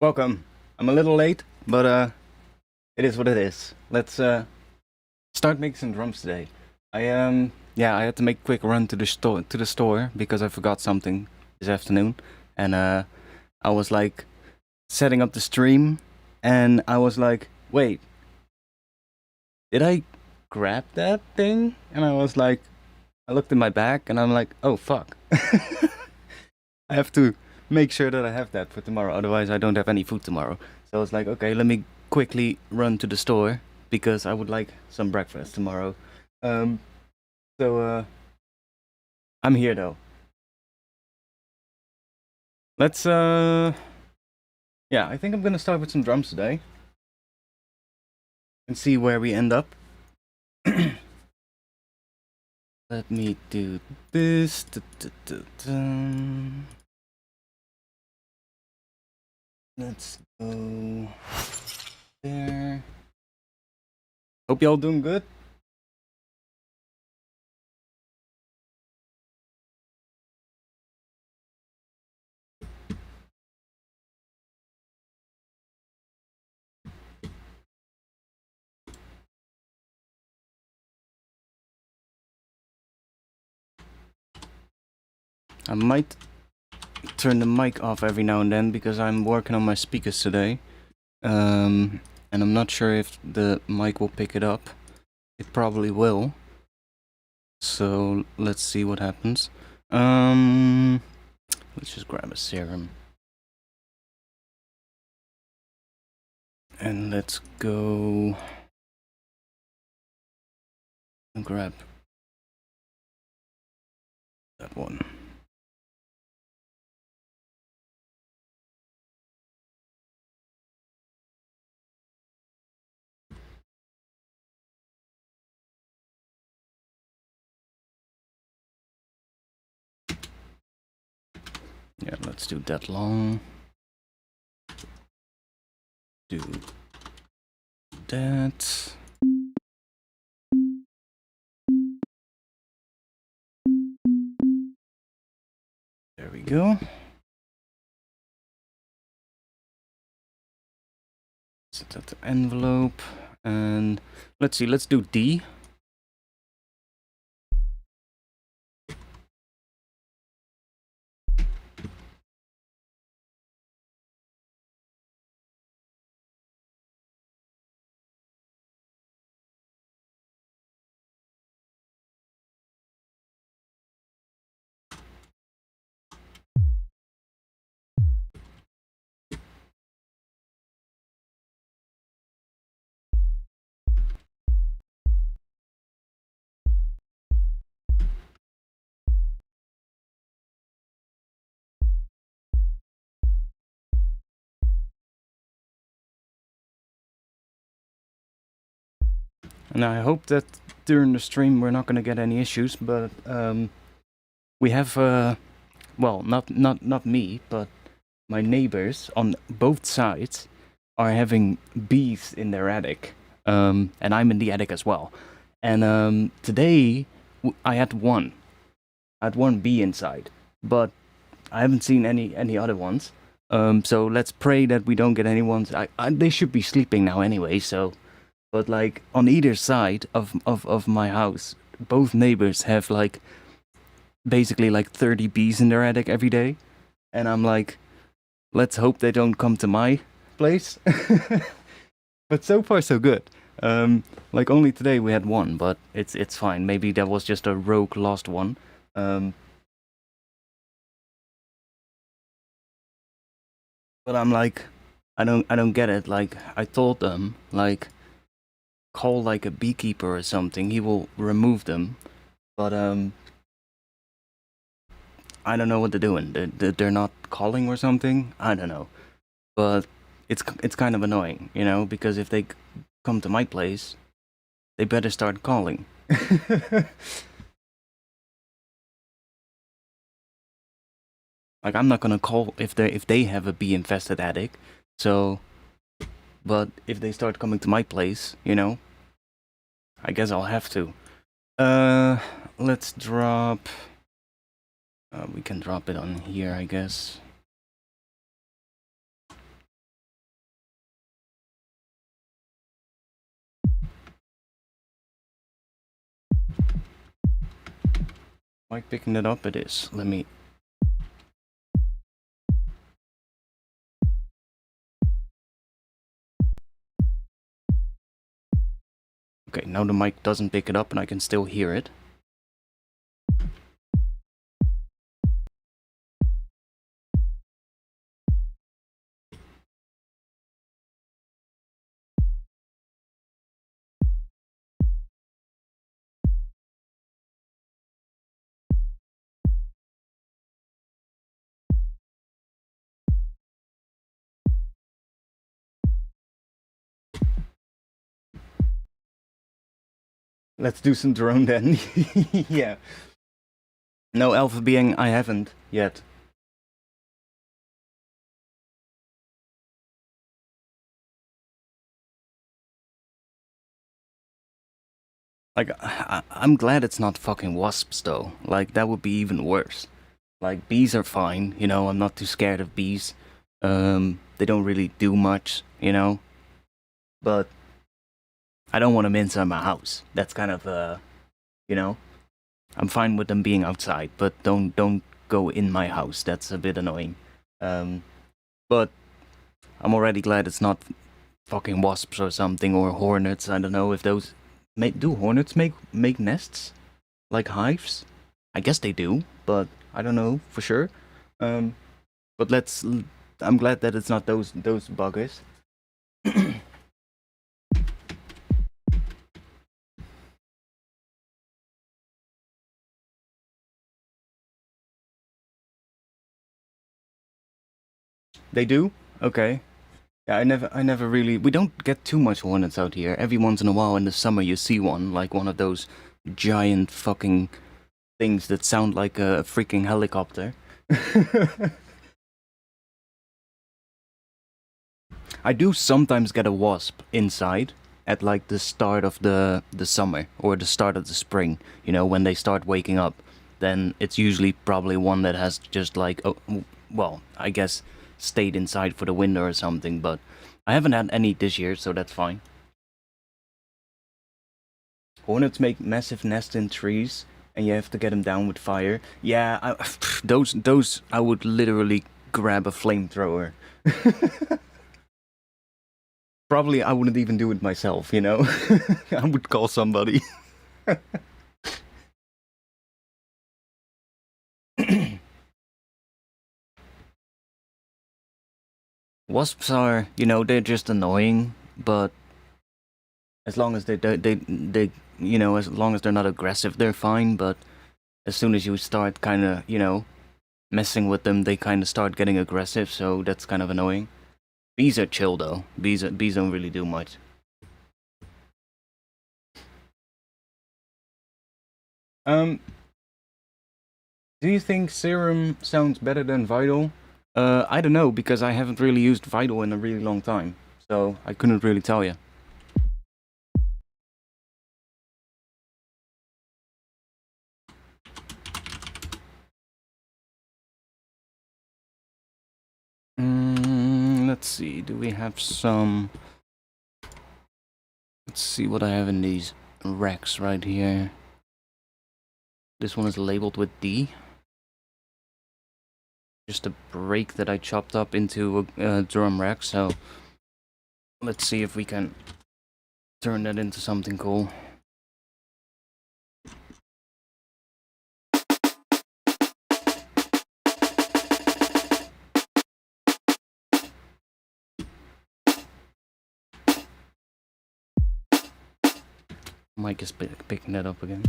Welcome. I'm a little late, but it is what it is. Let's start making some drums today. I had to make a quick run to the store because I forgot something this afternoon, and I was like setting up the stream, and I was like, wait, did I grab that thing? And I was like, I looked in my bag, and I'm like, oh fuck, I have to make sure that I have that for tomorrow, otherwise I don't have any food tomorrow. So I was like, okay, let me quickly run to the store because I would like some breakfast tomorrow. Um, so I'm here though. Let's yeah, I think I'm gonna start with some drums today and see where we end up. Let me do this. Let's go there. Hope y'all doing good. I might turn the mic off every now and then because I'm working on my speakers today. And I'm not sure if the mic will pick it up. It probably will. So let's see what happens. Let's just grab a serum. And let's go and grab that one. Yeah, let's do that long. Do that. There we go. Set that the envelope. And let's see, let's do D. And I hope that during the stream we're not gonna get any issues, but we have well, not me, but my neighbors on both sides are having bees in their attic, and I'm in the attic as well. And today I had one. I had one bee inside, but I haven't seen any other ones. So let's pray that we don't get any ones. They should be sleeping now anyway. So, but like on either side of my house, both neighbors have like basically like 30 bees in their attic every day, and I'm like, let's hope they don't come to my place. But so far so good. Like only today we had one, but it's fine. Maybe that was just a rogue lost one. But I'm like, I don't get it. Like I told them, like call like a beekeeper or something. He will remove them. But I don't know what they're doing. They're not calling or something. I don't know. But it's kind of annoying, you know, because if they come to my place, they better start calling. Like I'm not gonna call if they have a bee infested attic. So, but if they start coming to my place, you know, I guess I'll have to. Let's drop. We can drop it on here, I guess. Mic picking it up? It is. Let me... Okay, now the mic doesn't pick it up and I can still hear it. Let's do some drone then. Yeah. No alpha being I haven't yet. Like, I'm glad it's not fucking wasps though. Like, that would be even worse. Like, bees are fine, you know, I'm not too scared of bees. They don't really do much, you know. But I don't want them inside my house. That's kind of, you know. I'm fine with them being outside, but don't go in my house. That's a bit annoying. But I'm already glad it's not fucking wasps or something, or hornets. I don't know if those... do hornets make nests? Like hives? I guess they do, but I don't know for sure. But I'm glad that it's not those buggers. They do? Okay. Yeah, I never really... We don't get too much hornets out here. Every once in a while in the summer you see one, like one of those giant fucking things that sound like a freaking helicopter. I do sometimes get a wasp inside at like the start of the summer or the start of the spring, you know, when they start waking up. Then it's usually probably one that has just like, oh, well, I guess stayed inside for the winter or something, but I haven't had any this year, so that's fine. Hornets make massive nests in trees, and you have to get them down with fire. Yeah, those I would literally grab a flamethrower. Probably I wouldn't even do it myself, you know? I would call somebody. Wasps are, you know, they're just annoying, but as long as they you know, as long as they're not aggressive, they're fine, but as soon as you start kind of, you know, messing with them, they kind of start getting aggressive, so that's kind of annoying. Bees are chill though. Bees don't really do much. Um, do you think Serum sounds better than Vital? I don't know, because I haven't really used Vital in a really long time, so I couldn't really tell you. Let's see, do we have some... Let's see what I have in these racks right here. This one is labeled with D. Just a break that I chopped up into a drum rack, so let's see if we can turn that into something cool. Mike is picking that up again.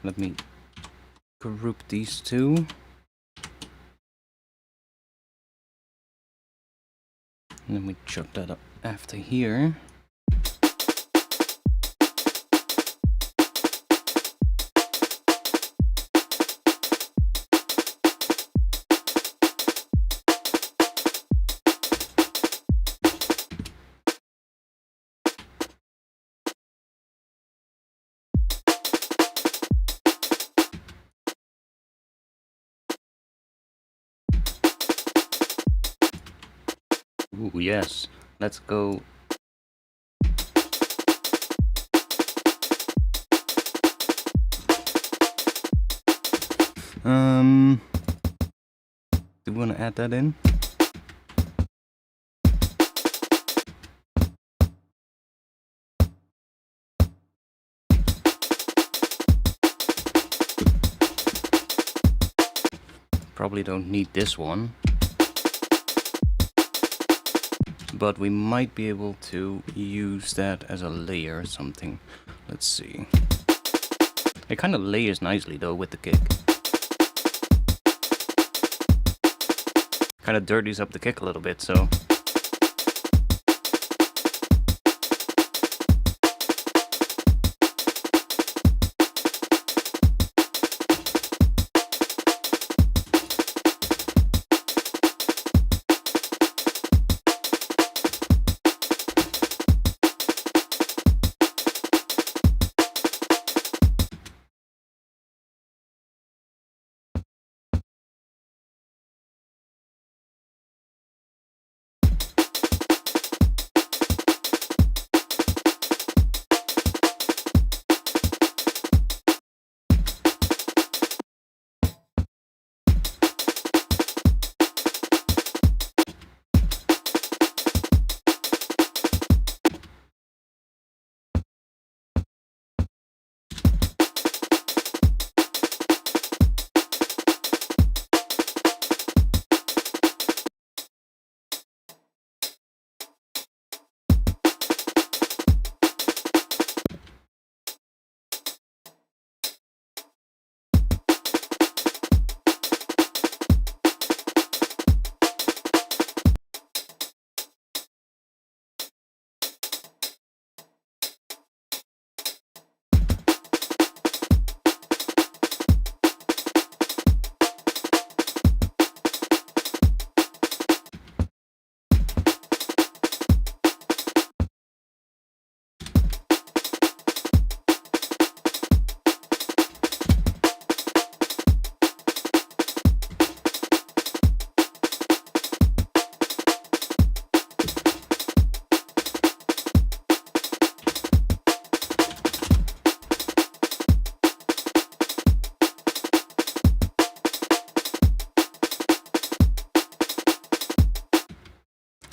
let me group these two. And then we chuck that up after here. Ooh, yes. Let's go. Do we want to add that in? Probably don't need this one. But we might be able to use that as a layer or something. Let's see. It kind of layers nicely though with the kick. Kind of dirties up the kick a little bit, so.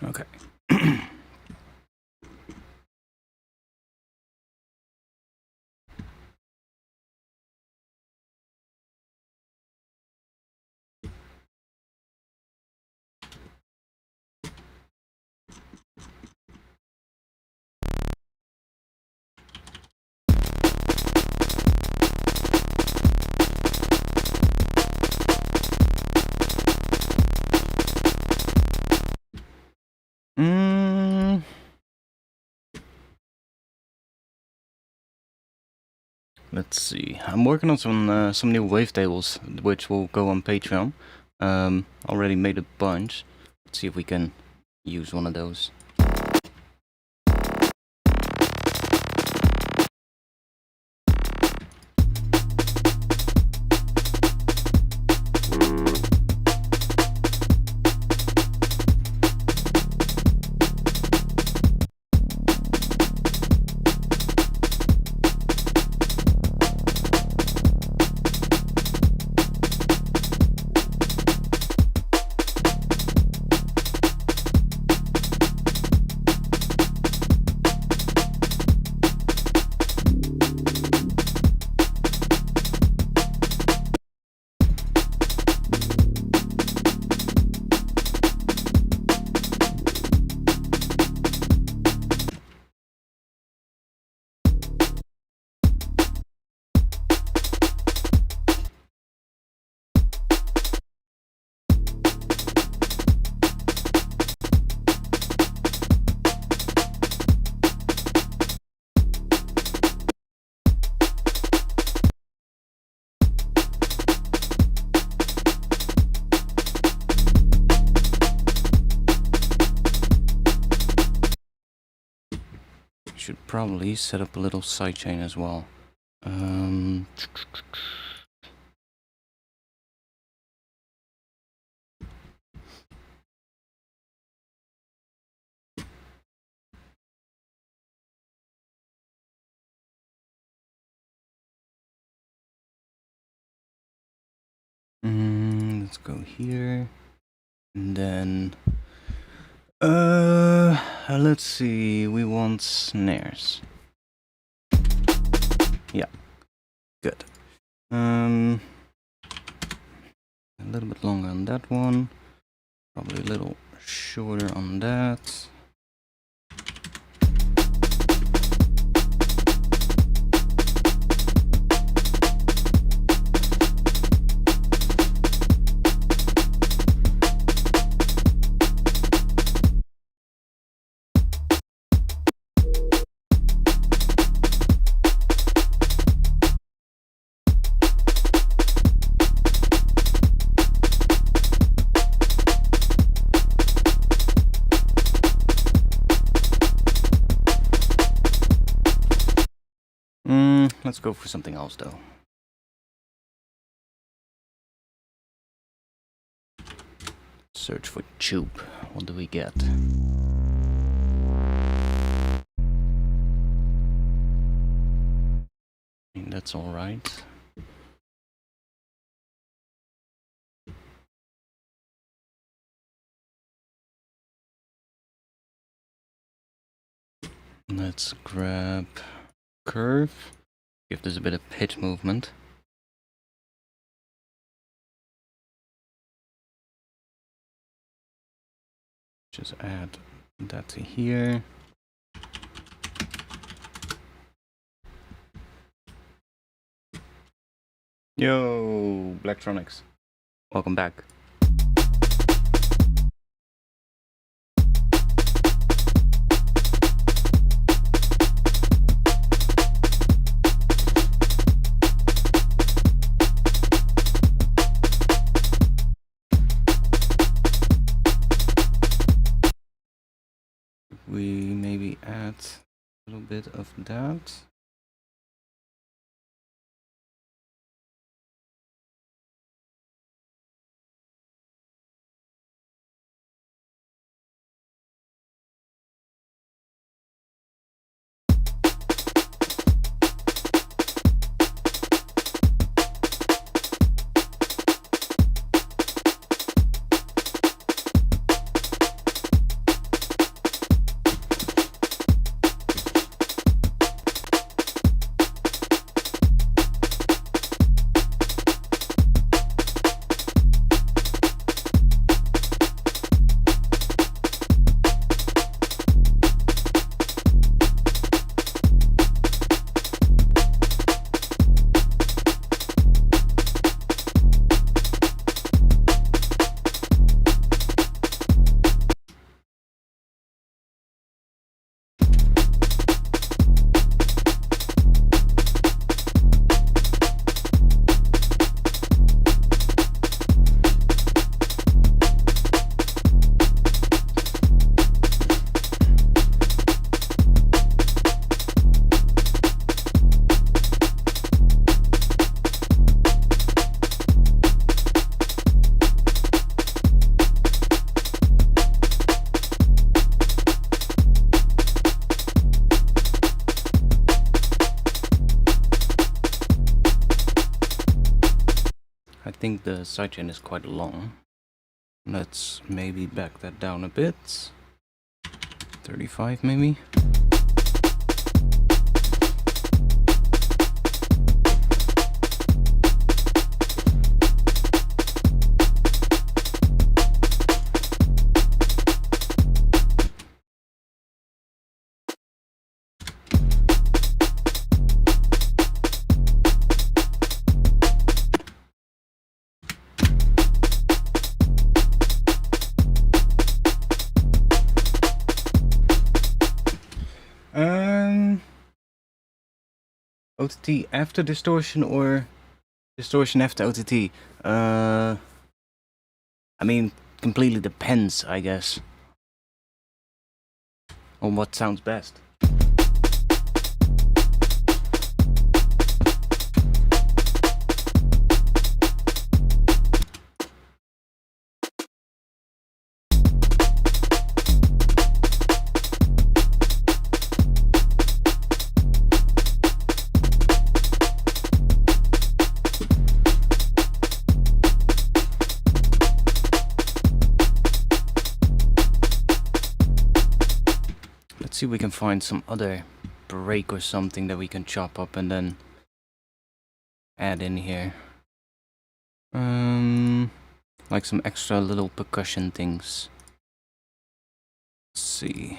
Okay. Let's see. I'm working on some new wavetables, which will go on Patreon. Already made a bunch. Let's see if we can use one of those. should probably set up a little sidechain as well. Let's go here, and then let's see. We want snares. Yeah, good. A little bit longer on that one. Probably a little shorter on that. Let's go for something else though. Search for tube. What do we get? I mean, that's all right. Let's grab curve. Give this a bit of pitch movement. Just add that to here. Yo, Blacktronics. Welcome back. We maybe add a little bit of that. I think the sidechain is quite long. Let's maybe back that down a bit. 35 maybe. OTT after distortion or distortion after OTT? I mean, completely depends, I guess, on what sounds best. see if we can find some other break or something that we can chop up and then add in here. Like some extra little percussion things. Let's see.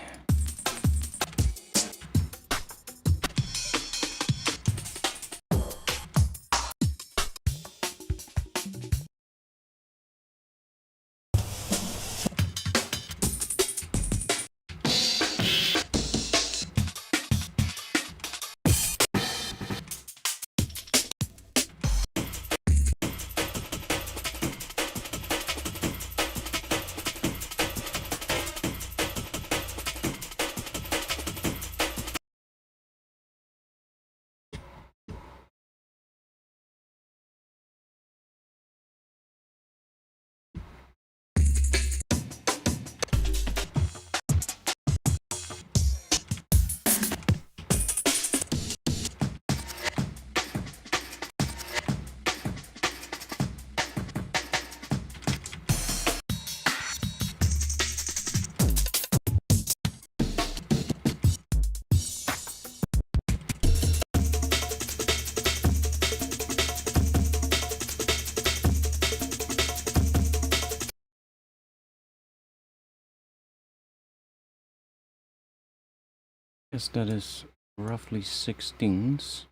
Guess that is roughly 16s.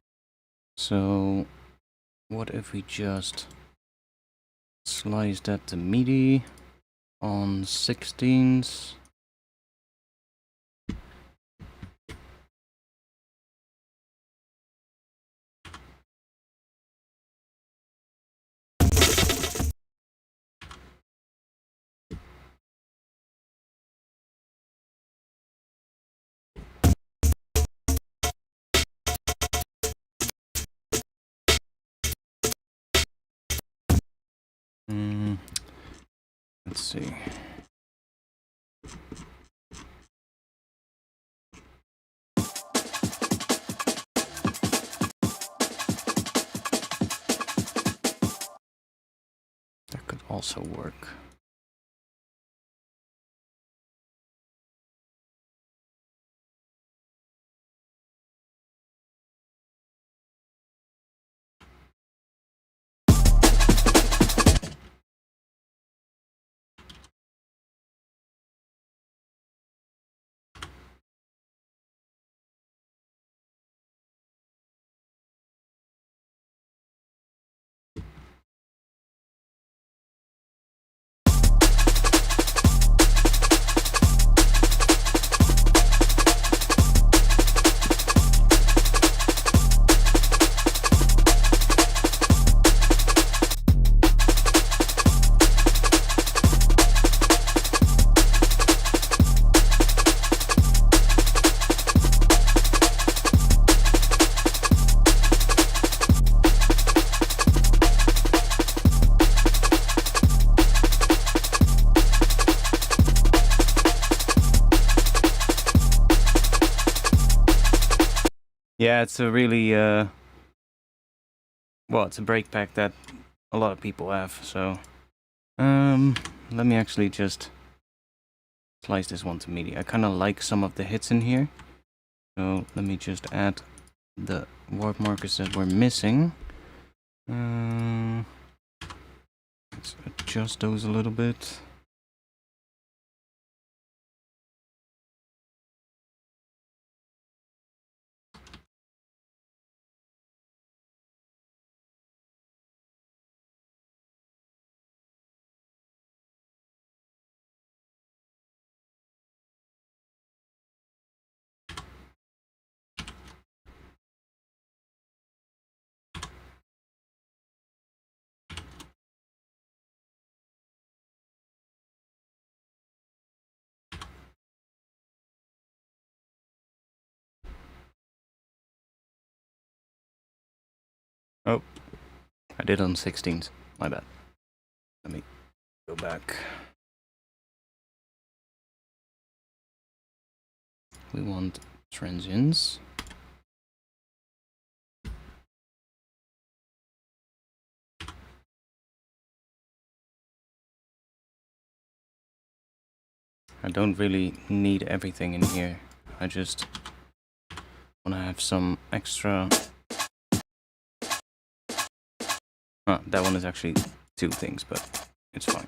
So what if we just slice that to MIDI on 16s? Let's see. That could also work. Yeah, it's a really, well, it's a break pack that a lot of people have, so, let me actually just slice this one to MIDI. I kind of like some of the hits in here, so let me just add the warp markers that we're missing. Let's adjust those a little bit. Oh, I did on 16s. My bad. Let me go back. We want transients. I don't really need everything in here. I just want to have some extra... that one is actually 2 things, but it's fine.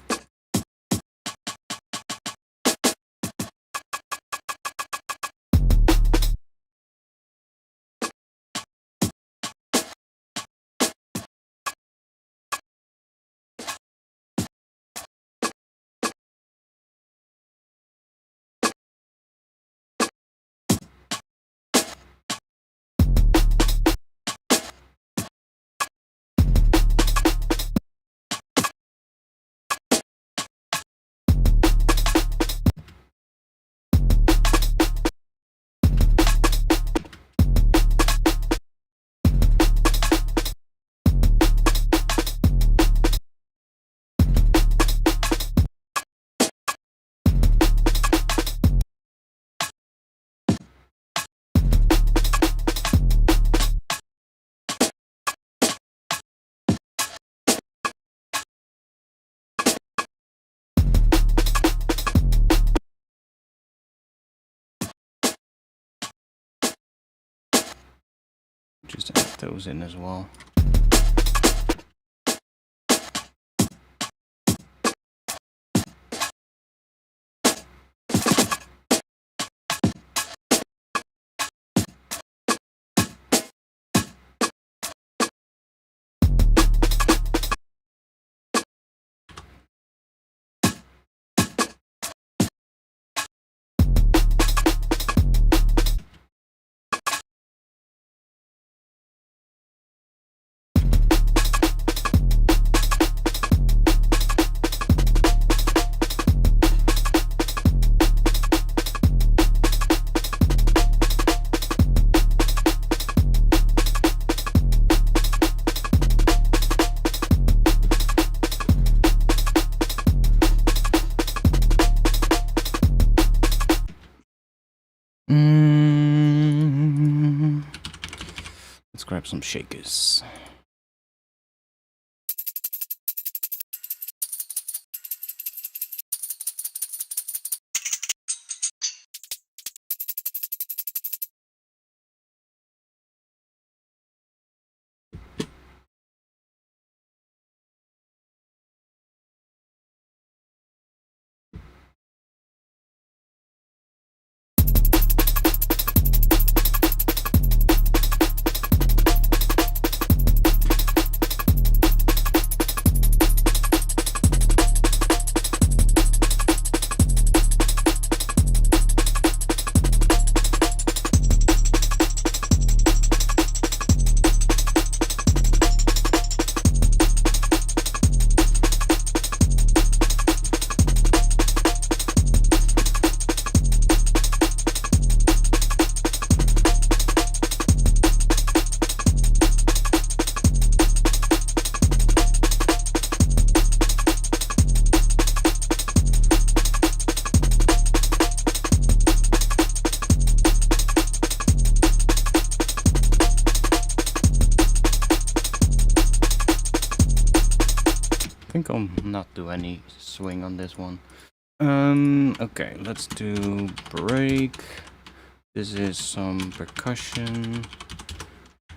Just add those in as well. Let's grab some shakers. I think I'll not do any swing on this one. Okay, let's do break. This is some percussion.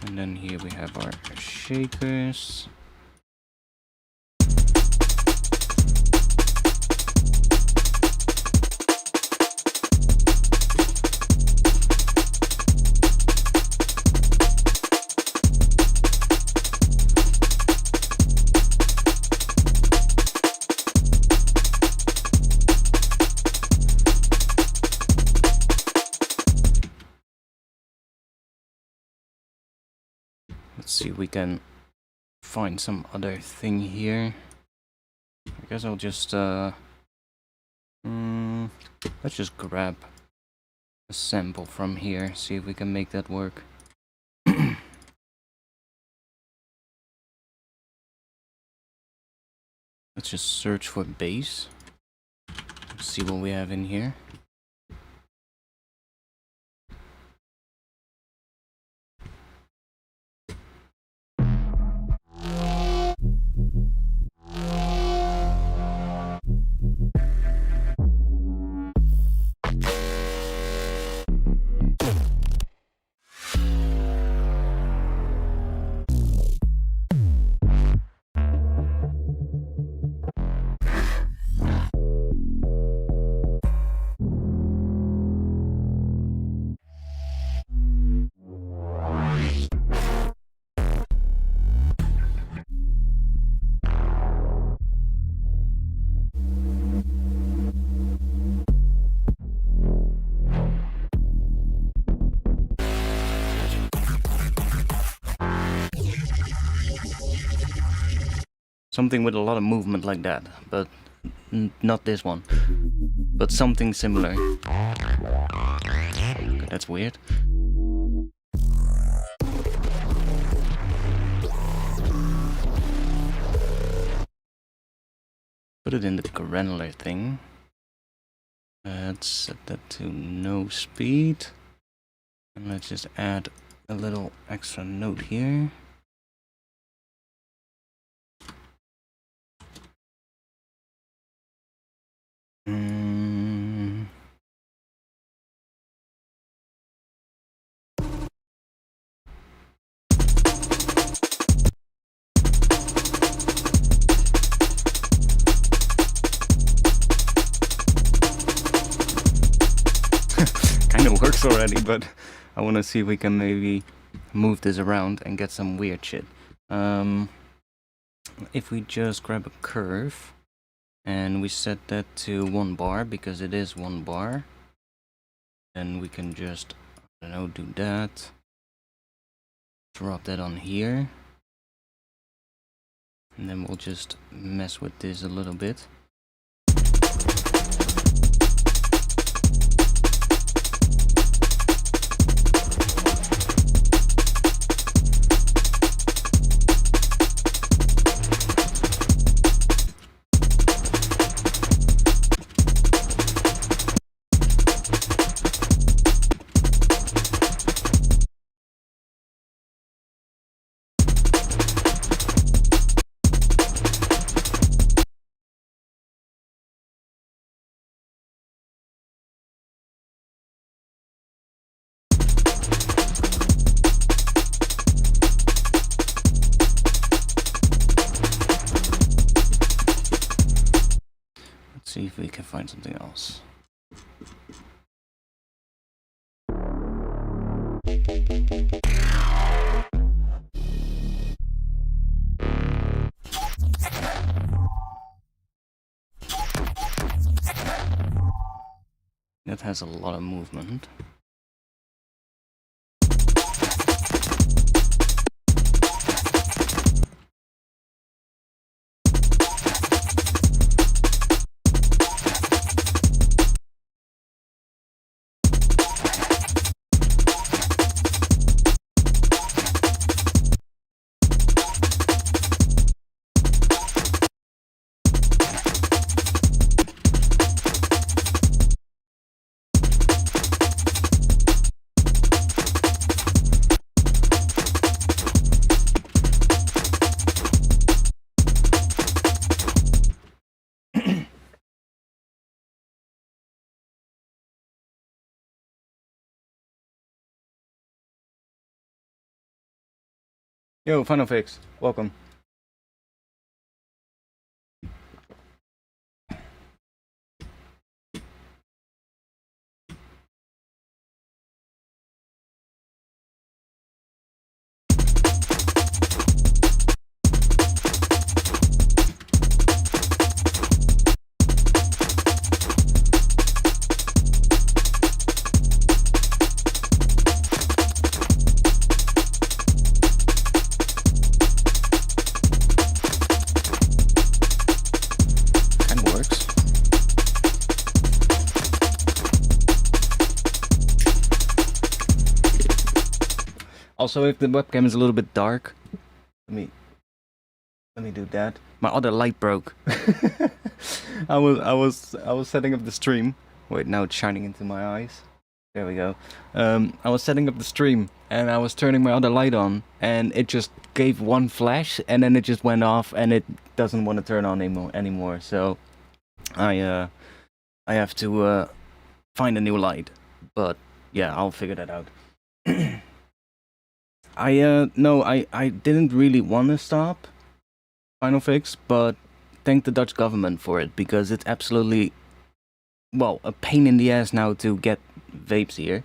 And then here we have our shakers. Let's see if we can find some other thing here. I guess I'll just let's just grab a sample from here, see if we can make that work. Let's just search for bass. Let's see what we have in here. Something with a lot of movement like that, but not this one. But something similar. Okay, that's weird. Put it in the granular thing. Let's set that to no speed. And let's just add a little extra note here. Kind of works already, but I want to see if we can maybe move this around and get some weird shit. If we just grab a curve and we set that to 1 bar, because it is 1 bar, then we can just, I don't know, do that. Drop that on here. And then we'll just mess with this a little bit. See if we can find something else. That has a lot of movement. Yo, Final Fix, welcome. Also, if the webcam is a little bit dark, let me do that. My other light broke. I was setting up the stream. Wait, now it's shining into my eyes. There we go. I was setting up the stream and I was turning my other light on, and it just gave one flash and then it just went off and it doesn't want to turn on anymore. So I have to find a new light. But yeah, I'll figure that out. I didn't really want to stop Final Fix, but thank the Dutch government for it, because it's absolutely, well, a pain in the ass now to get vapes here.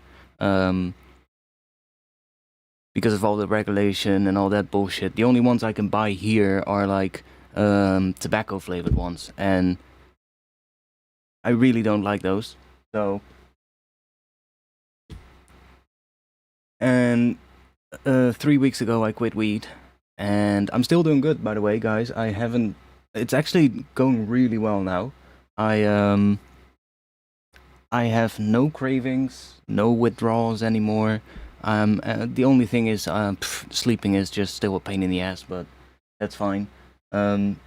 Because of all the regulation and all that bullshit. The only ones I can buy here are like tobacco flavored ones, and I really don't like those. So, and 3 weeks ago I quit weed, and I'm still doing good, by the way, guys. I haven't. It's actually going really well now. I I have no cravings, no withdrawals anymore. The only thing is, sleeping is just still a pain in the ass, but that's fine. Um,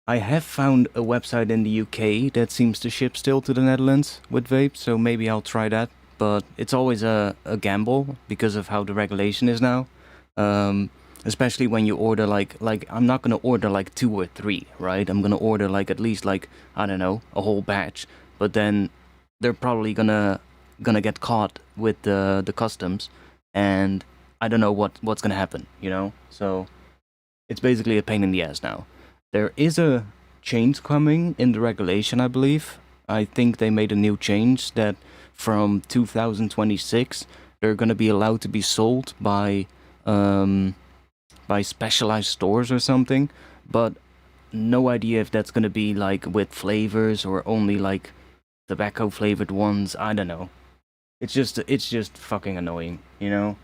I have found a website in the UK that seems to ship still to the Netherlands with vapes, so maybe I'll try that. But it's always a gamble because of how the regulation is now. Um, Especially when you order like I'm not gonna order like two or three, right? I'm gonna order like at least like I don't know a whole batch, but then they're probably gonna get caught with the customs, and I don't know what's gonna happen, you know. So it's basically a pain in the ass now. There is a change coming in the regulation, I believe. I think they made a new change that from 2026 they're going to be allowed to be sold um, by specialized stores or something, but no idea if that's going to be like with flavors or only like tobacco flavored ones. I don't know. It's just fucking annoying, you know.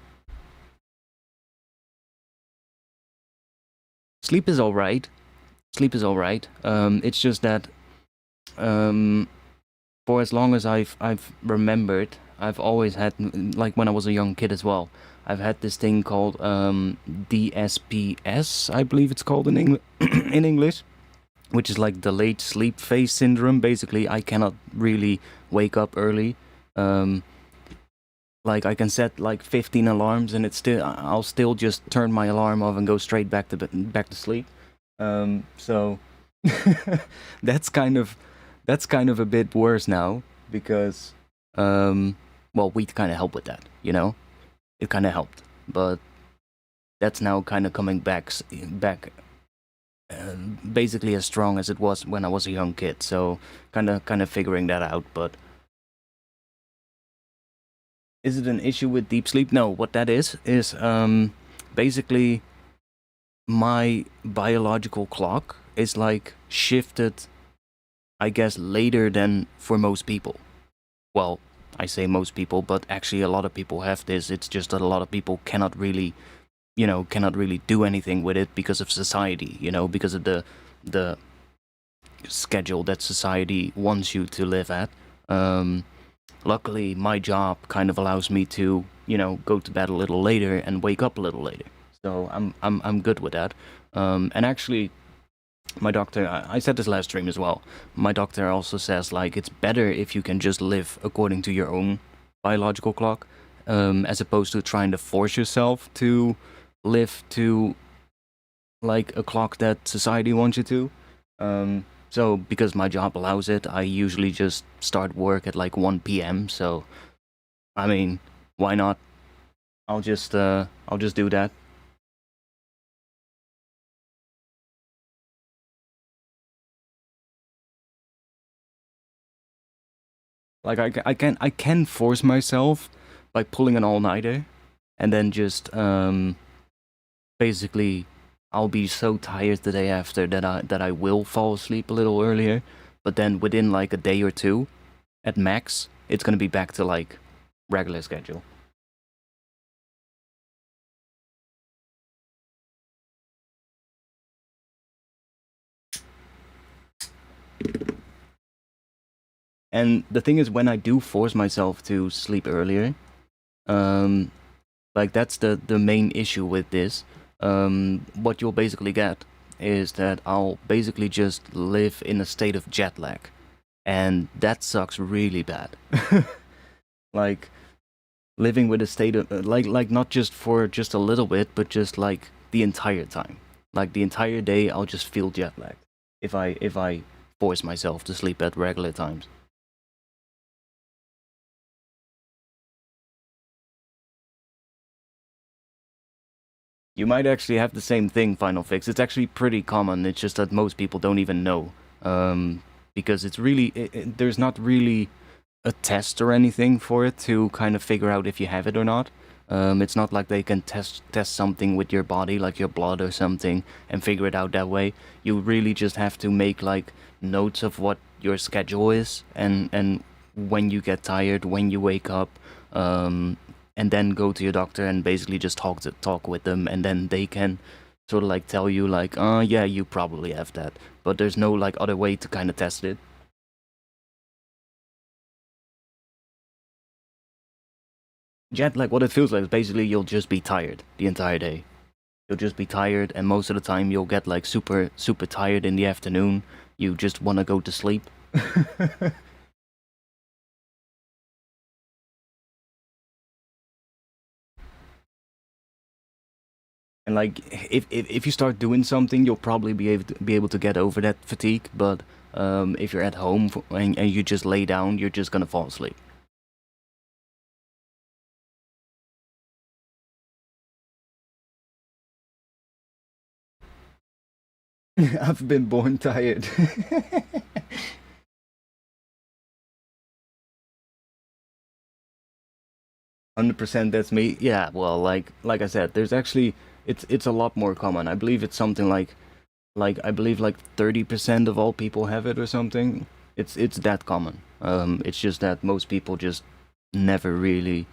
Sleep is all right. Sleep is all right. It's just that um, for as long as I've remembered, I've always had like when I was a young kid as well. I've had this thing called DSPS, I believe it's called in in English, which is like delayed sleep phase syndrome. Basically, I cannot really wake up early. Um, like I can set like 15 alarms, and I'll still just turn my alarm off and go straight back to sleep. So that's kind of a bit worse now because well, we kind of help with that, you know. It kind of helped, but that's now kind of coming back basically as strong as it was when I was a young kid. So kind of figuring that out. But is it an issue with deep sleep? No. What that is basically my biological clock is like shifted, I guess, later than for most people. Well, I say most people, but actually a lot of people have this. It's just that a lot of people cannot really, cannot really do anything with it because of society, because of the schedule that society wants you to live at. Luckily, my job kind of allows me to, go to bed a little later and wake up a little later. So I'm good with that. And actually, my doctor, I said this last stream as well. My doctor also says like it's better if you can just live according to your own biological clock, as opposed to trying to force yourself to live to like a clock that society wants you to. So because my job allows it, I usually just start work at like 1 p.m. So I mean, why not? I'll just do that. Like I can force myself by pulling an all nighter, and then just basically I'll be so tired the day after that I will fall asleep a little earlier. But then within like a day or two, at max, it's gonna be back to like regular schedule. And the thing is, when I do force myself to sleep earlier, um, like that's the main issue with this. What you'll basically get is that I'll basically just live in a state of jet lag, and that sucks really bad. Like living with a state of like not just for just a little bit, but just like the entire time, like the entire day, I'll just feel jet lagged if I force myself to sleep at regular times. You might actually have the same thing, Final Fix. It's actually pretty common. It's just that most people don't even know. Because it's really, there's not really a test or anything for it to kind of figure out if you have it or not. It's not like they can test something with your body, like your blood or something, and figure it out that way. You really just have to make like notes of what your schedule is and when you get tired, when you wake up, um, and then go to your doctor and basically just talk with them, and then they can sort of like tell you like, yeah, you probably have that, but there's no like other way to kind of test it. Jet lag, what it feels like is basically you'll just be tired the entire day. You'll just be tired, and most of the time you'll get like super tired in the afternoon. You just want to go to sleep. And like if you start doing something, you'll probably be able to get over that fatigue. But if you're at home and you just lay down, you're just gonna fall asleep. I've been born tired. 100% that's me. Yeah, well, like I said, there's actually it's a lot more common. I believe it's something like I believe like 30% of all people have it or something. It's that common. It's just that most people just never really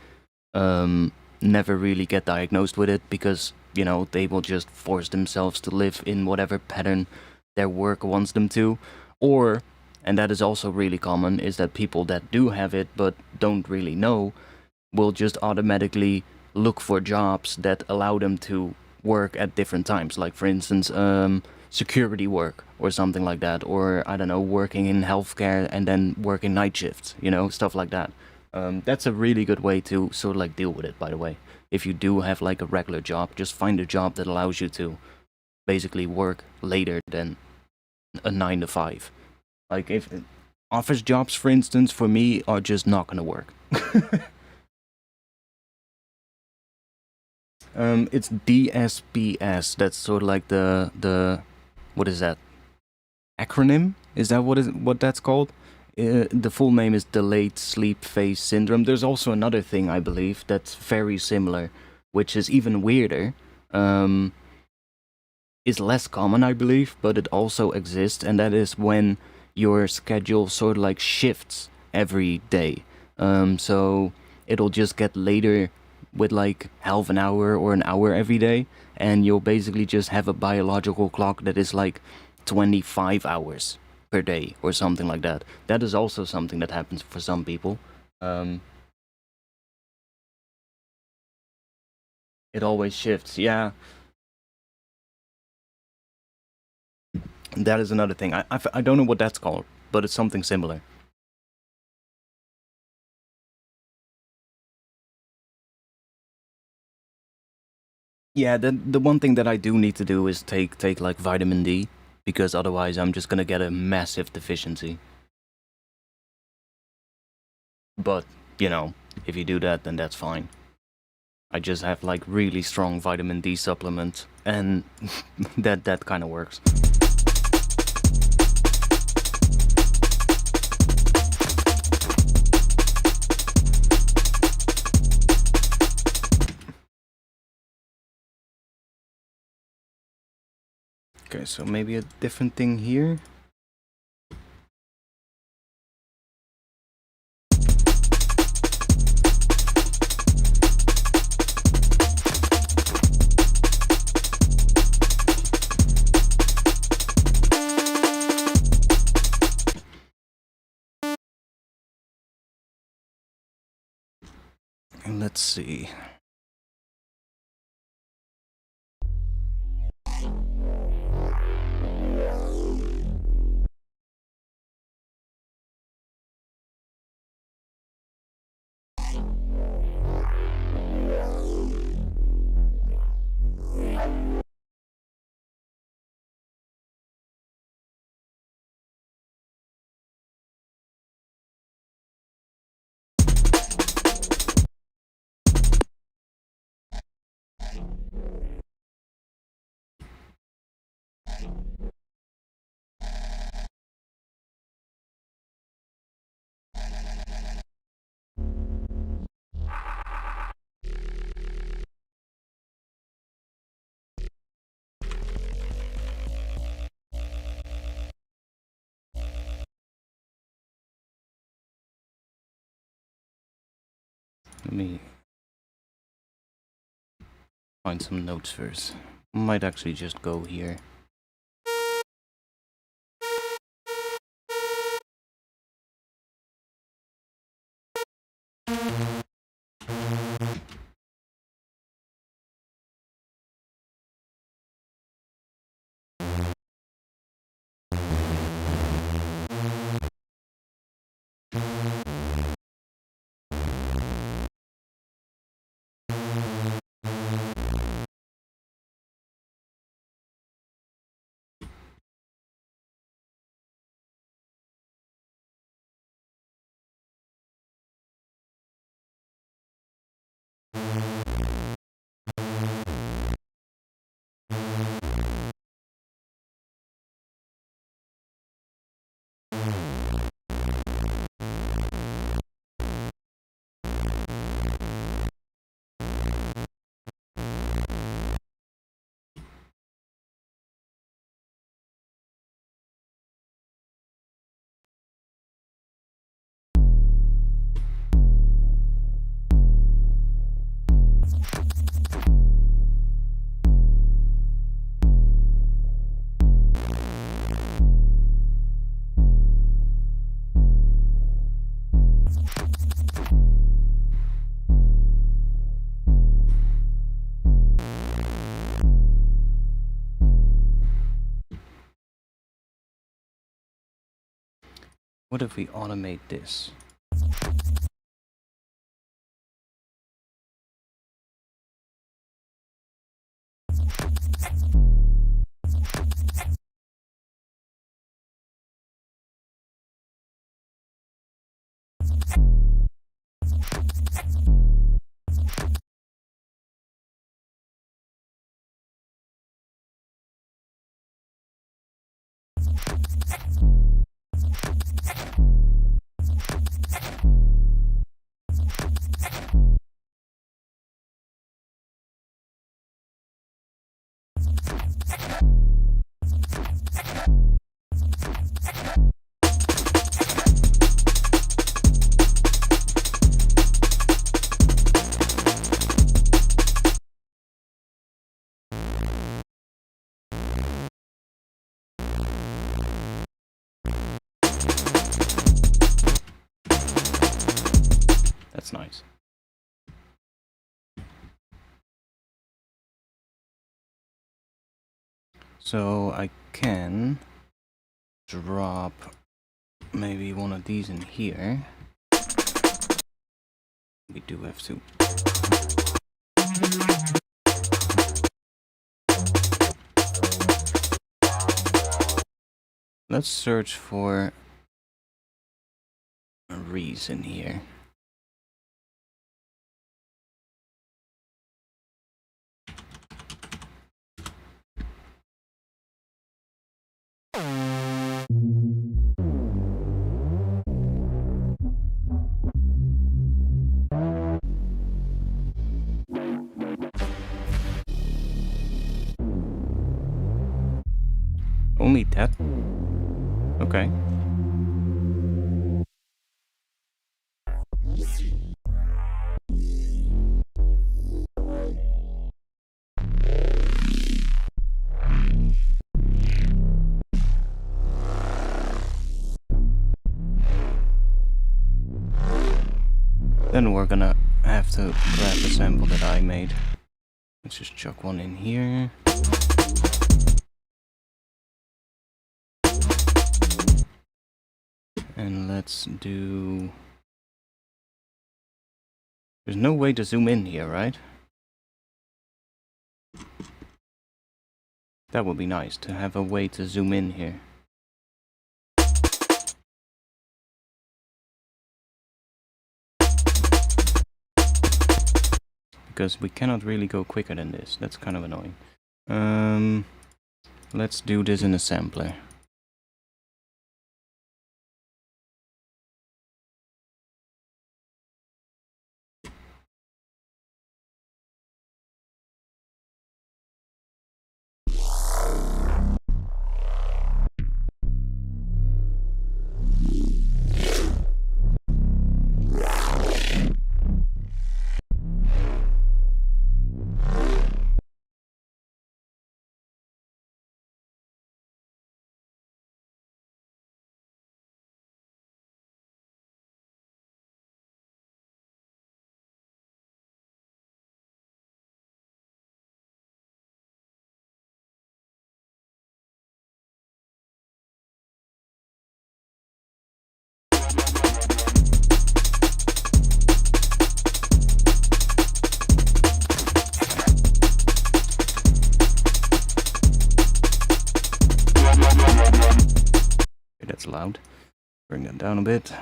never really get diagnosed with it because, you know, they will just force themselves to live in whatever pattern their work wants them to. Or, and that is also really common, is that people that do have it but don't really know will just automatically look for jobs that allow them to work at different times. Like, for instance, security work or something like that. Or, I don't know, working in healthcare and then working night shifts, you know, stuff like that. That's a really good way to sort of like deal with it, by the way. If you do have like a regular job, just find a job that allows you to basically work later than a 9 to 5. Like, if office jobs, for instance, for me are just not gonna work. It's DSPS. That's sort of like the what is that acronym? Is that what that's called? The full name is delayed sleep phase syndrome. There's also another thing I believe that's very similar, which is even weirder. Um, is less common, I believe, but it also exists, and that is when your schedule sort of like shifts every day. So it'll just get later with like half an hour or an hour every day, and you'll basically just have a biological clock that is like 25 hours per day or something like that. That is also something that happens for some people. Um, it always shifts, yeah. That is another thing. I don't know what that's called, but it's something similar. Yeah, the one thing that I do need to do is take like vitamin D, because otherwise I'm just gonna get a massive deficiency. But, you know, if you do that, then that's fine. I just have like really strong vitamin D supplement, and that kind of works. Okay, so maybe a different thing here. And let's see. Let me Find some notes first. Might actually just go here. What if we automate this? That's nice. So I can drop maybe one of these in here. We do have to. Let's search for a reason here. Only that? Okay. Then we're gonna have to grab the sample that I made. Let's just chuck one in here. And let's do... There's no way to zoom in here, right? That would be nice, to have a way to zoom in here. Because we cannot really go quicker than this. That's kind of annoying. Let's do this in a sampler. that's loud. Bring that down a bit.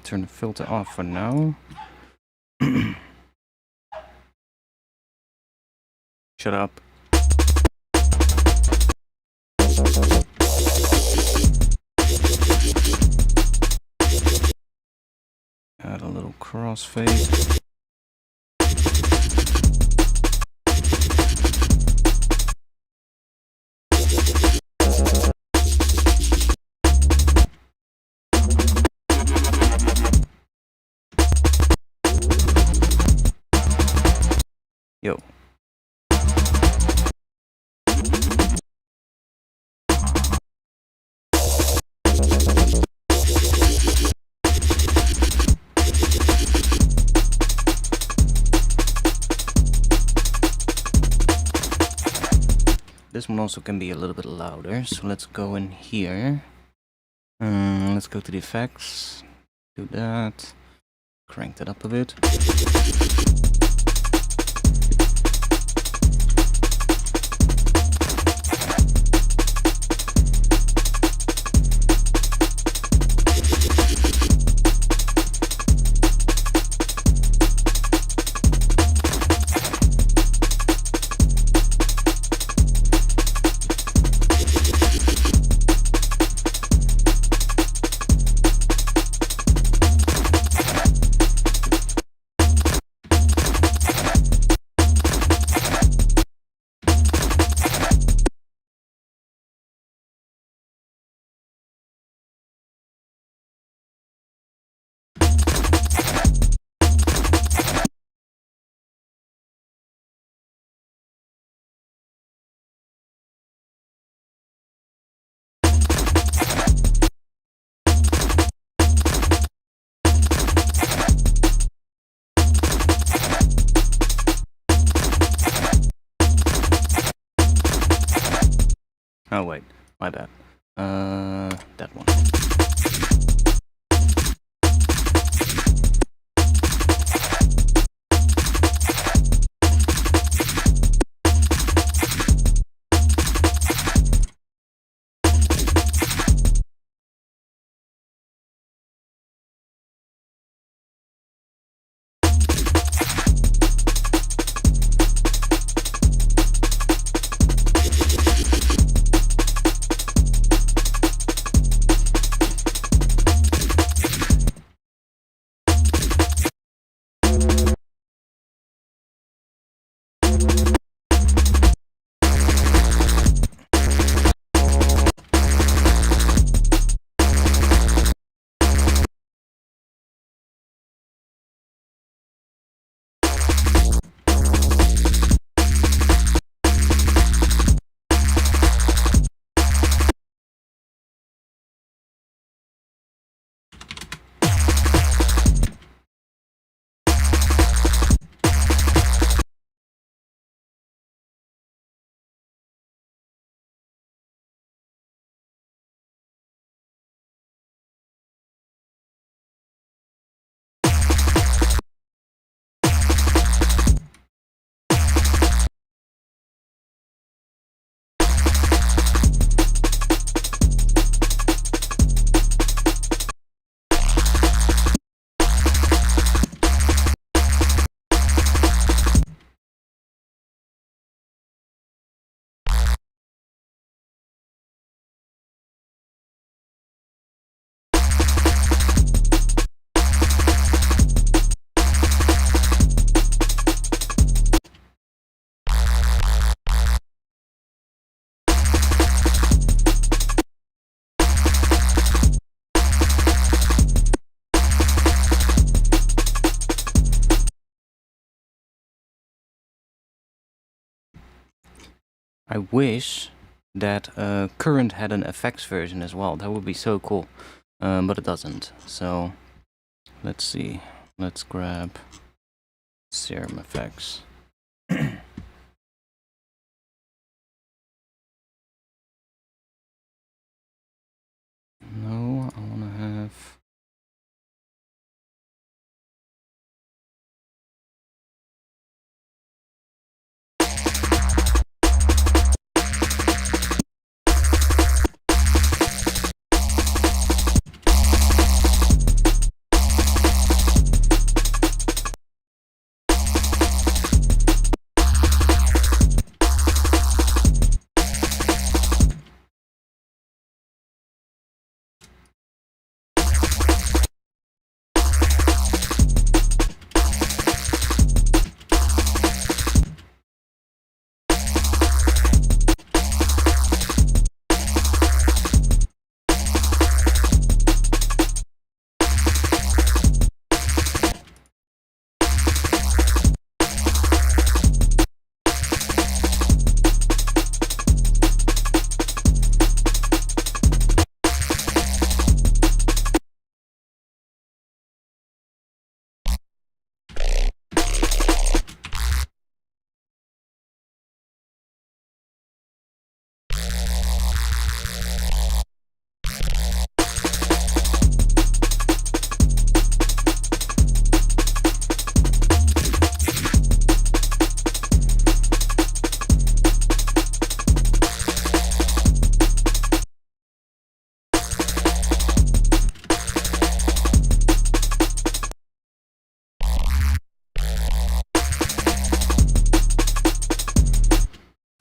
Turn the filter off for now. Shut up. Add a little crossfade. Yo. This one also can be a little bit louder, so let's go in here. Let's go to the effects, do that, crank that up a bit. Oh wait, my bad. That one. I wish that Current had an effects version as well. That would be so cool, but it doesn't. So let's see. Let's grab Serum Effects. No, I want to have...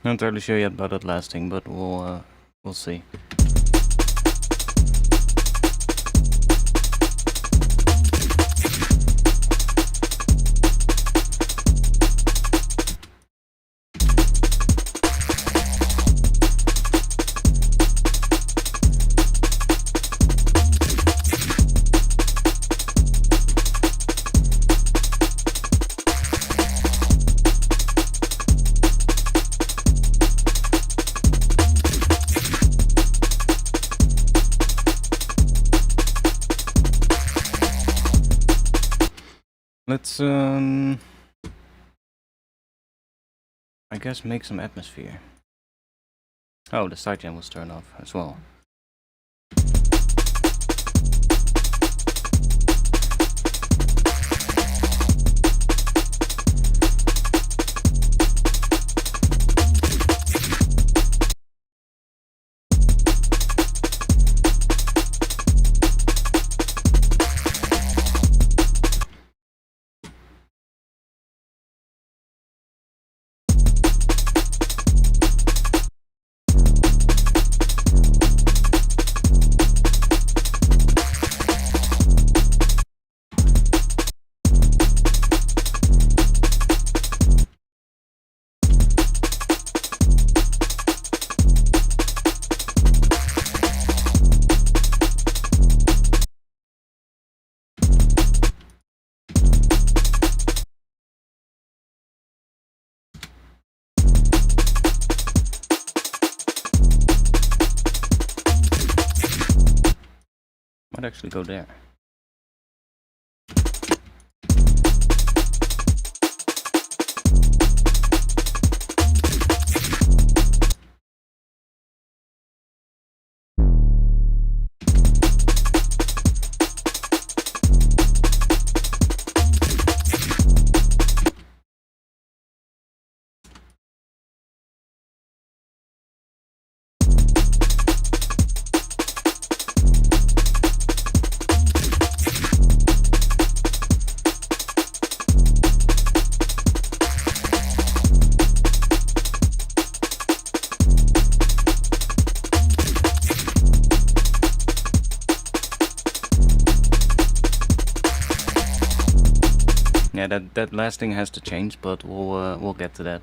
Not entirely sure yet about that last thing, but we'll see. Let's I guess make some atmosphere. Oh, the sidechain was turned off as well. Might actually go there. Yeah, that last thing has to change, but we'll get to that.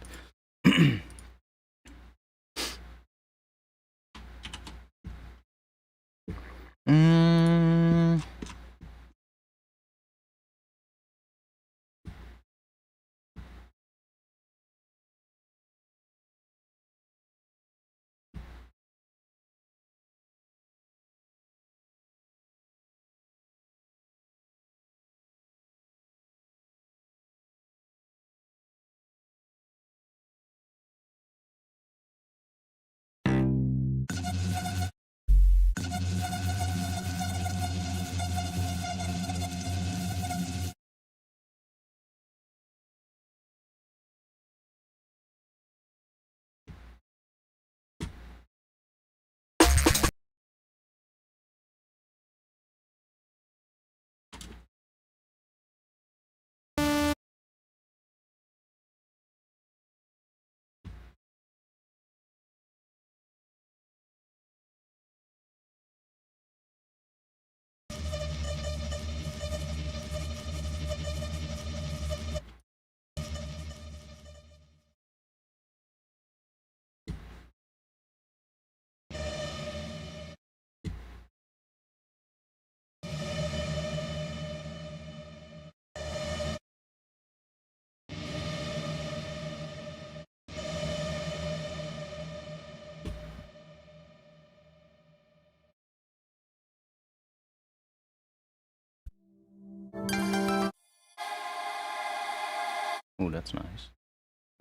Oh, that's nice.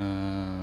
There.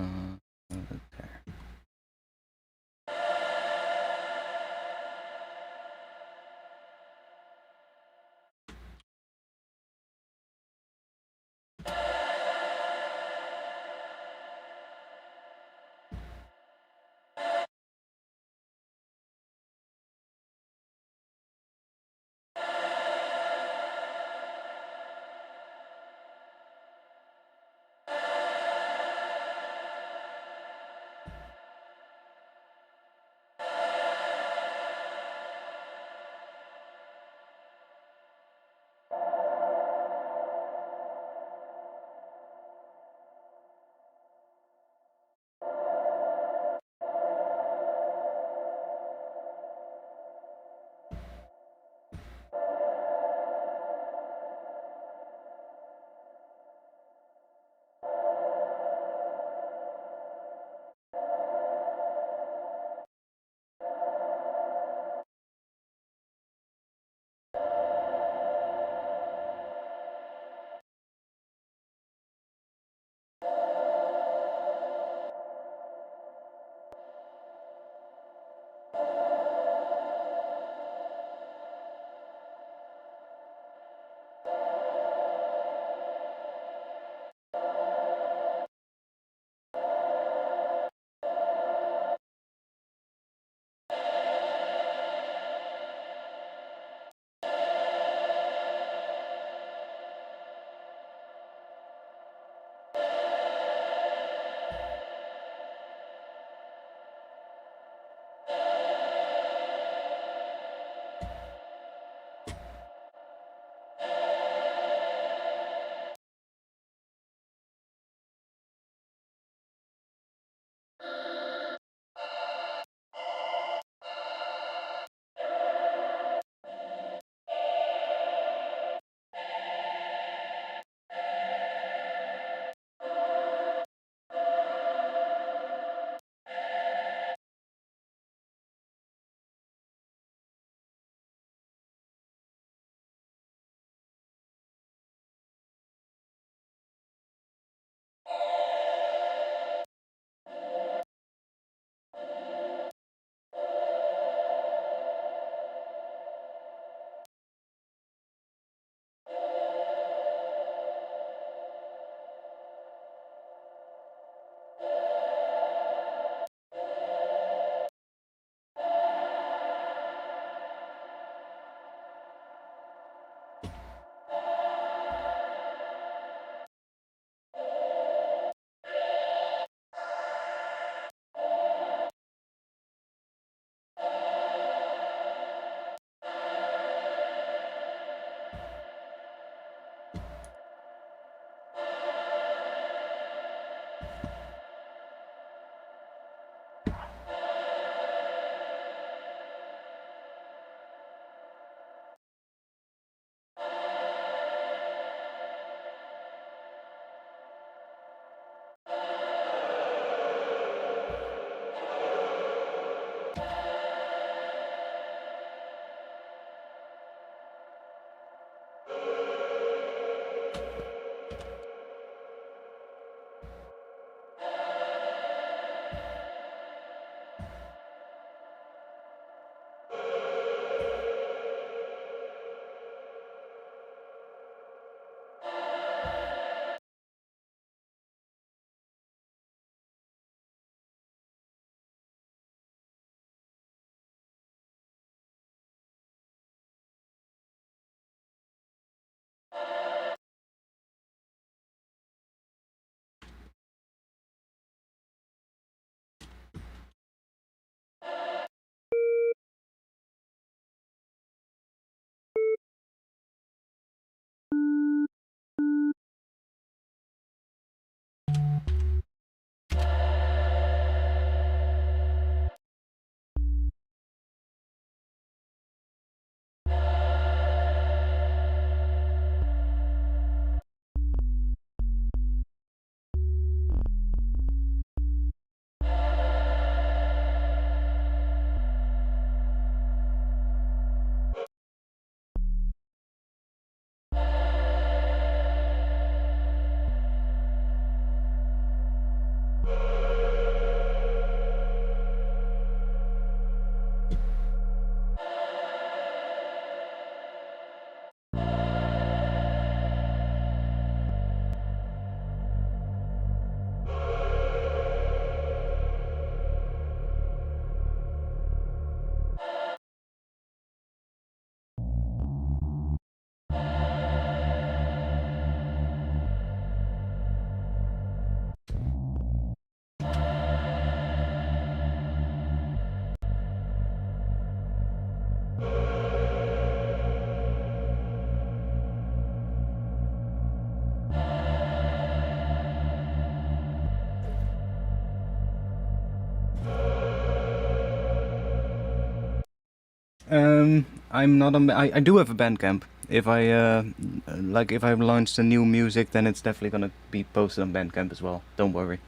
I'm not on. I do have a Bandcamp. If I like, if I've launched a new music, then it's definitely gonna be posted on Bandcamp as well. Don't worry.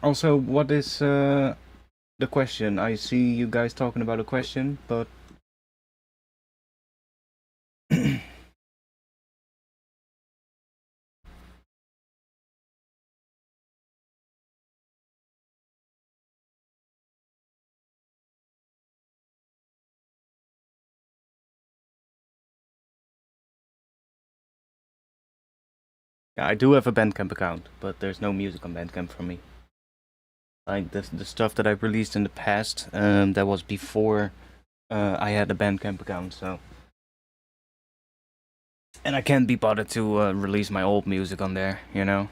Also, what is the question? I see you guys talking about a question, but yeah, I do have a Bandcamp account, but there's no music on Bandcamp for me. Like the stuff that I've released in the past, that was before I had a Bandcamp account, so. And I can't be bothered to release my old music on there, you know?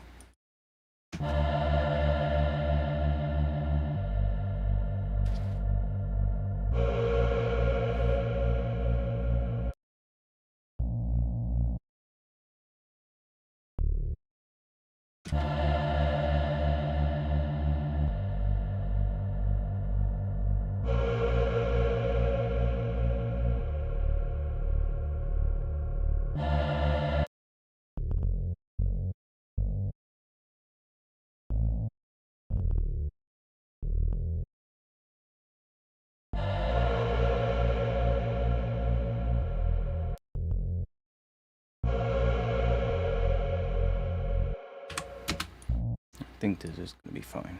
I think this is gonna be fine.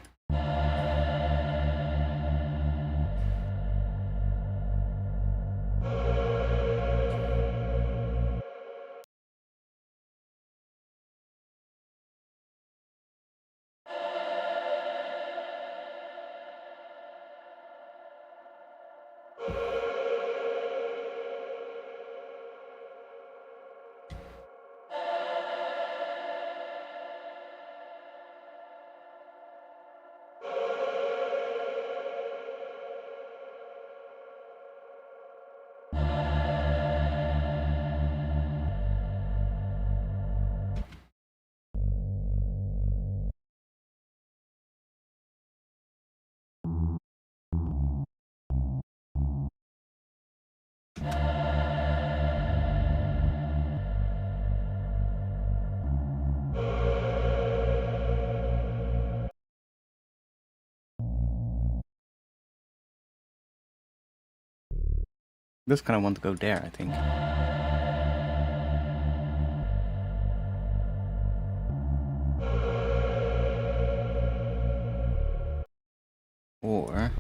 Just kind of want to go there, I think. Or...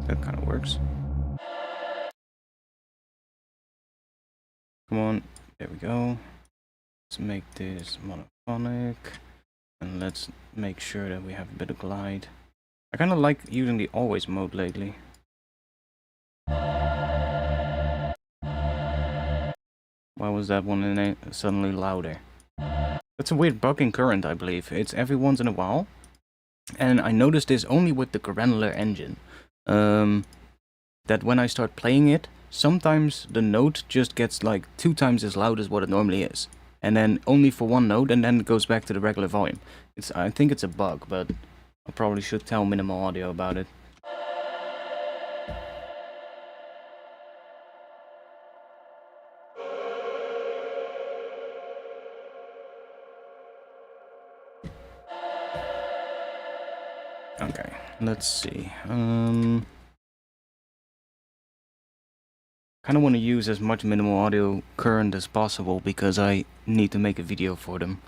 that kind of works. Come on, there we go. Let's make this monophonic. And let's make sure that we have a bit of glide. I kind of like using the always mode lately. Why was that one suddenly louder? That's a weird bug in Current, I believe. It's every once in a while. And I noticed this only with the granular engine. That when I start playing it, sometimes the note just gets like 2 times as loud as what it normally is. And then only for one note, and then it goes back to the regular volume. I think it's a bug, but I probably should tell Minimal Audio about it. Okay, let's see. Kind of want to use as much Minimal Audio Current as possible because I need to make a video for them.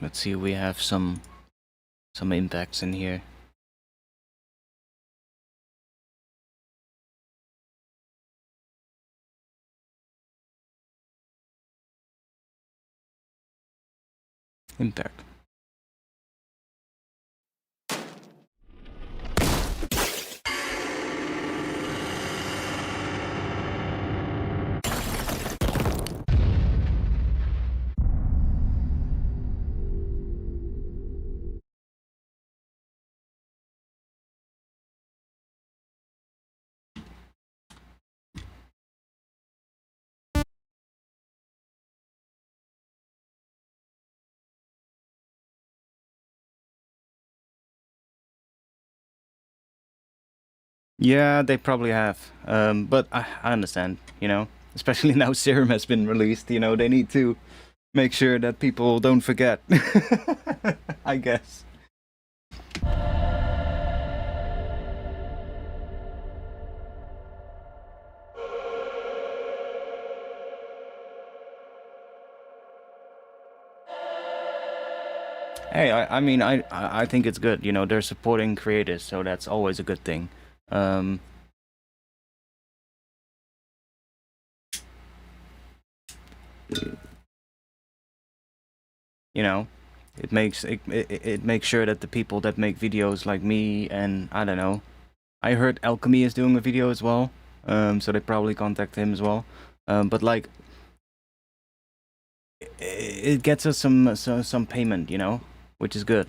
Let's see, we have some impacts in here. Impact. Yeah, they probably have. But I understand, you know, especially now Serum has been released. You know, they need to make sure that people don't forget. I guess. Hey, I mean, I think it's good. You know, they're supporting creators, so that's always a good thing. Um, you know, it makes sure that the people that make videos like me and I don't know, I heard Alchemy is doing a video as well. So they probably contact him as well. But like, it gets us some payment, you know, which is good.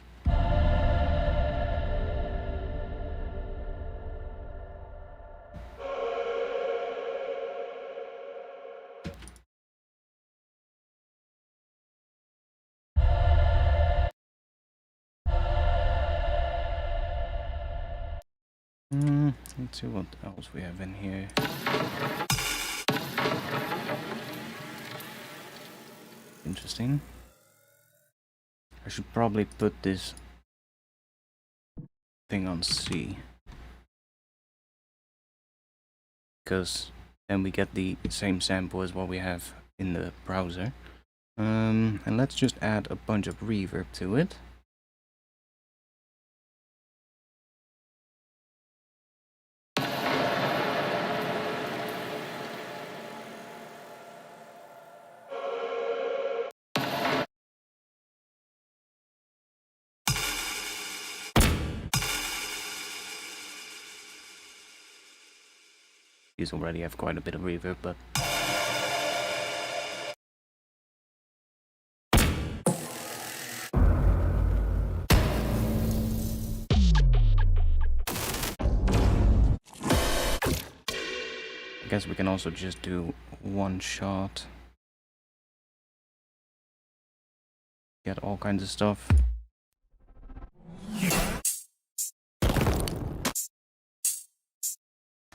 Let's see what else we have in here. Interesting. I should probably put this thing on C, because then we get the same sample as what we have in the browser. And let's just add a bunch of reverb to it. These already have quite a bit of reverb, but I guess we can also just do one shot. Get all kinds of stuff.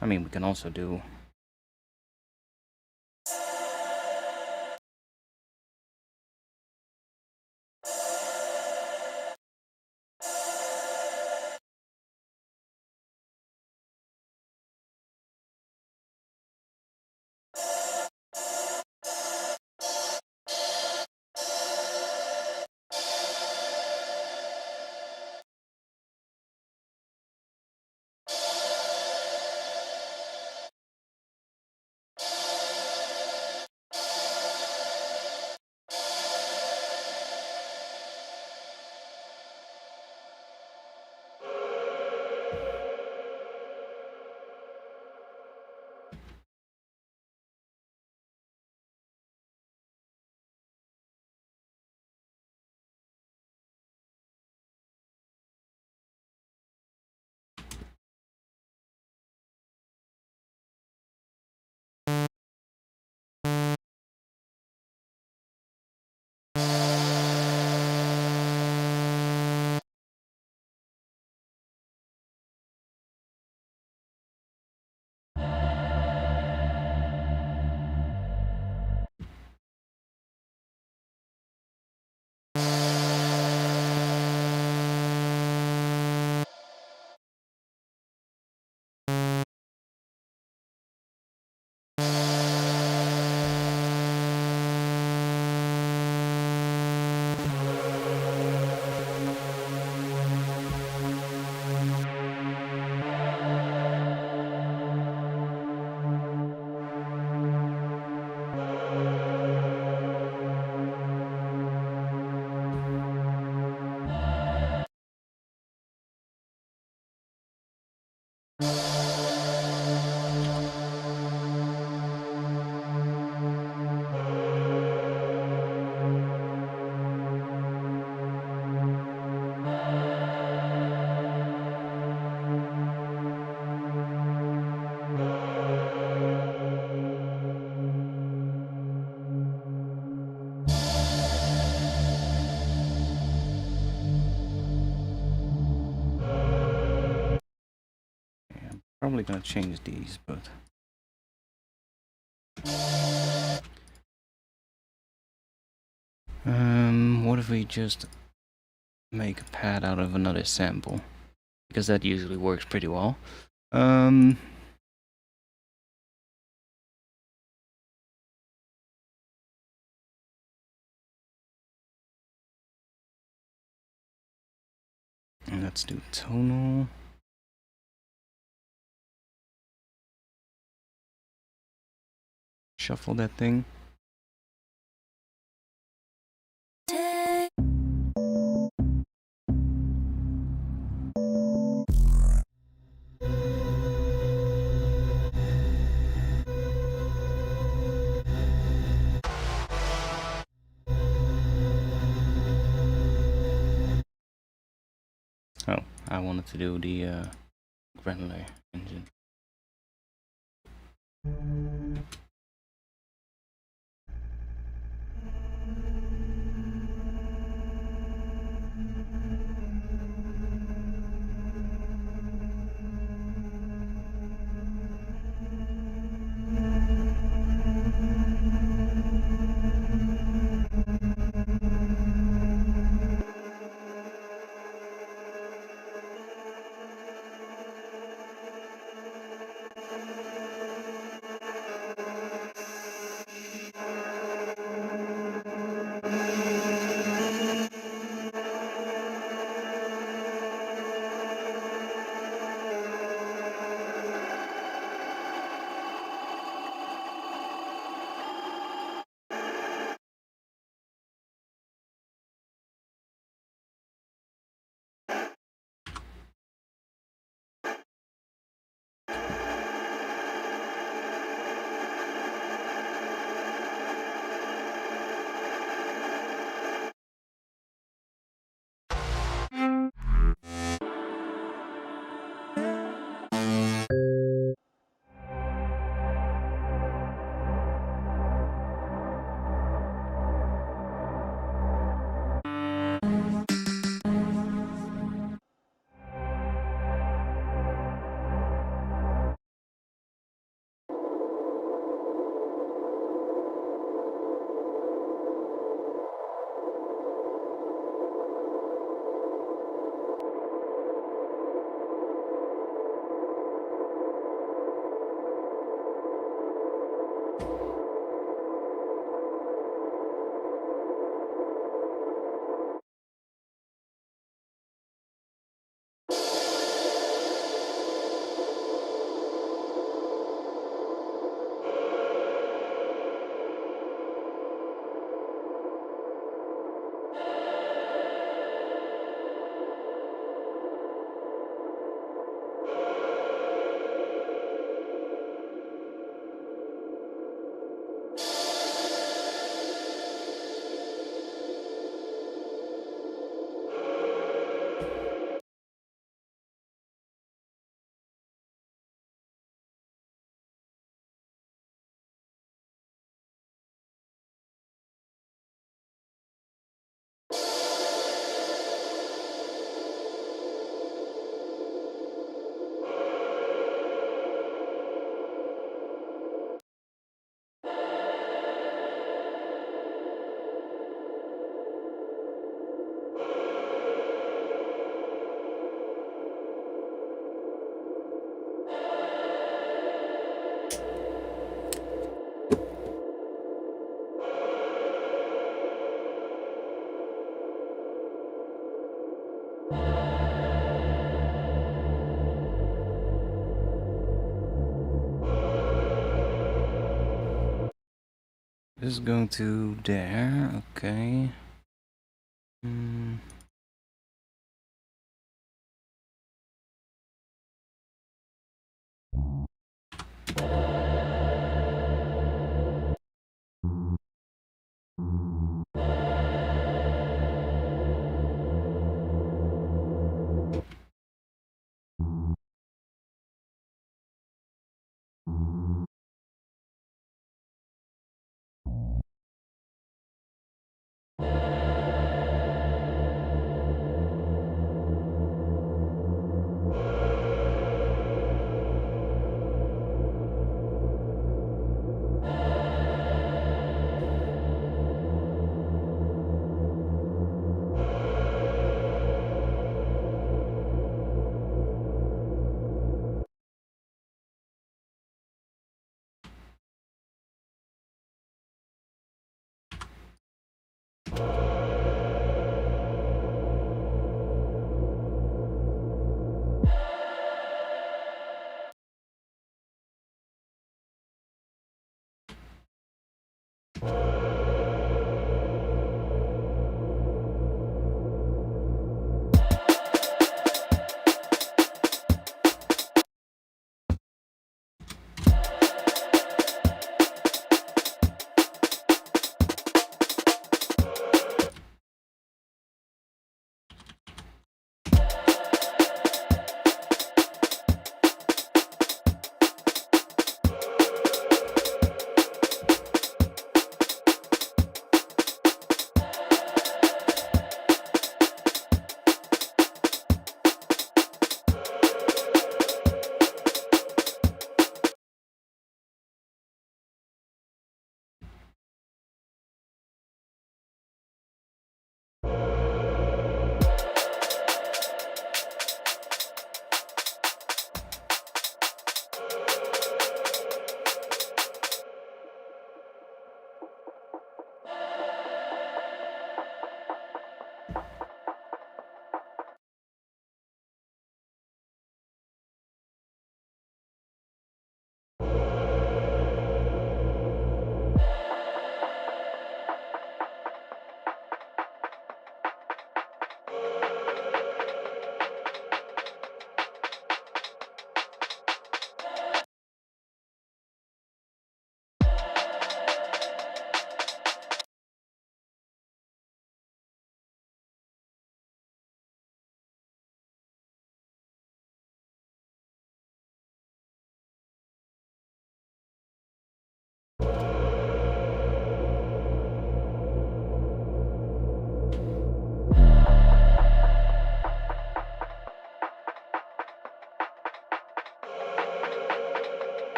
I mean, we can also do... probably gonna change these, but what if we just make a pad out of another sample? Because that usually works pretty well. And let's do tonal. Shuffle that thing. Oh, I wanted to do the granular engine. This is going to there, okay.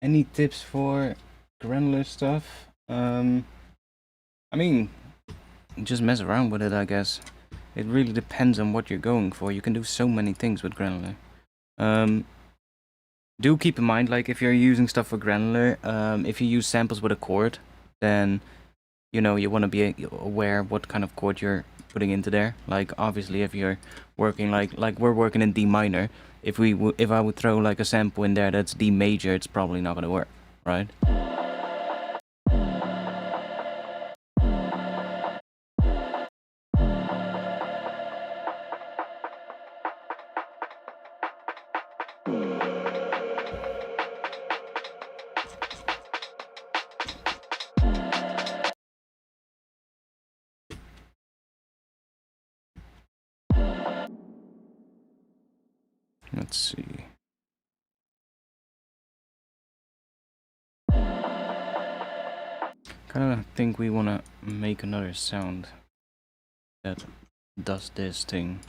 Any tips for granular stuff? I mean, just mess around with it, I guess. It really depends on what you're going for. You can do so many things with granular. Do keep in mind, like, if you're using stuff for granular, if you use samples with a chord, then, you know, you want to be aware what kind of chord you're putting into there. Like, obviously, if you're working, like we're working in D minor, if I would throw, like, a sample in there that's D major, it's probably not going to work, right? Let's see. Kind of think we want to make another sound that does this thing.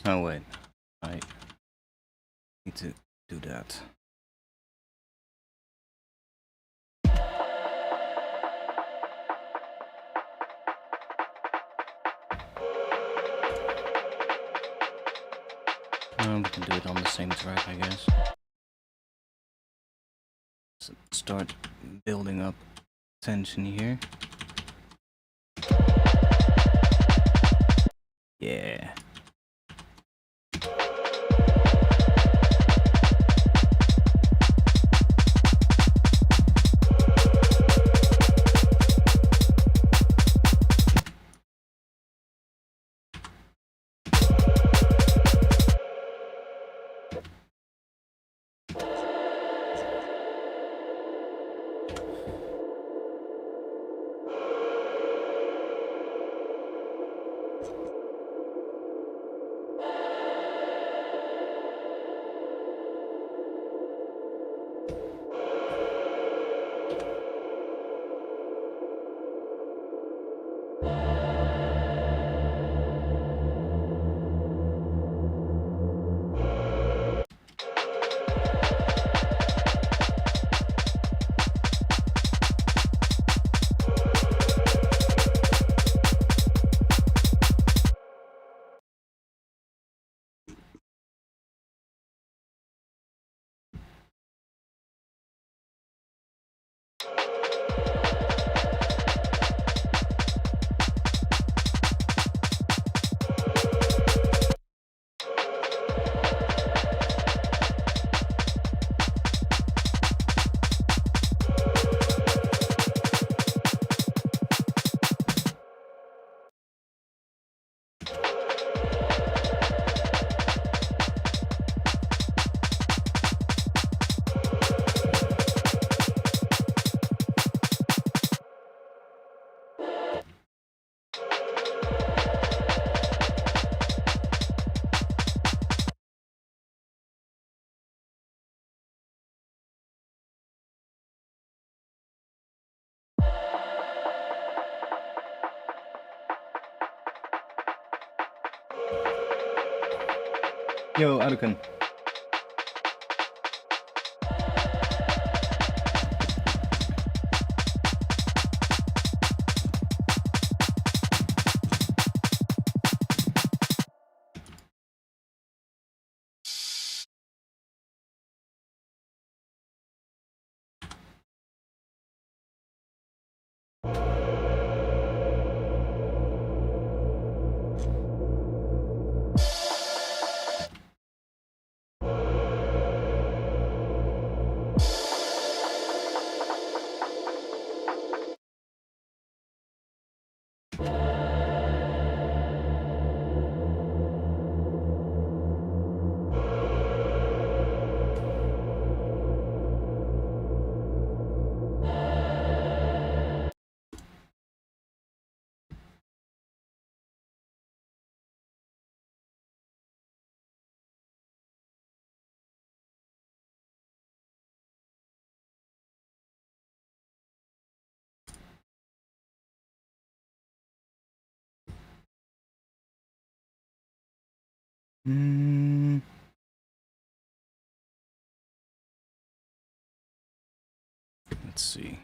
Oh wait, Need to do that. We can do it on the same track, I guess. So start building up tension here. Yeah. Yo, Adukan. Let's see.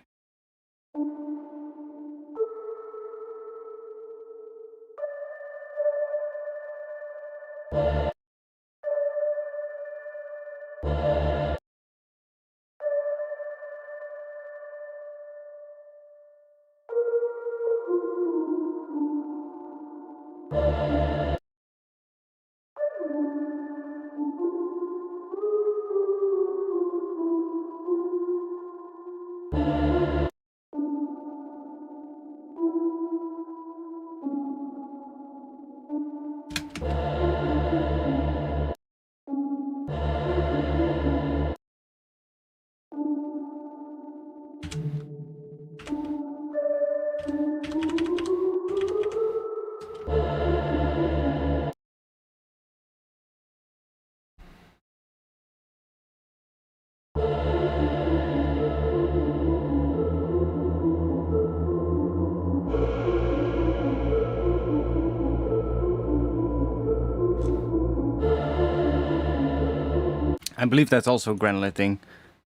I believe that's also a granular thing.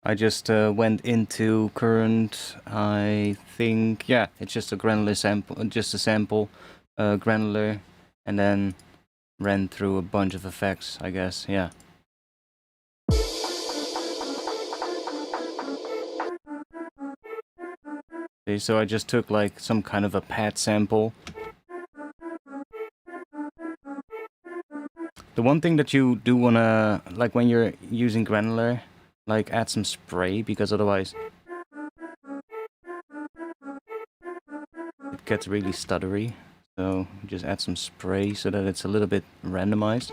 I just went into current, I think, yeah, it's just a granular sample, just a sample, granular, and then ran through a bunch of effects, I guess, yeah. Okay, so I just took like some kind of a pad sample. The one thing that you do wanna, like when you're using granular, like add some spray, because otherwise it gets really stuttery. So just add some spray so that it's a little bit randomized.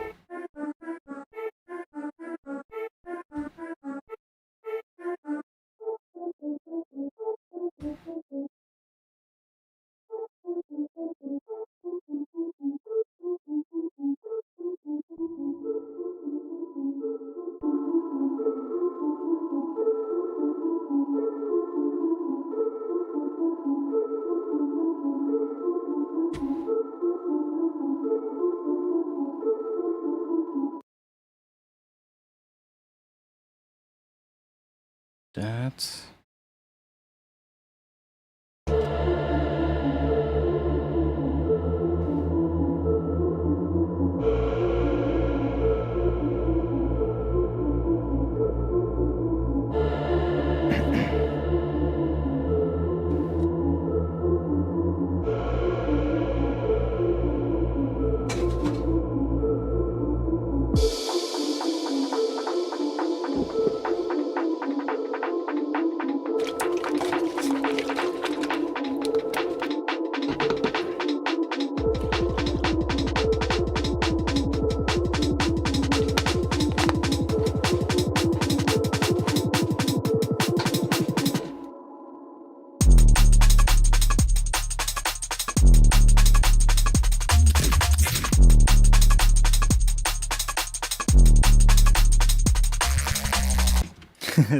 That.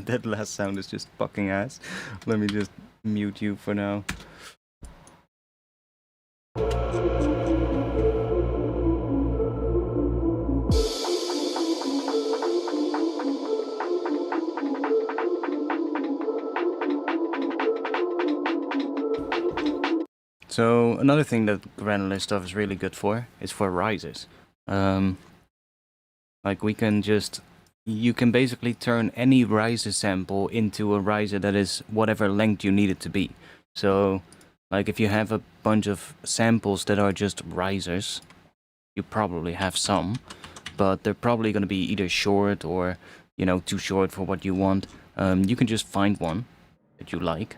That last sound is just fucking ass. Let me just mute you for now. So another thing that granular stuff is really good for is for rises. Like we can just, you can basically turn any riser sample into a riser that is whatever length you need it to be. So like if you have a bunch of samples that are just risers, you probably have some, but they're probably going to be either short or, you know, too short for what you want. You can just find one that you like.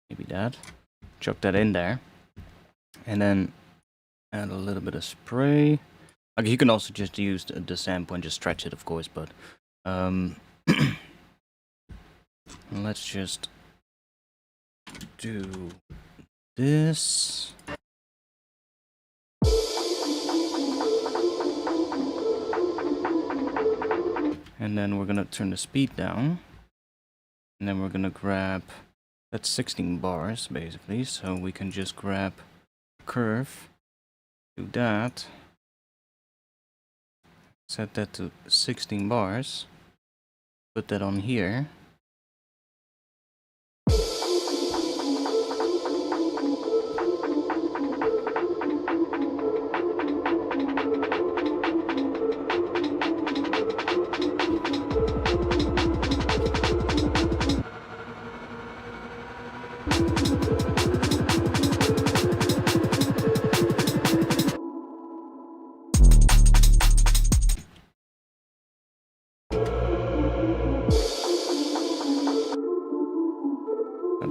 Maybe that. Chuck that in there. And then add a little bit of spray. Okay, you can also just use the sample and just stretch it, of course, but let's just do this. And then we're gonna turn the speed down. And then we're gonna grab, that's 16 bars basically, so we can just grab curve, do that, set that to 16 bars, put that on here.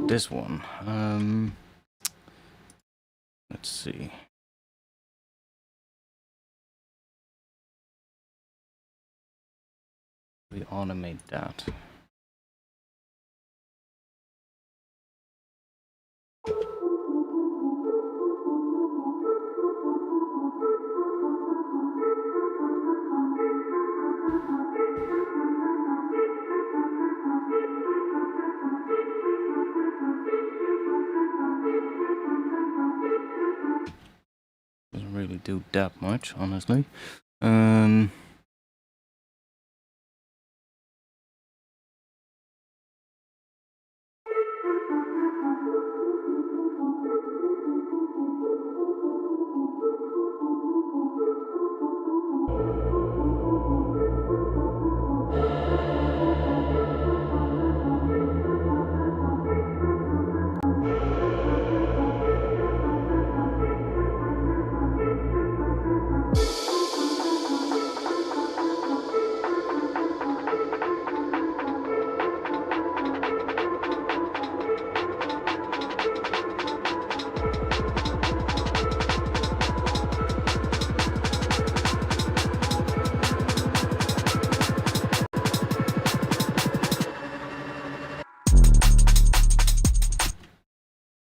This one, let's see. We automate that. really do that much, honestly.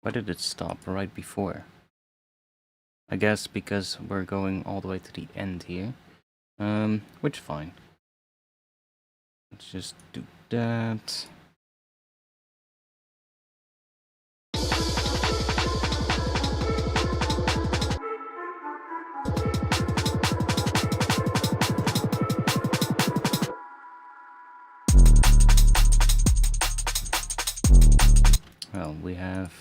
Why did it stop right before? I guess because we're going all the way to the end here. Which fine. Let's just do that. Well, we have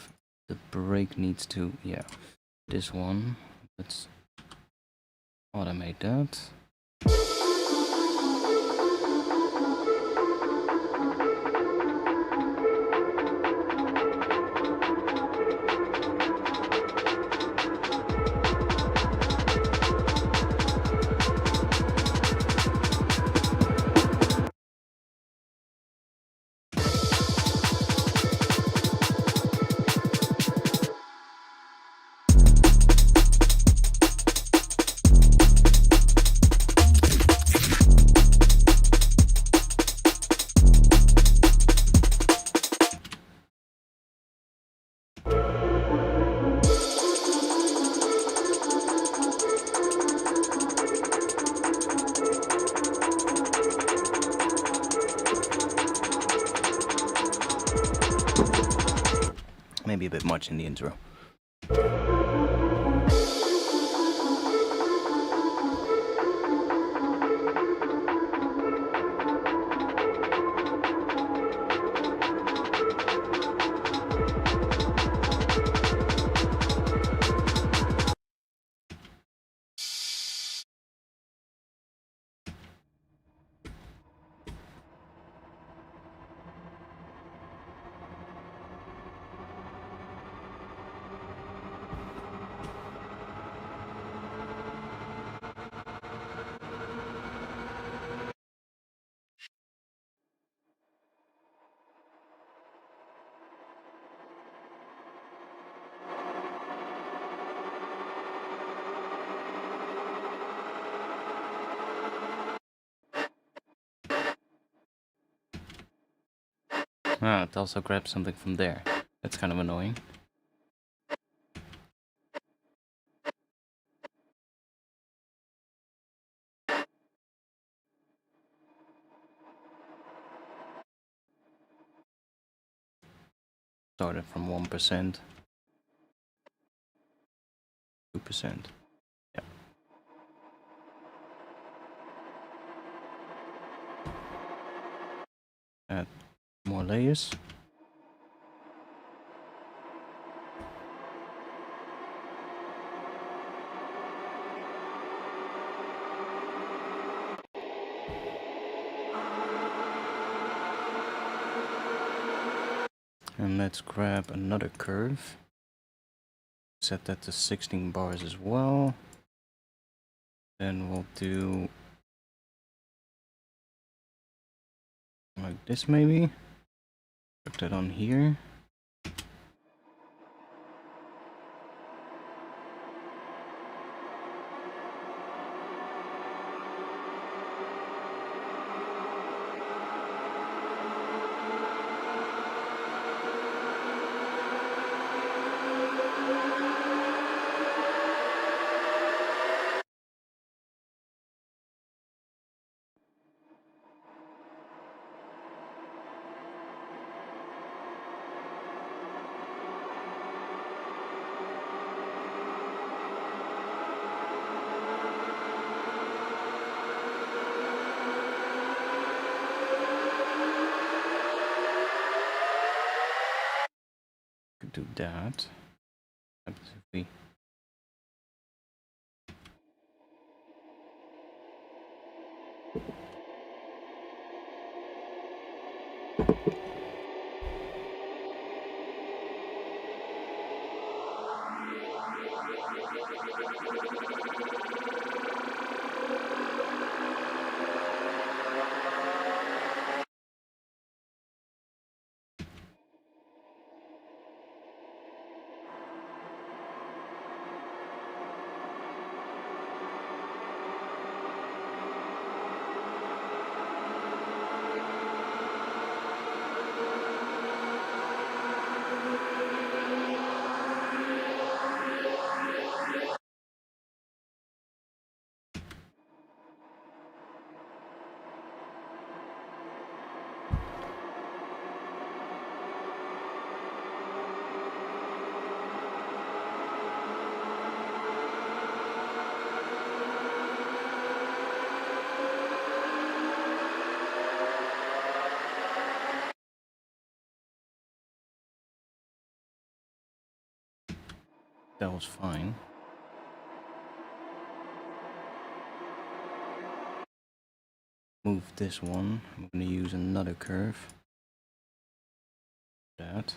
the break needs to, yeah, this one. Let's automate that. Maybe a bit much in the intro. Ah, it also grabs something from there. That's kind of annoying. Started from 1%. 2%. Yeah. Add more layers. And let's grab another curve. Set that to 16 bars as well. Then we'll do like this maybe. Put that on here. that. What happens if we... That was fine. Move this one. I'm going to use another curve. That.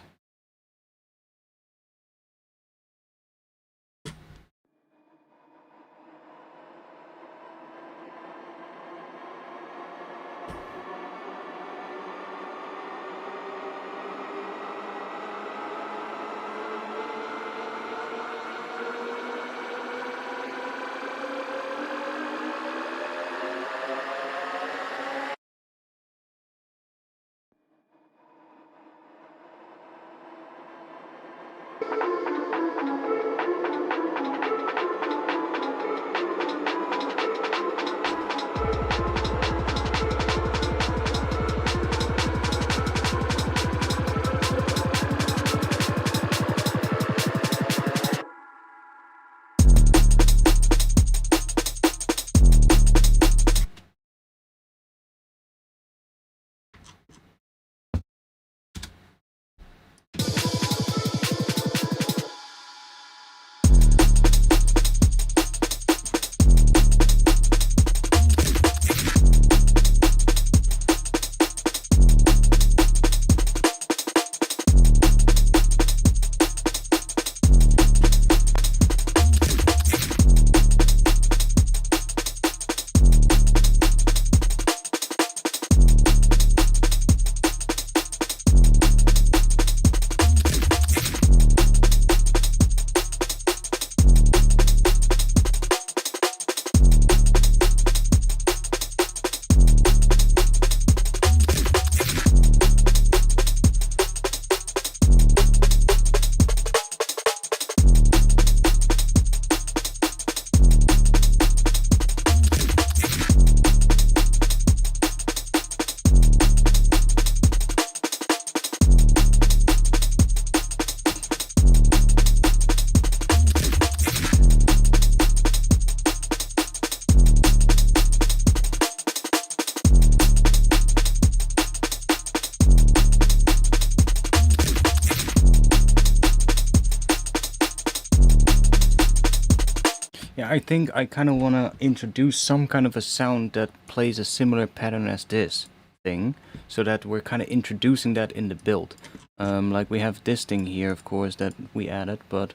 Yeah, I think I kind of want to introduce some kind of a sound that plays a similar pattern as this thing, so that we're kind of introducing that in the build. Like we have this thing here, of course, that we added, but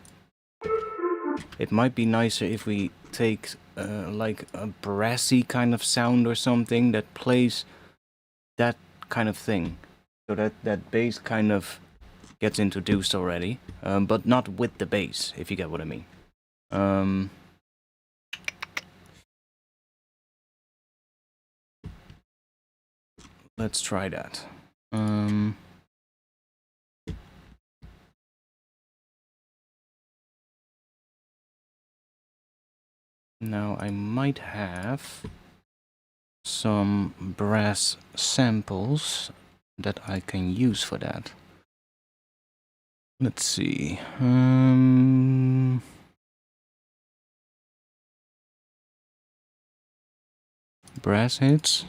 it might be nicer if we take like a brassy kind of sound or something that plays that kind of thing, so that that bass kind of gets introduced already, but not with the bass, if you get what I mean. Let's try that. Now I might have some brass samples that I can use for that. Let's see. Brass hits.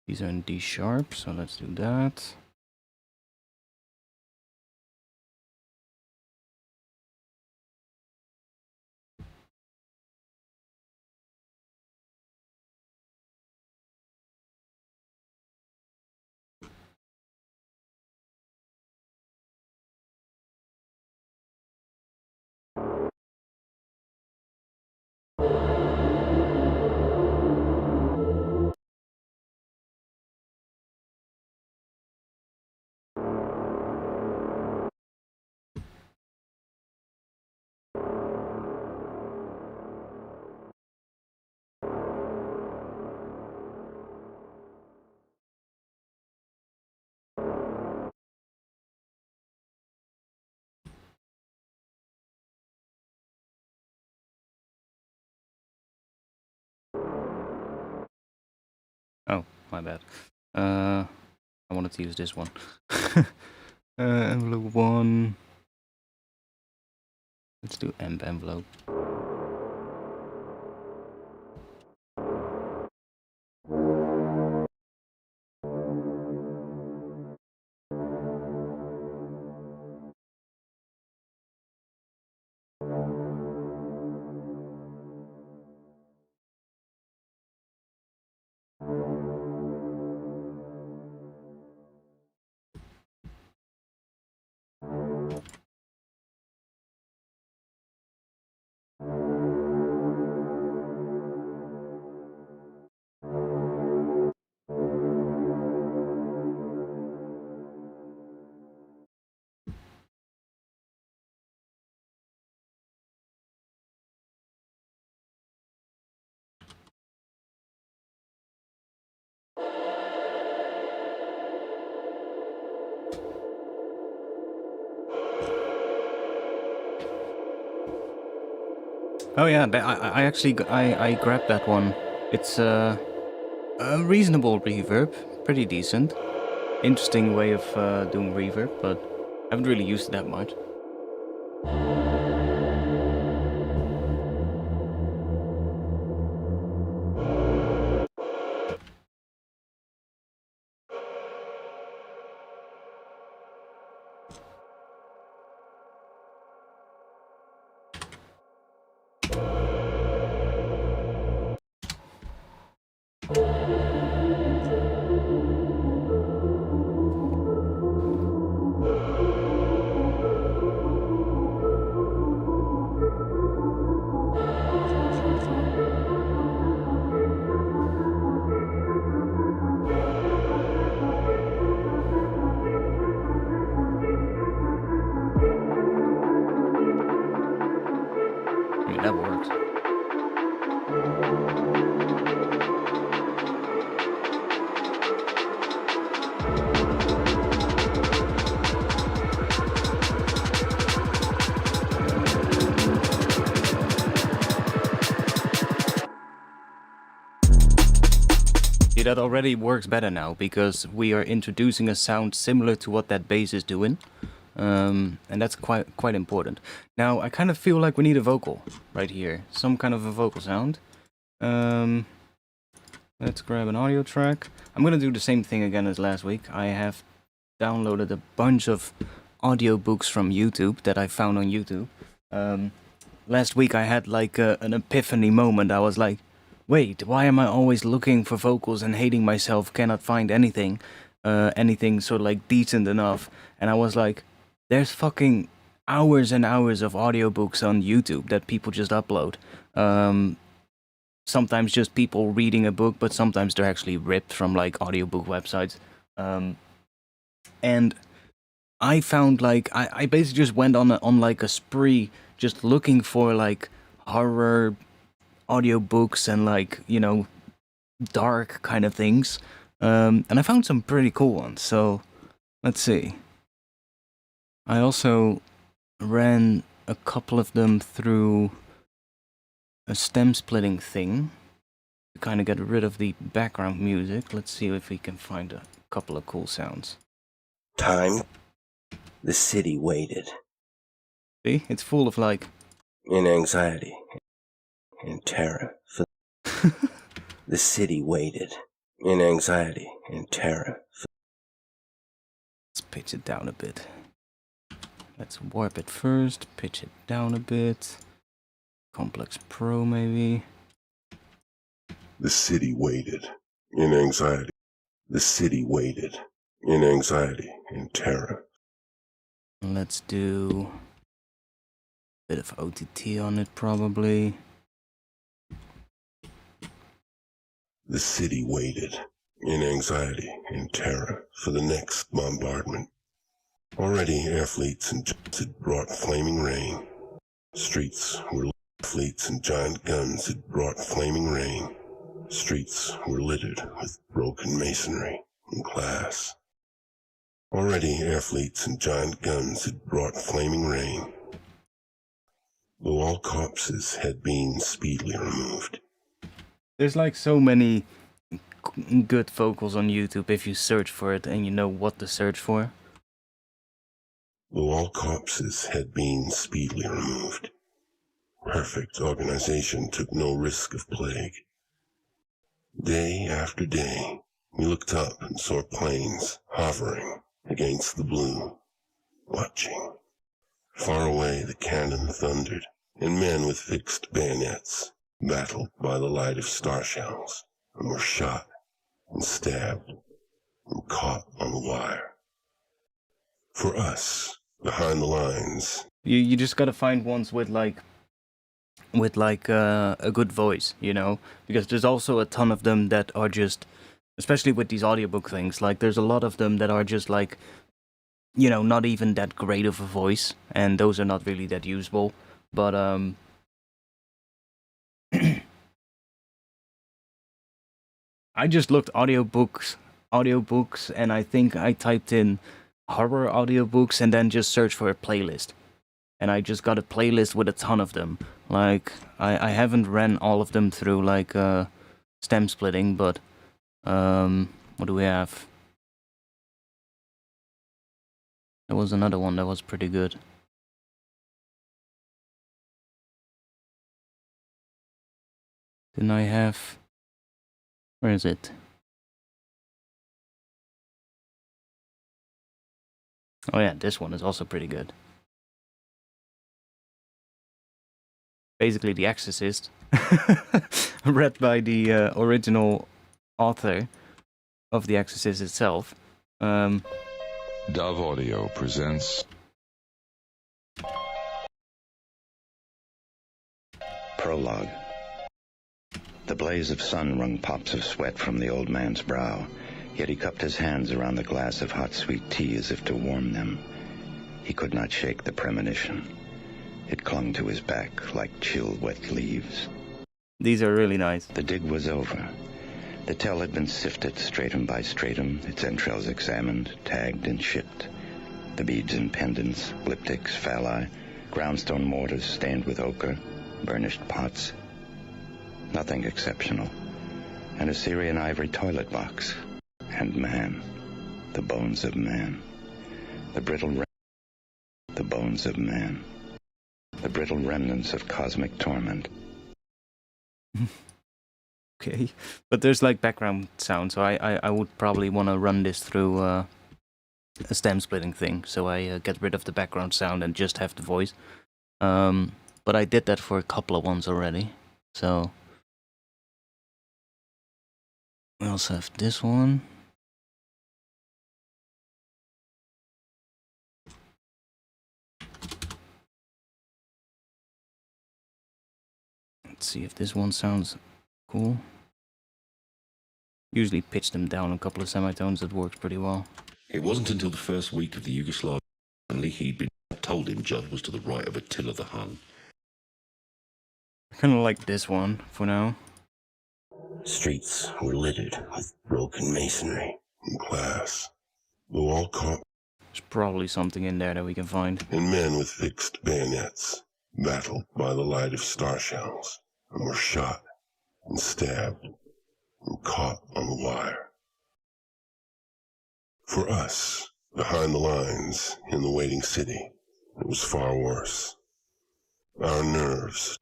These are in D sharp, so let's do that. Oh, my bad. I wanted to use this one. Envelope 1. Let's do emp envelope. Oh yeah, I actually I grabbed that one. It's a reasonable reverb, pretty decent. Interesting way of doing reverb, but I haven't really used it that much. I mean, that works. See, that already works better now, because we are introducing a sound similar to what that bass is doing. And that's quite important. Now, I kind of feel like we need a vocal right here. Some kind of a vocal sound. Let's grab an audio track. I'm gonna do the same thing again as last week. I have downloaded a bunch of audiobooks from YouTube that I found on YouTube. Last week I had like an epiphany moment. I was like, wait, why am I always looking for vocals and hating myself, cannot find anything, anything sort of like decent enough? And I was like, there's fucking hours and hours of audiobooks on YouTube that people just upload. Sometimes just people reading a book, but sometimes they're actually ripped from like audiobook websites. And I found like, I basically just went on like a spree, just looking for like horror audiobooks and like, you know, dark kind of things. And I found some pretty cool ones. So let's see. I also ran a couple of them through a stem splitting thing to kind of get rid of the background music. Let's see if we can find a couple of cool sounds. Time. The city waited. See, it's full of like in anxiety and terror. The city waited in anxiety and terror. Let's pitch it down a bit. Let's warp it first, pitch it down a bit. Complex Pro maybe. The city waited in anxiety. The city waited in anxiety and terror. Let's do a bit of OTT on it probably. The city waited in anxiety and terror for the next bombardment. Already air fleets and jets had brought flaming rain. Streets were fleets and giant guns had brought flaming rain. Streets were littered with broken masonry and glass. Already air fleets and giant guns had brought flaming rain. Though all corpses had been speedily removed. There's like so many good vocals on YouTube if you search for it and you know what to search for. Though all corpses had been speedily removed. Perfect organization took no risk of plague. Day after day, we looked up and saw planes hovering against the blue, watching. Far away the cannon thundered, and men with fixed bayonets battled by the light of star shells, and were shot and stabbed and caught on the wire. For us, behind the lines, You just gotta find ones with like a good voice, you know, because there's also a ton of them that are just, especially with these audiobook things, like there's a lot of them that are just like, you know, not even that great of a voice, and those are not really that usable. But I just looked audiobooks, and I think I typed in horror audiobooks and then just searched for a playlist. And I just got a playlist with a ton of them. Like, I haven't ran all of them through, like, stem splitting, but, what do we have? There was another one that was pretty good. Didn't I have... Where is it? Oh yeah, this one is also pretty good. Basically The Exorcist, read by the original author of The Exorcist itself. Dove Audio presents Prologue. The blaze of sun wrung pops of sweat from the old man's brow, yet he cupped his hands around the glass of hot sweet tea as if to warm them. He could not shake the premonition. It clung to his back like chill wet leaves. These are really nice. The dig was over. The tell had been sifted stratum by stratum, its entrails examined, tagged, and shipped. The beads and pendants, lipticks, phalli, groundstone mortars stained with ochre, burnished pots. Nothing exceptional. An Assyrian ivory toilet box. And man. The bones of man. The bones of man. The brittle remnants of cosmic torment. Okay, but there's like background sound, so I would probably want to run this through a stem splitting thing, so I get rid of the background sound and just have the voice. But I did that for a couple of ones already, so... We also have this one. Let's see if this one sounds cool. Usually pitch them down a couple of semitones, that works pretty well. It wasn't until the first week of the Yugoslav family he'd been told him Judd was to the right of Attila the Hun. I kind of like this one for now. Streets were littered with broken masonry and glass. Though all corpses There's probably something in there that we can find. and men with fixed bayonets battled by the light of star shells, and were shot and stabbed and caught on the wire. For us, behind the lines in the waiting city, it was far worse. Our nerves.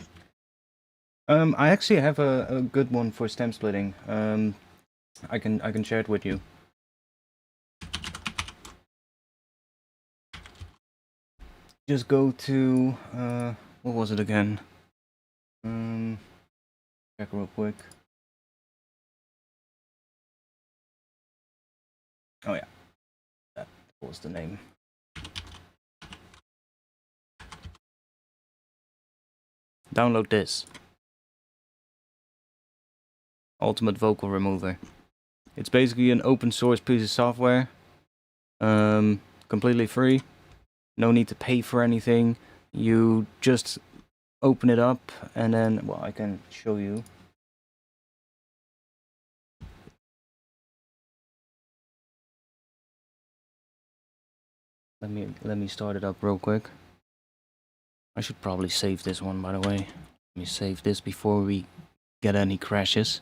I actually have a good one for stem splitting. I can share it with you. Just go to what was it again? Check real quick. Oh yeah, that was the name. Download this. Ultimate Vocal Remover. It's basically an open source piece of software. Completely free. No need to pay for anything. You just open it up and then, well, I can show you. Let me start it up real quick. I should probably save this one, by the way. Let me save this before we get any crashes.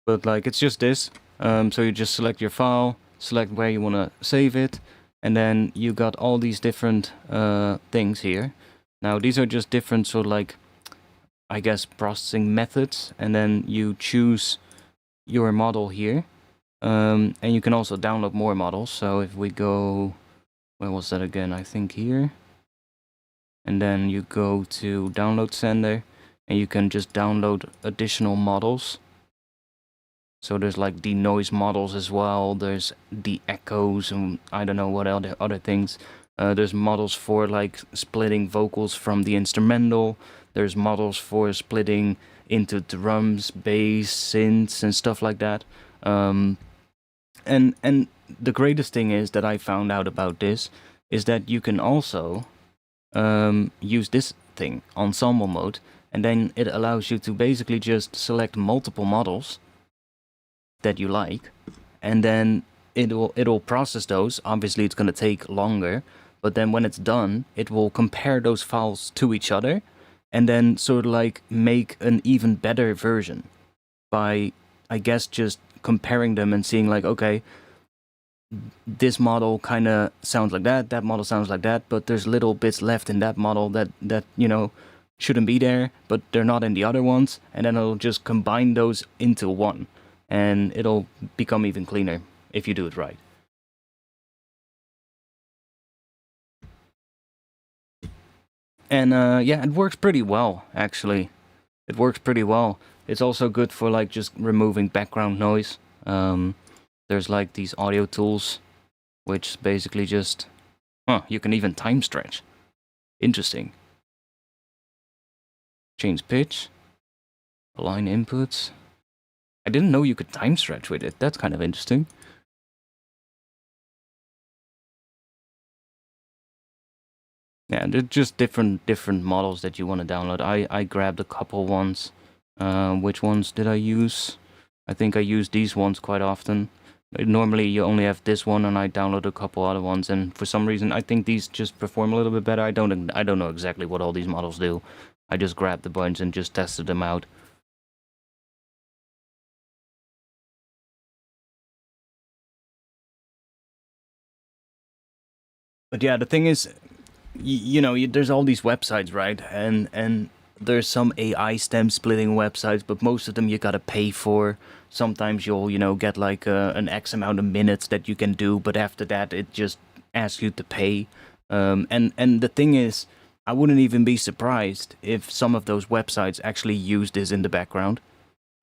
But like, it's just this. So you just select your file, select where you want to save it, and then you got all these different things here. Now these are just different sort of like, I guess, processing methods, and then you choose your model here. And you can also download more models. So if we go, where was that again? I think here. And then you go to download sender and you can just download additional models. So there's like the noise models as well. There's the echoes and I don't know what other things. There's models for like splitting vocals from the instrumental. There's models for splitting into drums, bass, synths and stuff like that. And the greatest thing is that I found out about this is that you can also use this thing, ensemble mode, and then it allows you to basically just select multiple models that you like, and then it'll process those. Obviously it's going to take longer, but then when it's done, it will compare those files to each other and then sort of like make an even better version by, I guess, just comparing them and seeing like, okay, this model kind of sounds like that model sounds like that, but there's little bits left in that model that you know shouldn't be there, but they're not in the other ones, and then it'll just combine those into one, and it'll become even cleaner if you do it right. And yeah, it works pretty well, actually. It works pretty well. It's also good for like just removing background noise. There's like these audio tools, which basically just, you can even time stretch. Interesting. Change pitch. Align inputs. I didn't know you could time stretch with it. That's kind of interesting. Yeah, they're just different models that you want to download. I grabbed a couple ones. Which ones did I use? I think I use these ones quite often. Normally you only have this one, and I download a couple other ones, and for some reason I think these just perform a little bit better. I don't know exactly what all these models do. I just grabbed a bunch and just tested them out. But yeah, the thing is, you know, there's all these websites, right? And there's some AI stem splitting websites, but most of them you gotta pay for. Sometimes you'll, you know, get like an X amount of minutes that you can do, but after that it just asks you to pay. And the thing is, I wouldn't even be surprised if some of those websites actually use this in the background.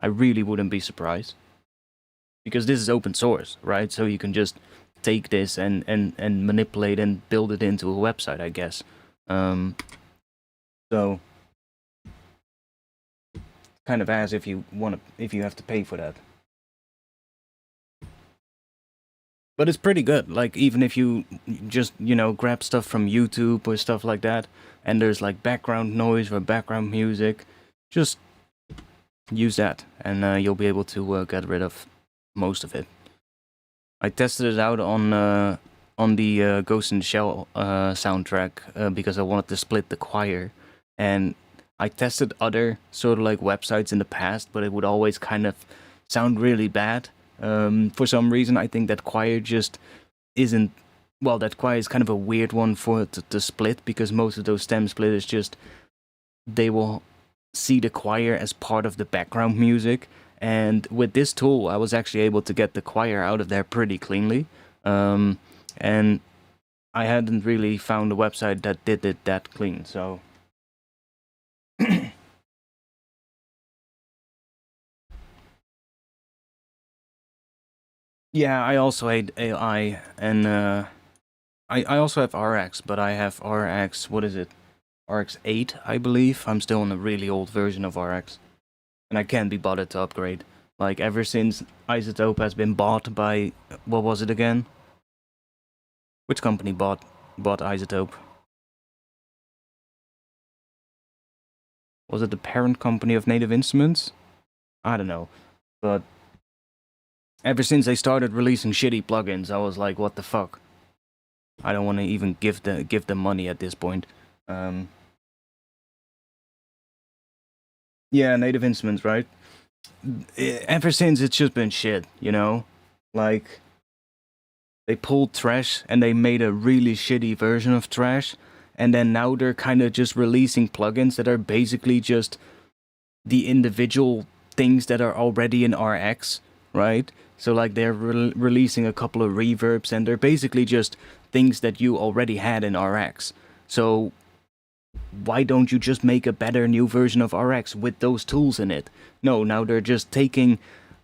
I really wouldn't be surprised. Because this is open source, right? So you can just take this and manipulate and build it into a website, I guess. So kind of as if you have to pay for that. But it's pretty good. Like, even if you just, you know, grab stuff from YouTube or stuff like that, and there's like background noise or background music, just use that, and you'll be able to get rid of most of it. I tested it out on the Ghost in the Shell soundtrack because I wanted to split the choir, and I tested other sort of like websites in the past, but it would always kind of sound really bad. For some reason, I think that choir just isn't, well, that choir is kind of a weird one for it to split, because most of those stem splitters just, they will see the choir as part of the background music, And with this tool, I was actually able to get the choir out of there pretty cleanly. And I hadn't really found a website that did it that clean, so... Yeah, I also hate AI, and I also have RX, but I have RX, what is it? RX 8, I believe. I'm still in a really old version of RX. And I can't be bothered to upgrade. Like, ever since Isotope has been bought by... What was it again? Which company bought Isotope? Was it the parent company of Native Instruments? I don't know. But ever since they started releasing shitty plugins, I was like, what the fuck? I don't want to even give them money at this point. Yeah, Native Instruments, right? Ever since, it's just been shit, you know? Like, they pulled Trash and they made a really shitty version of Trash, and then now they're kind of just releasing plugins that are basically just the individual things that are already in RX, right? So like they're releasing a couple of reverbs, and they're basically just things that you already had in RX. So why don't you just make a better new version of RX with those tools in it? No, now they're just taking,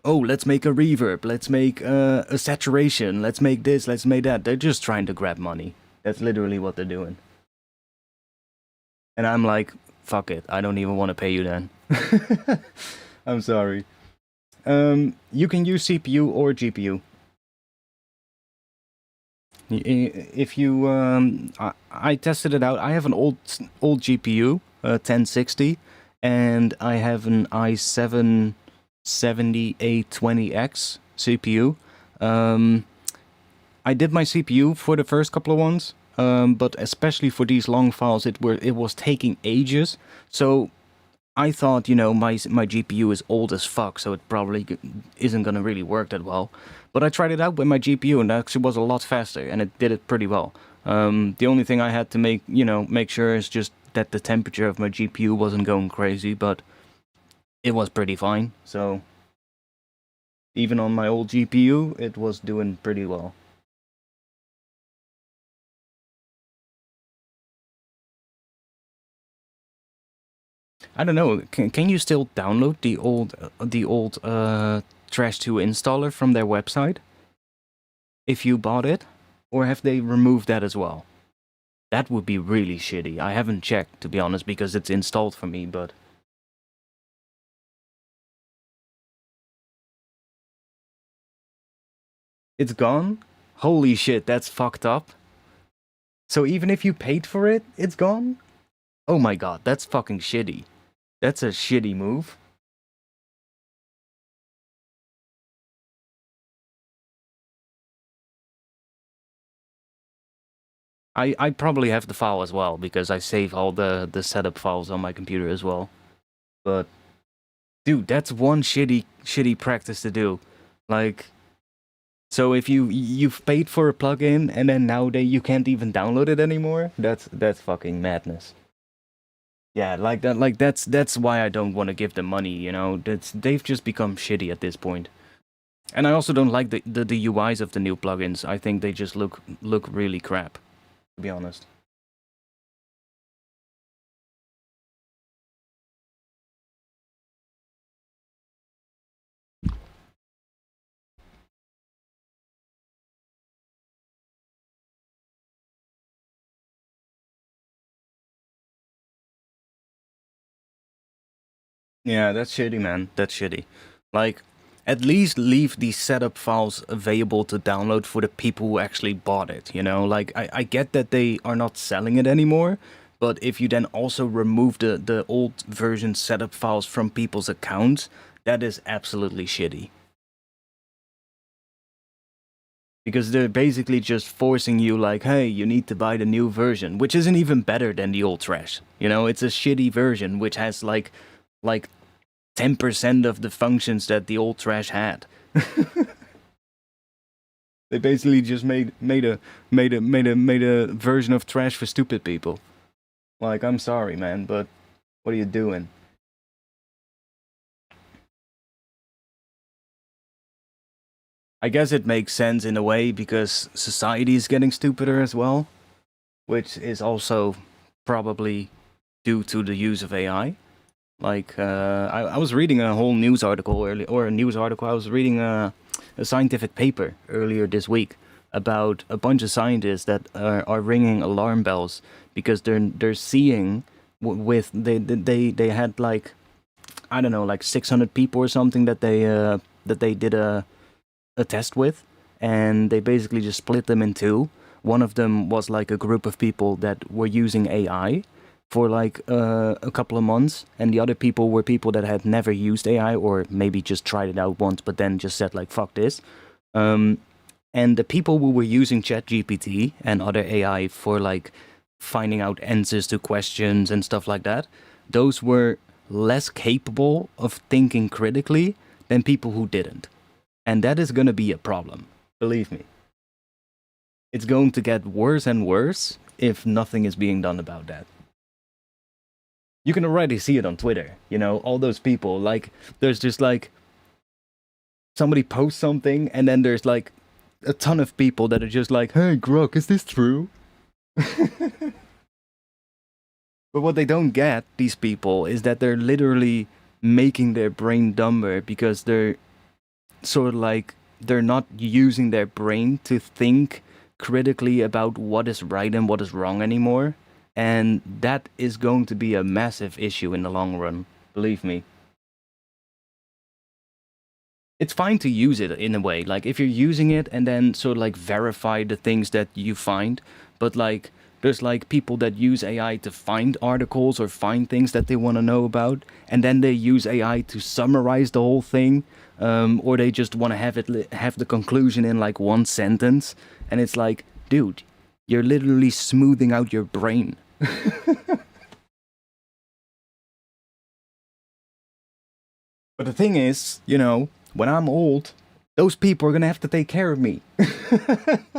oh, let's make a reverb, let's make a saturation, let's make this, let's make that. They're just trying to grab money. That's literally what they're doing. And I'm like, fuck it, I don't even want to pay you then. I'm sorry. You can use CPU or GPU. If you, I tested it out. I have an old GPU, 1060, and I have an i7 7820X CPU. I did my CPU for the first couple of ones, but especially for these long files, it was taking ages. So I thought, you know, my GPU is old as fuck, so it probably isn't gonna really work that well. But I tried it out with my GPU, and it actually was a lot faster, and it did it pretty well. The only thing I had to make sure is just that the temperature of my GPU wasn't going crazy, but it was pretty fine. So even on my old GPU, it was doing pretty well. I don't know. Can you still download the old Trash 2 installer from their website if you bought it, or have they removed that as well? That would be really shitty. I haven't checked, to be honest, because it's installed for me, but it's gone? Holy shit, that's fucked up. So even if you paid for it, it's gone? Oh my god, that's fucking shitty. That's a shitty move. I probably have the file as well, because I save all the setup files on my computer as well. But dude, that's one shitty practice to do. Like, so if you've paid for a plugin and then you can't even download it anymore, that's fucking madness. Yeah, that's why I don't want to give them money, you know. They've just become shitty at this point. And I also don't like the UIs of the new plugins. I think they just look really crap, to be honest. Yeah, that's shitty, man. That's shitty. Like, at least leave these setup files available to download for the people who actually bought it, you know? Like, I get that they are not selling it anymore, but if you then also remove the old version setup files from people's accounts, that is absolutely shitty. Because they're basically just forcing you, like, hey, you need to buy the new version, which isn't even better than the old Trash. You know, it's a shitty version which has like 10% of the functions that the old Trash had. They basically just made a version of Trash for stupid people. Like, I'm sorry, man, but what are you doing? I guess it makes sense in a way because society is getting stupider as well, which is also probably due to the use of AI. Like, I was reading a whole news article earlier, or a news article. I was reading a scientific paper earlier this week about a bunch of scientists that are ringing alarm bells because they're seeing with they had like, I don't know, like 600 people or something that they did a test with, and they basically just split them in two. One of them was like a group of people that were using AI for like a couple of months, and the other people were people that had never used AI or maybe just tried it out once, but then just said like fuck this. And the people who were using ChatGPT and other AI for like finding out answers to questions and stuff like that, those were less capable of thinking critically than people who didn't. And that is going to be a problem, believe me. It's going to get worse and worse if nothing is being done about that. You can already see it on Twitter, you know, all those people, like, there's just like, somebody posts something, and then there's like a ton of people that are just like, hey, Grok, is this true? But what they don't get, these people, is that they're literally making their brain dumber because they're sort of like, they're not using their brain to think critically about what is right and what is wrong anymore. And that is going to be a massive issue in the long run, believe me. It's fine to use it in a way, like if you're using it and then sort of like verify the things that you find, but like there's like people that use AI to find articles or find things that they want to know about, and then they use AI to summarize the whole thing, or they just want to have the conclusion in like one sentence, and it's like, dude, you're literally smoothing out your brain. But the thing is, you know, when I'm old, those people are gonna have to take care of me.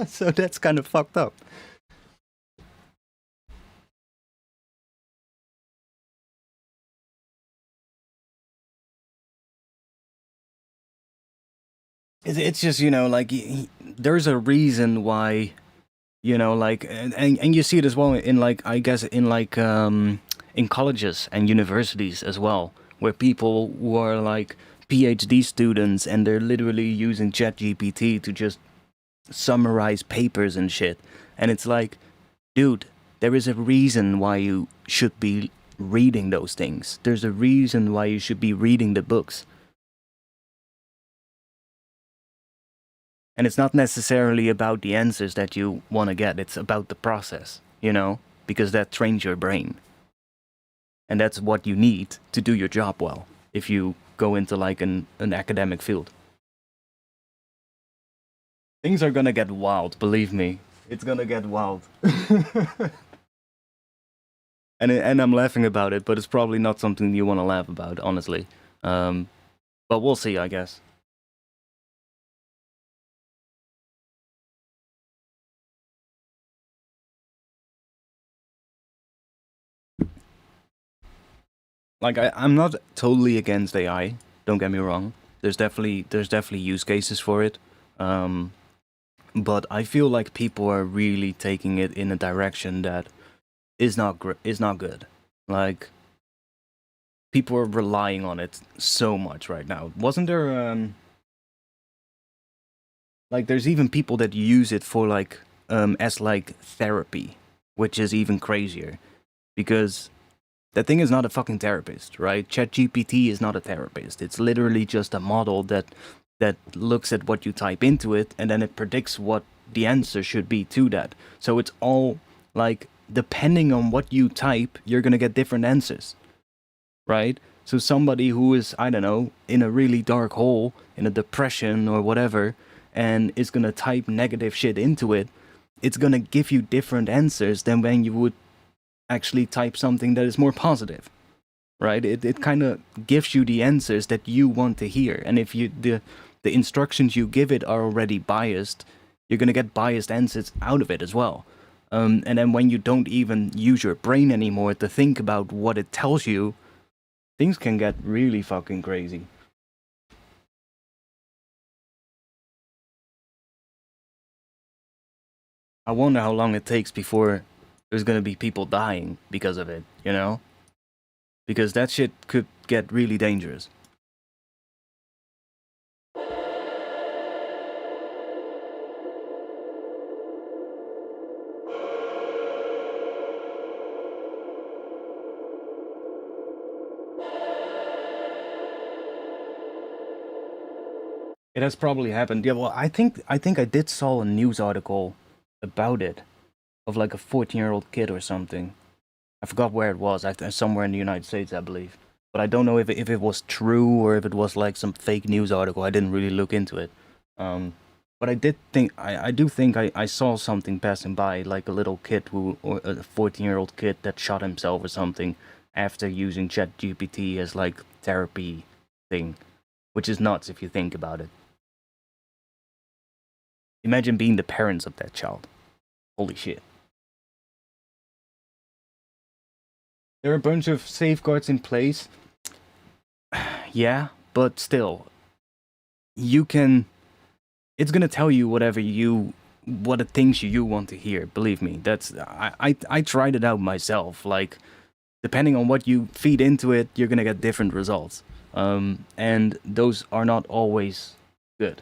So that's kind of fucked up. It's just, you know, like, there's a reason why, you know, like, and you see it as well in, like, I guess, in, like, in colleges and universities as well, where people who are, like, PhD students, and they're literally using ChatGPT to just summarize papers and shit. And it's like, dude, there is a reason why you should be reading those things. There's a reason why you should be reading the books. And it's not necessarily about the answers that you want to get. It's about the process, you know, because that trains your brain. And that's what you need to do your job well if you go into like an academic field. Things are gonna get wild, believe me. It's gonna get wild. And I'm laughing about it, but it's probably not something you want to laugh about, honestly. But we'll see, I guess. Like, I'm not totally against AI. Don't get me wrong. There's definitely use cases for it. But I feel like people are really taking it in a direction that is not good. Like, people are relying on it so much right now. Wasn't there like, there's even people that use it for like as like therapy, which is even crazier, because that thing is not a fucking therapist, right? ChatGPT is not a therapist. It's literally just a model that looks at what you type into it, and then it predicts what the answer should be to that. So it's all like, depending on what you type, you're gonna get different answers, right? So somebody who is, I don't know, in a really dark hole, in a depression or whatever, and is gonna type negative shit into it, it's gonna give you different answers than when you would actually type something that is more positive, right? It kind of gives you the answers that you want to hear, and if you the instructions you give it are already biased, you're gonna get biased answers out of it as well. And then when you don't even use your brain anymore to think about what it tells you, things can get really fucking crazy. I wonder how long it takes before there's gonna be people dying because of it, you know? Because that shit could get really dangerous. It has probably happened. Yeah, well, I think I did saw a news article about it, of like a 14-year-old kid or something. I forgot where it was. Somewhere in the United States, I believe. But I don't know if it was true or if it was like some fake news article. I didn't really look into it. But I did think I do think I saw something passing by, like a little kid or a 14-year-old kid that shot himself or something after using ChatGPT as like therapy thing, which is nuts if you think about it. Imagine being the parents of that child. Holy shit. There are a bunch of safeguards in place. Yeah, but still, you can. It's gonna tell you what the things you want to hear. Believe me, I tried it out myself. Like, depending on what you feed into it, you're gonna get different results. And those are not always good.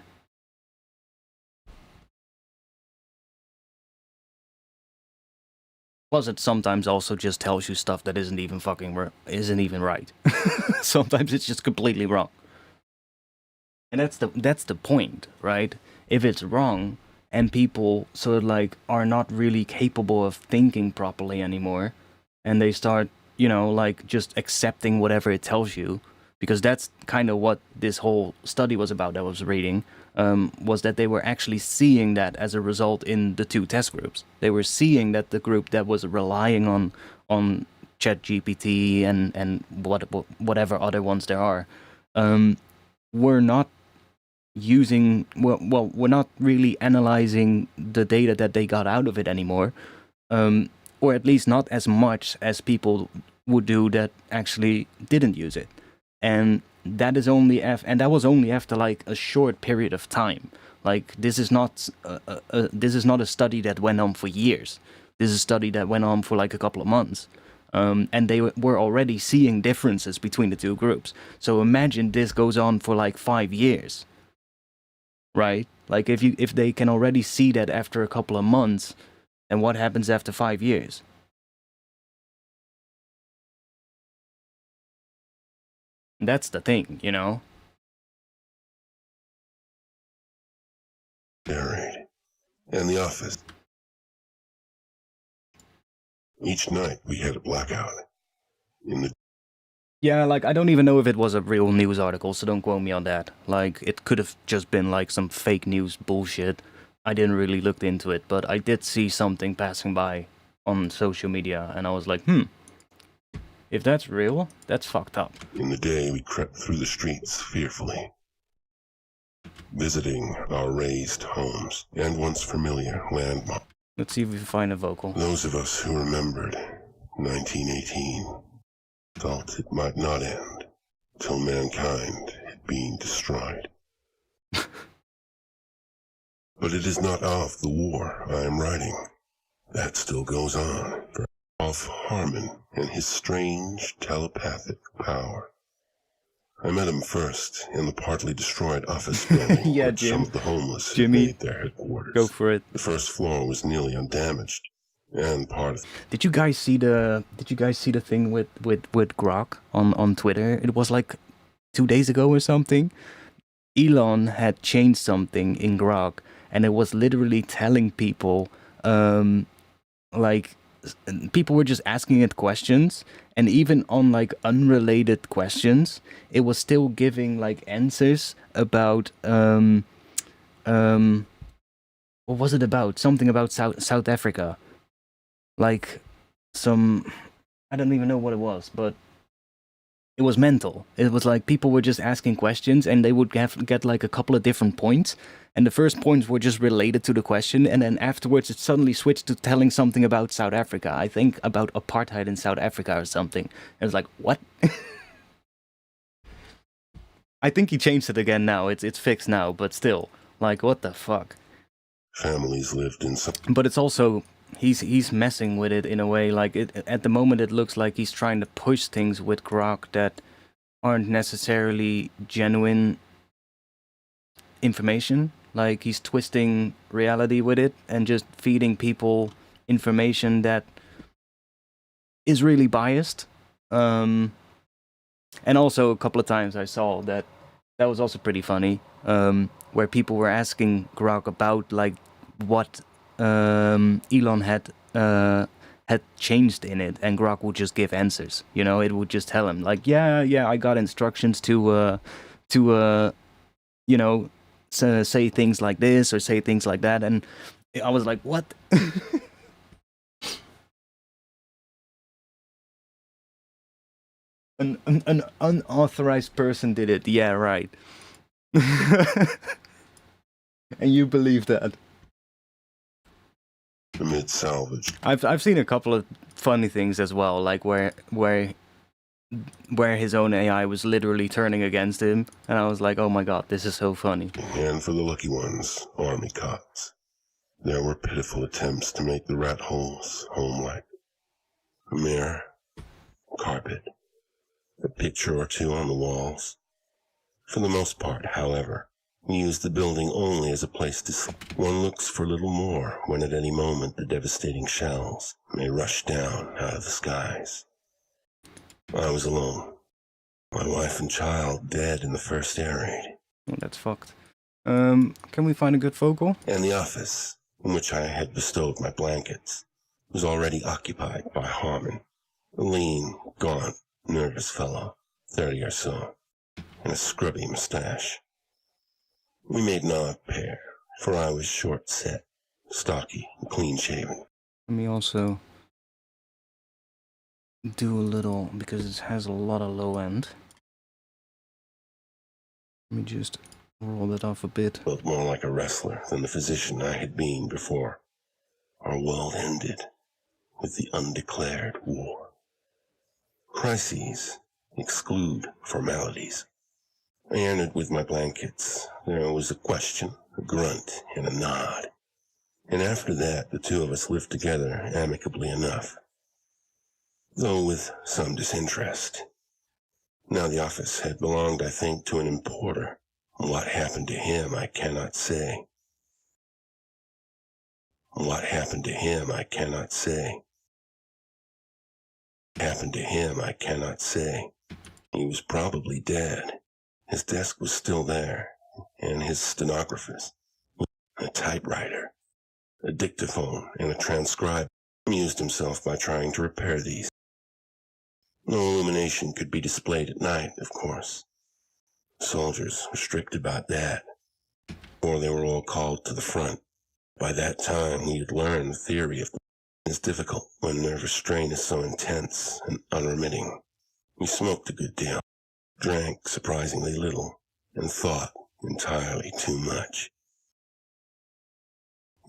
Plus, it sometimes also just tells you stuff that isn't even right. Sometimes it's just completely wrong. And that's the point, right? If it's wrong and people sort of like are not really capable of thinking properly anymore, and they start, like just accepting whatever it tells you, because that's kind of what this whole study was about that I was reading, was that they were actually seeing that as a result in the two test groups. They were seeing that the group that was relying on ChatGPT and whatever other ones there are, were not using we're not really analyzing the data that they got out of it anymore, or at least not as much as people would do that actually didn't use it. And that is only that was only after like a short period of time. Like, this is not a study that went on for years. This is a study that went on for like a couple of months. And they were already seeing differences between the two groups. So imagine this goes on for like 5 years. Right? Like, if they can already see that after a couple of months, then what happens after 5 years? That's the thing, Narrate. And the office. Each night we had a blackout. Yeah, like, I don't even know if it was a real news article, so don't quote me on that. Like, it could have just been like some fake news bullshit. I didn't really look into it, but I did see something passing by on social media, and I was like, if that's real, that's fucked up. In the day, we crept through the streets fearfully, visiting our raised homes and once familiar landmarks. Let's see if we can find a vocal. Those of us who remembered 1918 thought it might not end till mankind had been destroyed. But it is not of the war I am writing. That still goes on. Of Harmon and his strange telepathic power. I met him first in the partly destroyed office building Yeah, where Jim. some of the homeless Jimmy, made their headquarters. Go for it. The first floor was nearly undamaged, and part of Did you guys see the thing with Grok on Twitter? It was like 2 days ago or something. Elon had changed something in Grok, and it was literally telling people, like, people were just asking it questions, and even on like unrelated questions, it was still giving like answers about what was it about? Something about South Africa. Like, I don't even know what it was, but it was mental. It was like people were just asking questions, and they would get like a couple of different points, and the first points were just related to the question, and then afterwards it suddenly switched to telling something about South Africa. I think about apartheid in South Africa or something. It was like, what? I think he changed it again now. It's fixed now, but still, like, what the fuck? Families lived in some... But it's also he's messing with it in a way. Like at the moment, it looks like he's trying to push things with Grok that aren't necessarily genuine information. Like he's twisting reality with it and just feeding people information that is really biased. And also a couple of times I saw that was also pretty funny, where people were asking Grok about like what Elon had changed in it, and Grok would just give answers. You know, it would just tell him like, yeah, I got instructions to you know, say things like this or say things like that, and I was like, what? An unauthorized person did it. Yeah, right. And you believe that? amid salvage. I've seen a couple of funny things as well, like where his own AI was literally turning against him, and I was like, oh my god, this is so funny. And for the lucky ones, army cots. There were pitiful attempts to make the rat holes home-like. A mirror, carpet, a picture or two on the walls. For the most part, however, we use the building only as a place to sleep. One looks for little more when at any moment the devastating shells may rush down out of the skies. I was alone. My wife and child dead in the first air raid. Oh, that's fucked. Can we find a good vocal? And the office, in which I had bestowed my blankets, was already occupied by Harmon, a lean, gaunt, nervous fellow, 30 or so, and a scrubby mustache. We made an odd pair, for I was short-set, stocky, and clean-shaven. Let me also do a little, because it has a lot of low end. Let me just roll it off a bit. Felt more like a wrestler than the physician I had been before. Our world ended with the undeclared war. Crises exclude formalities. I entered with my blankets. There was a question, a grunt, and a nod. And after that, the two of us lived together amicably enough, though with some disinterest. Now the office had belonged, I think, to an importer. What happened to him, I cannot say. What happened to him, I cannot say. What happened to him, I cannot say. He was probably dead. His desk was still there, and his stenographers, a typewriter, a dictaphone, and a transcriber. He amused himself by trying to repair these. No illumination could be displayed at night, of course. Soldiers were strict about that, or they were all called to the front. By that time, we had learned the theory of it's difficult when nervous strain is so intense and unremitting. We smoked a good deal, drank surprisingly little, and thought entirely too much.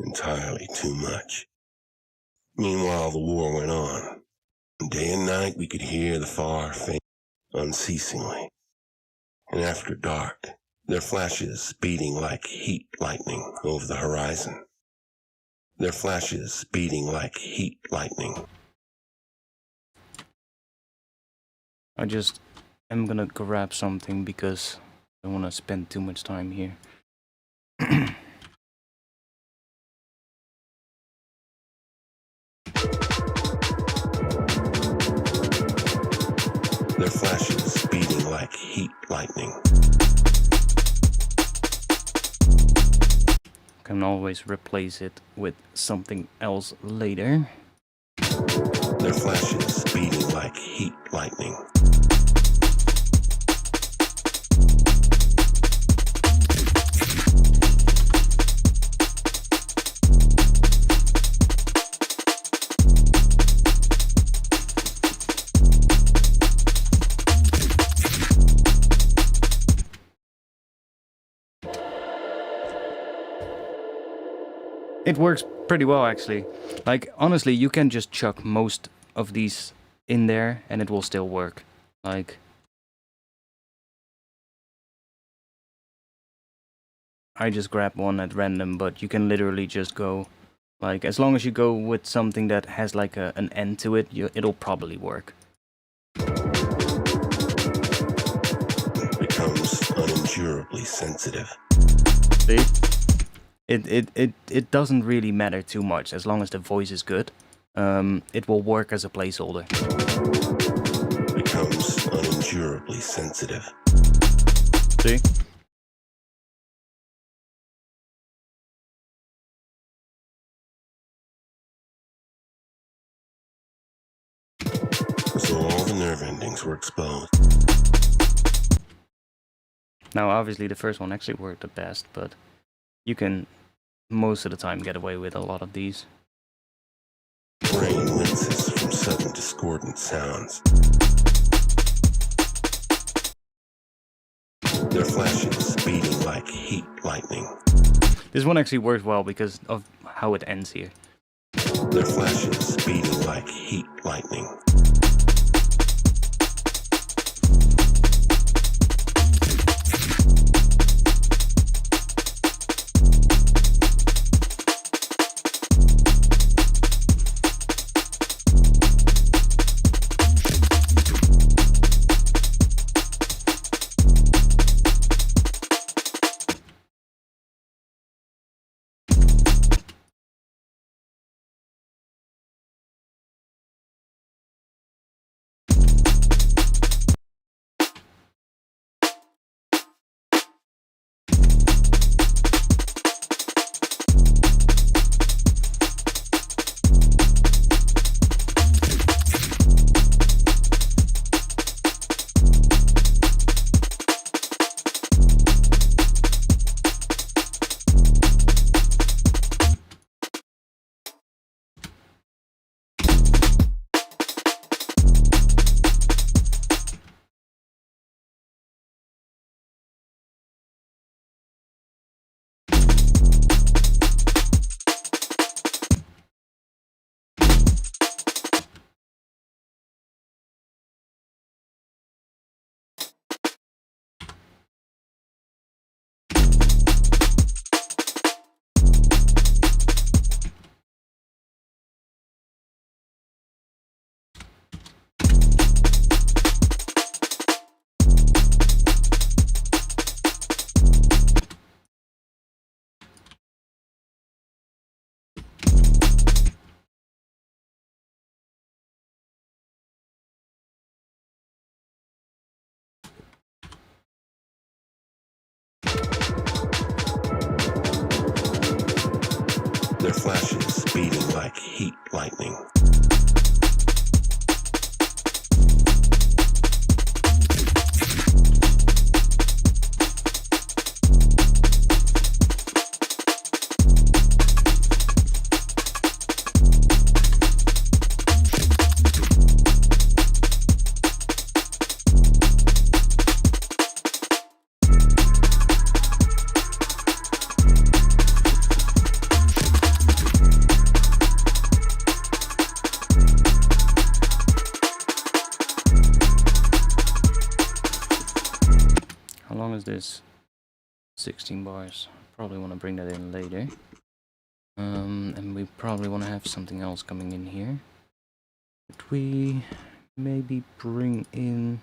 Entirely too much. Meanwhile, the war went on. Day and night we could hear the far faint unceasingly. And after dark, their flashes speeding like heat lightning over the horizon. Their flashes speeding like heat lightning. I just am gonna grab something because I don't want to spend too much time here. Their flashes speeding like heat lightning. Can always replace it with something else later. Their flashes speeding like heat lightning. It works pretty well, actually. Like, honestly, you can just chuck most of these in there and it will still work. Like, I just grab one at random, but you can literally just go, like, as long as you go with something that has like an end to it, it'll probably work. Becomes unendurably sensitive. See? It doesn't really matter too much as long as the voice is good. It will work as a placeholder. Becomes unendurably sensitive. See? So all the nerve endings were exposed. Now, obviously, the first one actually worked the best, but you can most of the time get away with a lot of these. Brain winces from sudden discordant sounds. Their flashes beating like heat lightning. This one actually works well because of how it ends here. Their flashes beating like heat lightning. Their flashes beating like heat lightning. How long is this? 16 bars. Probably want to bring that in later. And we probably want to have something else coming in here. Could we maybe bring in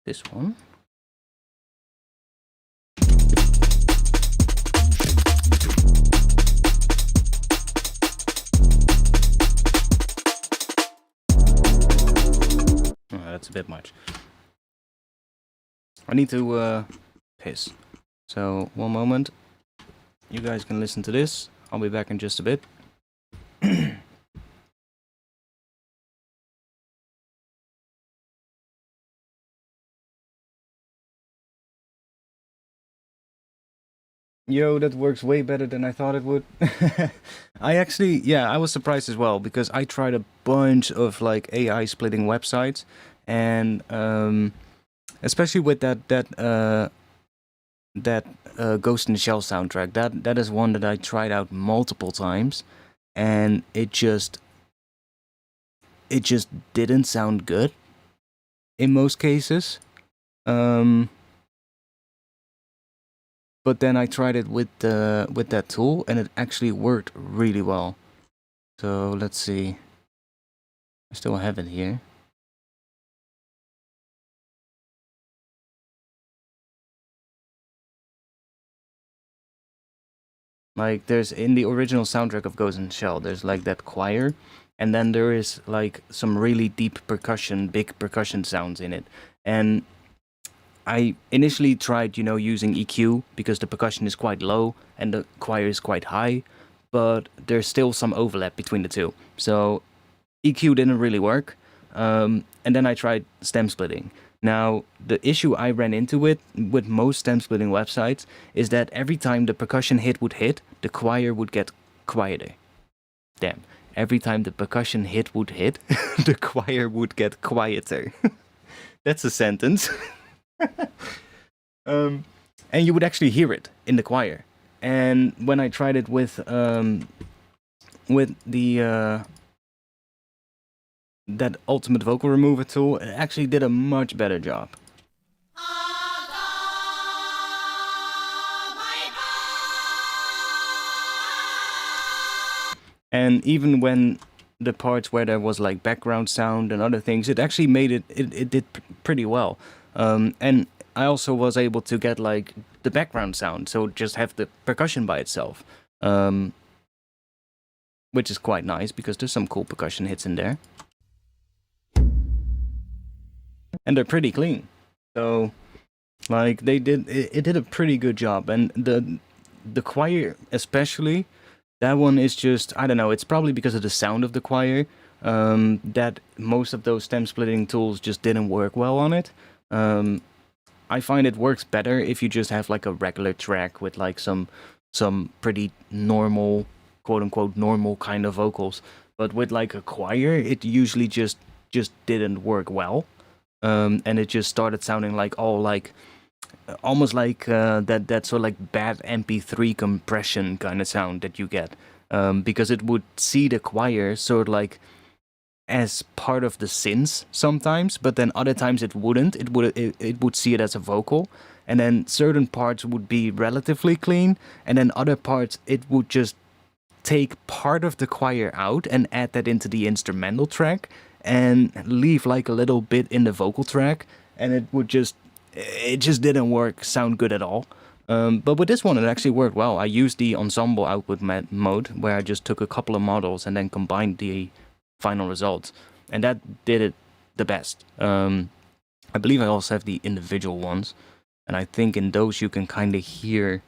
this one? Oh, that's a bit much. I need to piss. So, one moment. You guys can listen to this. I'll be back in just a bit. Yo, that works way better than I thought it would. I was surprised as well because I tried a bunch of like AI splitting websites, and especially with that Ghost in the Shell soundtrack. That is one that I tried out multiple times, and it just didn't sound good in most cases. But but then I tried it with that tool, and it actually worked really well. So let's see. I still have it here. Like, there's in the original soundtrack of Ghost in the Shell, there's like that choir, and then there is like some really deep percussion, big percussion sounds in it. And I initially tried, you know, using EQ because the percussion is quite low and the choir is quite high, but there's still some overlap between the two. So EQ didn't really work, and then I tried stem splitting. Now, the issue I ran into with most stem splitting websites is that every time the percussion hit would hit, the choir would get quieter. Damn. Every time the percussion hit would hit, the choir would get quieter. That's a sentence. And you would actually hear it in the choir. And when I tried it with the that ultimate vocal remover tool, it actually did a much better job. And even when the parts where there was like background sound and other things, it actually made it did pretty well. And I also was able to get like the background sound, so just have the percussion by itself, which is quite nice because there's some cool percussion hits in there. And they're pretty clean. So, like, it did a pretty good job. And the choir especially, that one is just, I don't know, it's probably because of the sound of the choir, that most of those stem splitting tools just didn't work well on it. I find it works better if you just have like a regular track with like some pretty normal, quote unquote normal kind of vocals. But with like a choir, it usually just didn't work well. And it just started sounding like almost like that sort of like bad MP3 compression kind of sound that you get, because it would see the choir sort of like as part of the synths sometimes, but then other times it wouldn't. It would see it as a vocal, and then certain parts would be relatively clean, and then other parts it would just take part of the choir out and add that into the instrumental track and leave like a little bit in the vocal track, and it just didn't sound good at all. But with this one, it actually worked well. I used the ensemble output mode, where I just took a couple of models and then combined the final results, and that did it the best. I believe I also have the individual ones, and I think in those you can kind of hear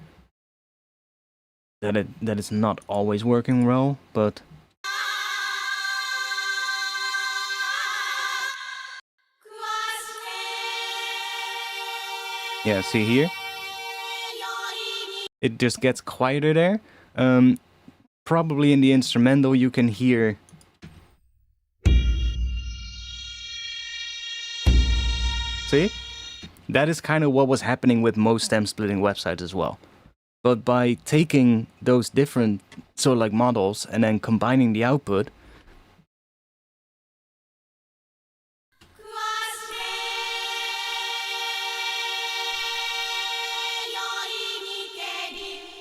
that it's not always working well, but yeah, see here? It just gets quieter there. Probably in the instrumental you can hear. See? That is kind of what was happening with most stem splitting websites as well. But by taking those different sort of like models and then combining the output,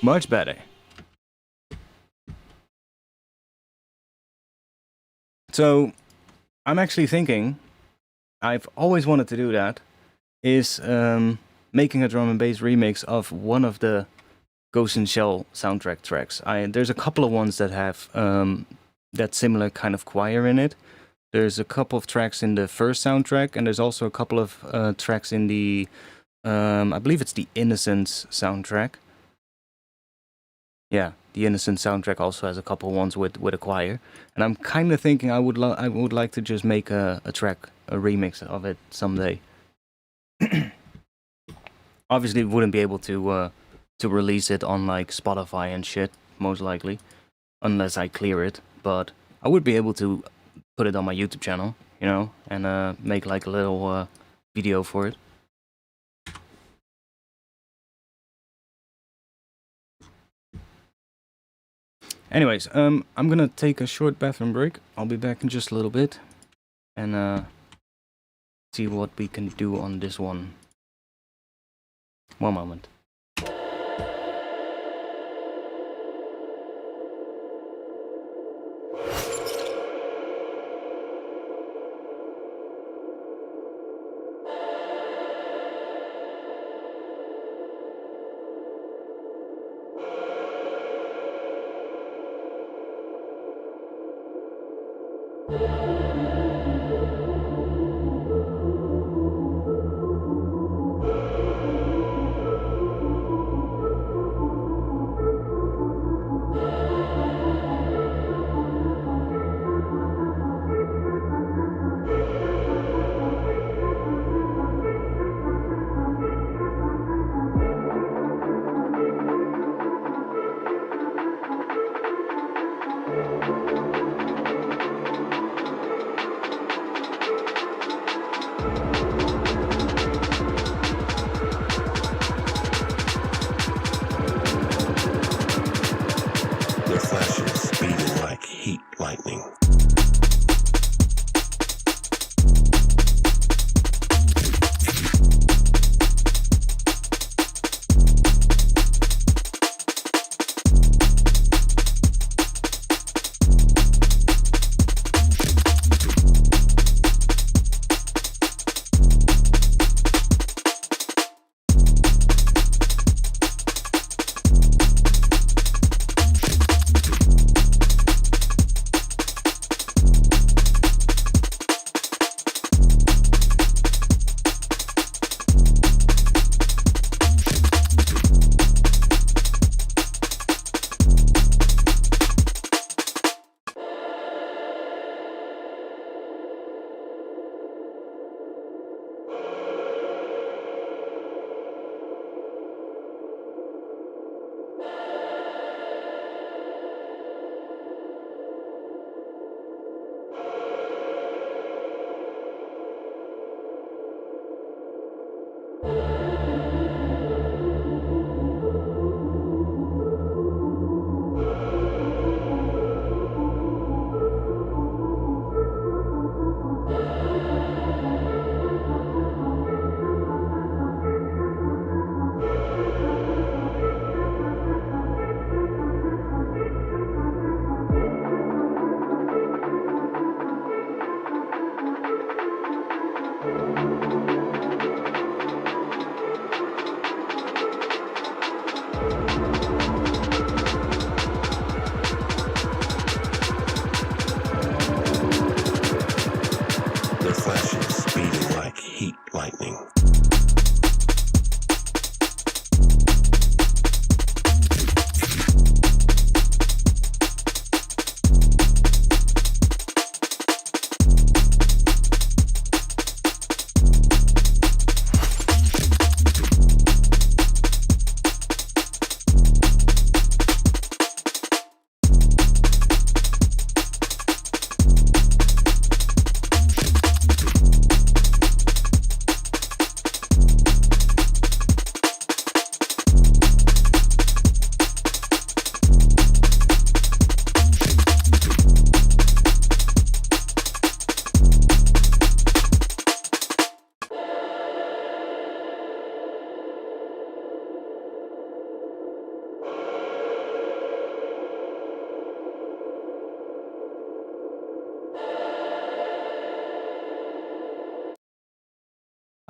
much better. So I'm actually thinking, I've always wanted to do that, is making a drum and bass remix of one of the Ghost in the Shell soundtrack tracks. There's a couple of ones that have that similar kind of choir in it. There's a couple of tracks in the first soundtrack, and there's also a couple of tracks in the, I believe it's the Innocence soundtrack. Yeah, the Innocence soundtrack also has a couple ones with a choir, and I'm kind of thinking I would like to just make a track, a remix of it someday. Obviously, wouldn't be able to release it on like Spotify and shit, most likely, unless I clear it. But I would be able to put it on my YouTube channel, you know, and make like a little video for it. Anyways, I'm gonna take a short bathroom break. I'll be back in just a little bit, and see what we can do on this one. One moment. Their flashes speeding like heat lightning. Their flashes speeding like heat lightning.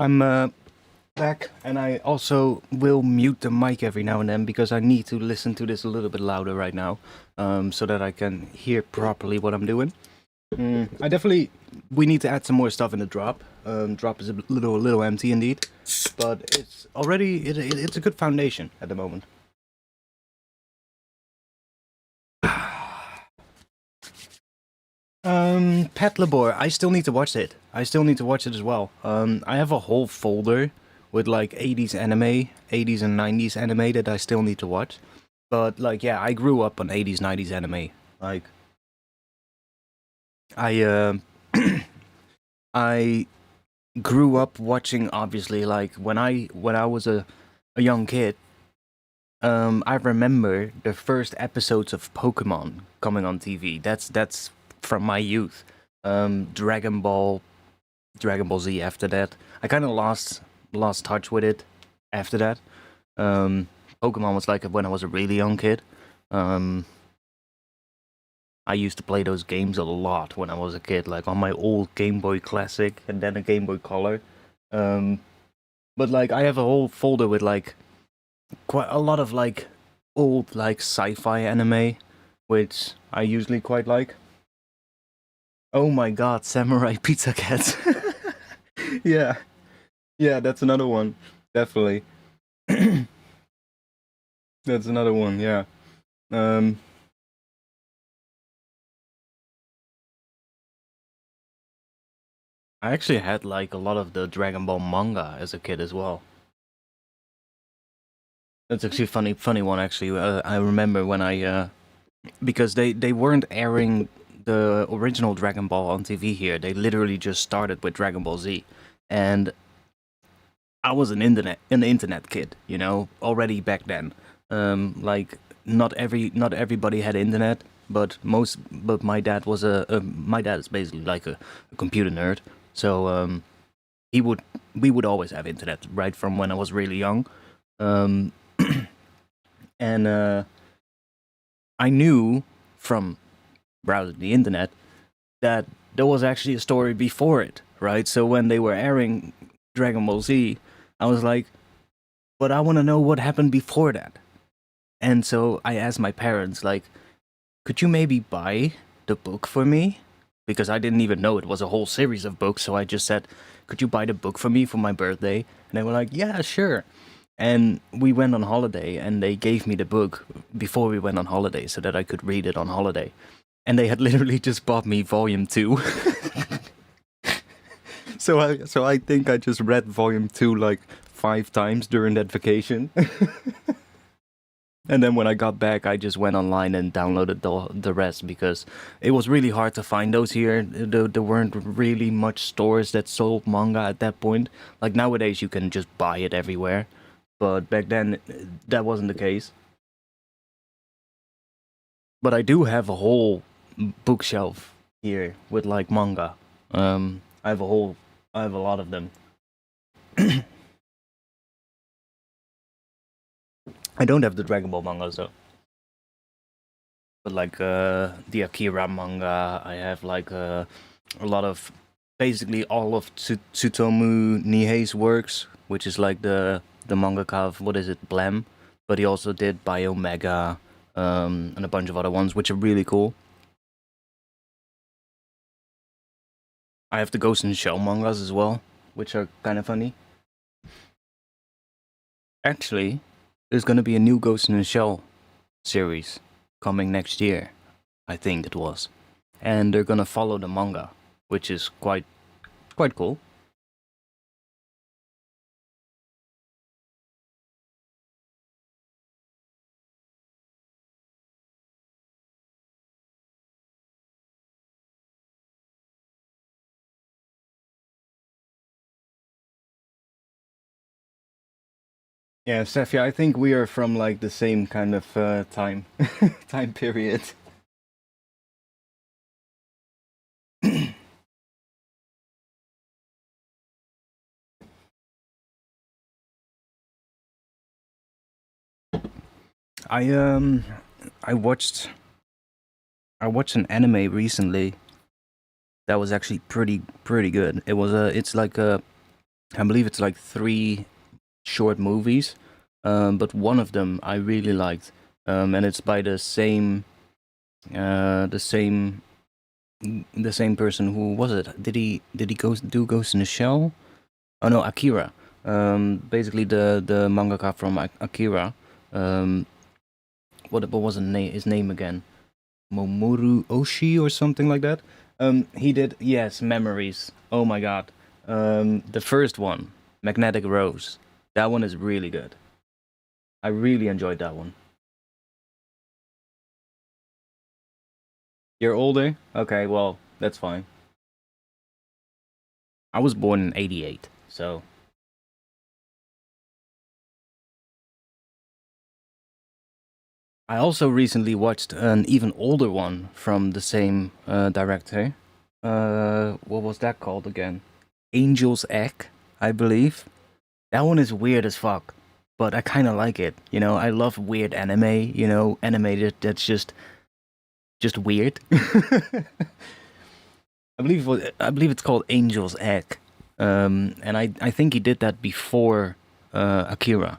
I'm back, and I also will mute the mic every now and then because I need to listen to this a little bit louder right now, so that I can hear properly what I'm doing. We need to add some more stuff in the drop. Drop is a little empty indeed, but it's already it's a good foundation at the moment. Pet Labor, I still need to watch it. I still need to watch it as well. I have a whole folder with like 80s anime, 80s and 90s anime that I still need to watch. But like, yeah, I grew up on 80s, 90s anime. Like, I I grew up watching, obviously, like when I was a young kid. I remember the first episodes of Pokemon coming on TV. That's from my youth. Dragon Ball Z after that. I kind of lost touch with it after that. Pokemon was like when I was a really young kid. I used to play those games a lot when I was a kid, like on my old Game Boy Classic and then a Game Boy Color. But like I have a whole folder with like quite a lot of like old like sci-fi anime, which I usually quite like. Oh my god, Samurai Pizza Cats. Yeah, yeah, that's another one. Definitely. That's another one, yeah. Um, I actually had like a lot of the Dragon Ball manga as a kid as well. That's actually a funny one actually. I remember when because they weren't airing the original Dragon Ball on TV here. They literally just started with Dragon Ball Z, and I was an internet kid, you know, already back then. Like not everybody had internet, but my dad was my dad is basically like a computer nerd, so he would we would always have internet right from when I was really young, um, and I knew from browsing the internet that there was actually a story before it, right? So when they were airing Dragon Ball Z, I was like, but I want to know what happened before that. And so I asked my parents, like, could you maybe buy the book for me? Because I didn't even know it was a whole series of books. So I just said, could you buy the book for me for my birthday? And they were like, yeah, sure. And we went on holiday and they gave me the book before we went on holiday so that I could read it on holiday. And they had literally just bought me volume 2. So I think I just read volume 2 like 5 times during that vacation. And then when I got back, I just went online and downloaded the rest because it was really hard to find those here. There weren't really much stores that sold manga at that point. Like nowadays, you can just buy it everywhere. But back then, that wasn't the case. But I do have a whole bookshelf here with like manga. I have a lot of them. I don't have the Dragon Ball mangas though. But like the Akira manga, I have like a lot of basically all of Tsutomu Nihei's works, which is like the mangaka of what is it, Blam, but he also did Biomega, and a bunch of other ones, which are really cool. I have the Ghost in the Shell mangas as well, which are kind of funny. Actually, there's gonna be a new Ghost in the Shell series coming next year, I think it was, and they're gonna follow the manga, which is quite cool. Yeah, Sefia, I think we are from like the same kind of time time period. I um I watched an anime recently that was actually pretty good. It's like I believe it's like 3 short movies, but one of them I really liked, and it's by the same the same person. Who was it? Did he do Ghost in the Shell? Oh no, Akira. Basically the mangaka from Akira. What was his name again? Momoru Oshii or something like that. He did, yes, Memories. Oh my god. The first one, Magnetic Rose. That one is really good. I really enjoyed that one. You're older? Okay, well, that's fine. I was born in 88, so. I also recently watched an even older one from the same director. What was that called again? Angel's Egg, I believe. That one is weird as fuck, but I kind of like it. You know, I love weird anime. You know, anime that's just weird. I believe it's called Angel's Egg, and I think he did that before Akira.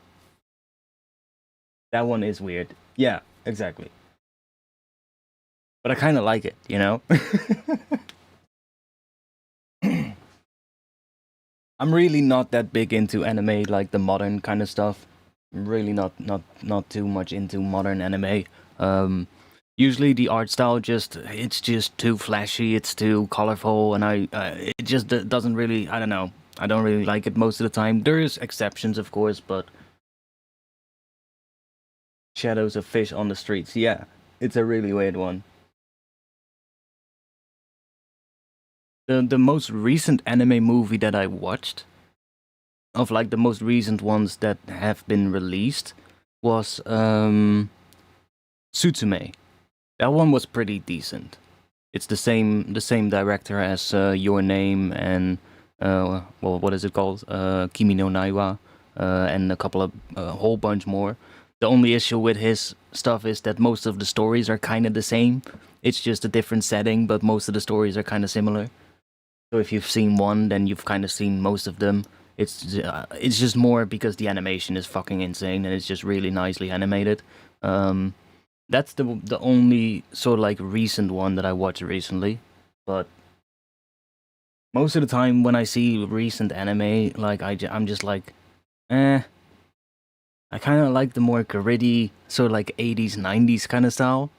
That one is weird. Yeah, exactly. But I kind of like it, you know? I'm really not that big into anime, like the modern kind of stuff. I'm really not too much into modern anime. Usually the art style it's just too flashy, it's too colorful, and it just doesn't really, I don't know. I don't really like it most of the time. There is exceptions, of course, but Shadows of Fish on the Streets, yeah, it's a really weird one. The most recent anime movie that I watched, of like the most recent ones that have been released, was Tsutsumi. That one was pretty decent. It's the same director as Your Name and well, what is it called? Kimi no Naiwa, and a whole bunch more. The only issue with his stuff is that most of the stories are kind of the same. It's just a different setting, but most of the stories are kind of similar. So if you've seen one, then you've kind of seen most of them. It's just more because the animation is fucking insane and it's just really nicely animated. That's the only sort of like recent one that I watched recently, but most of the time when I see recent anime, like I'm just like, eh. I kind of like the more gritty, sort of like 80s, 90s kind of style.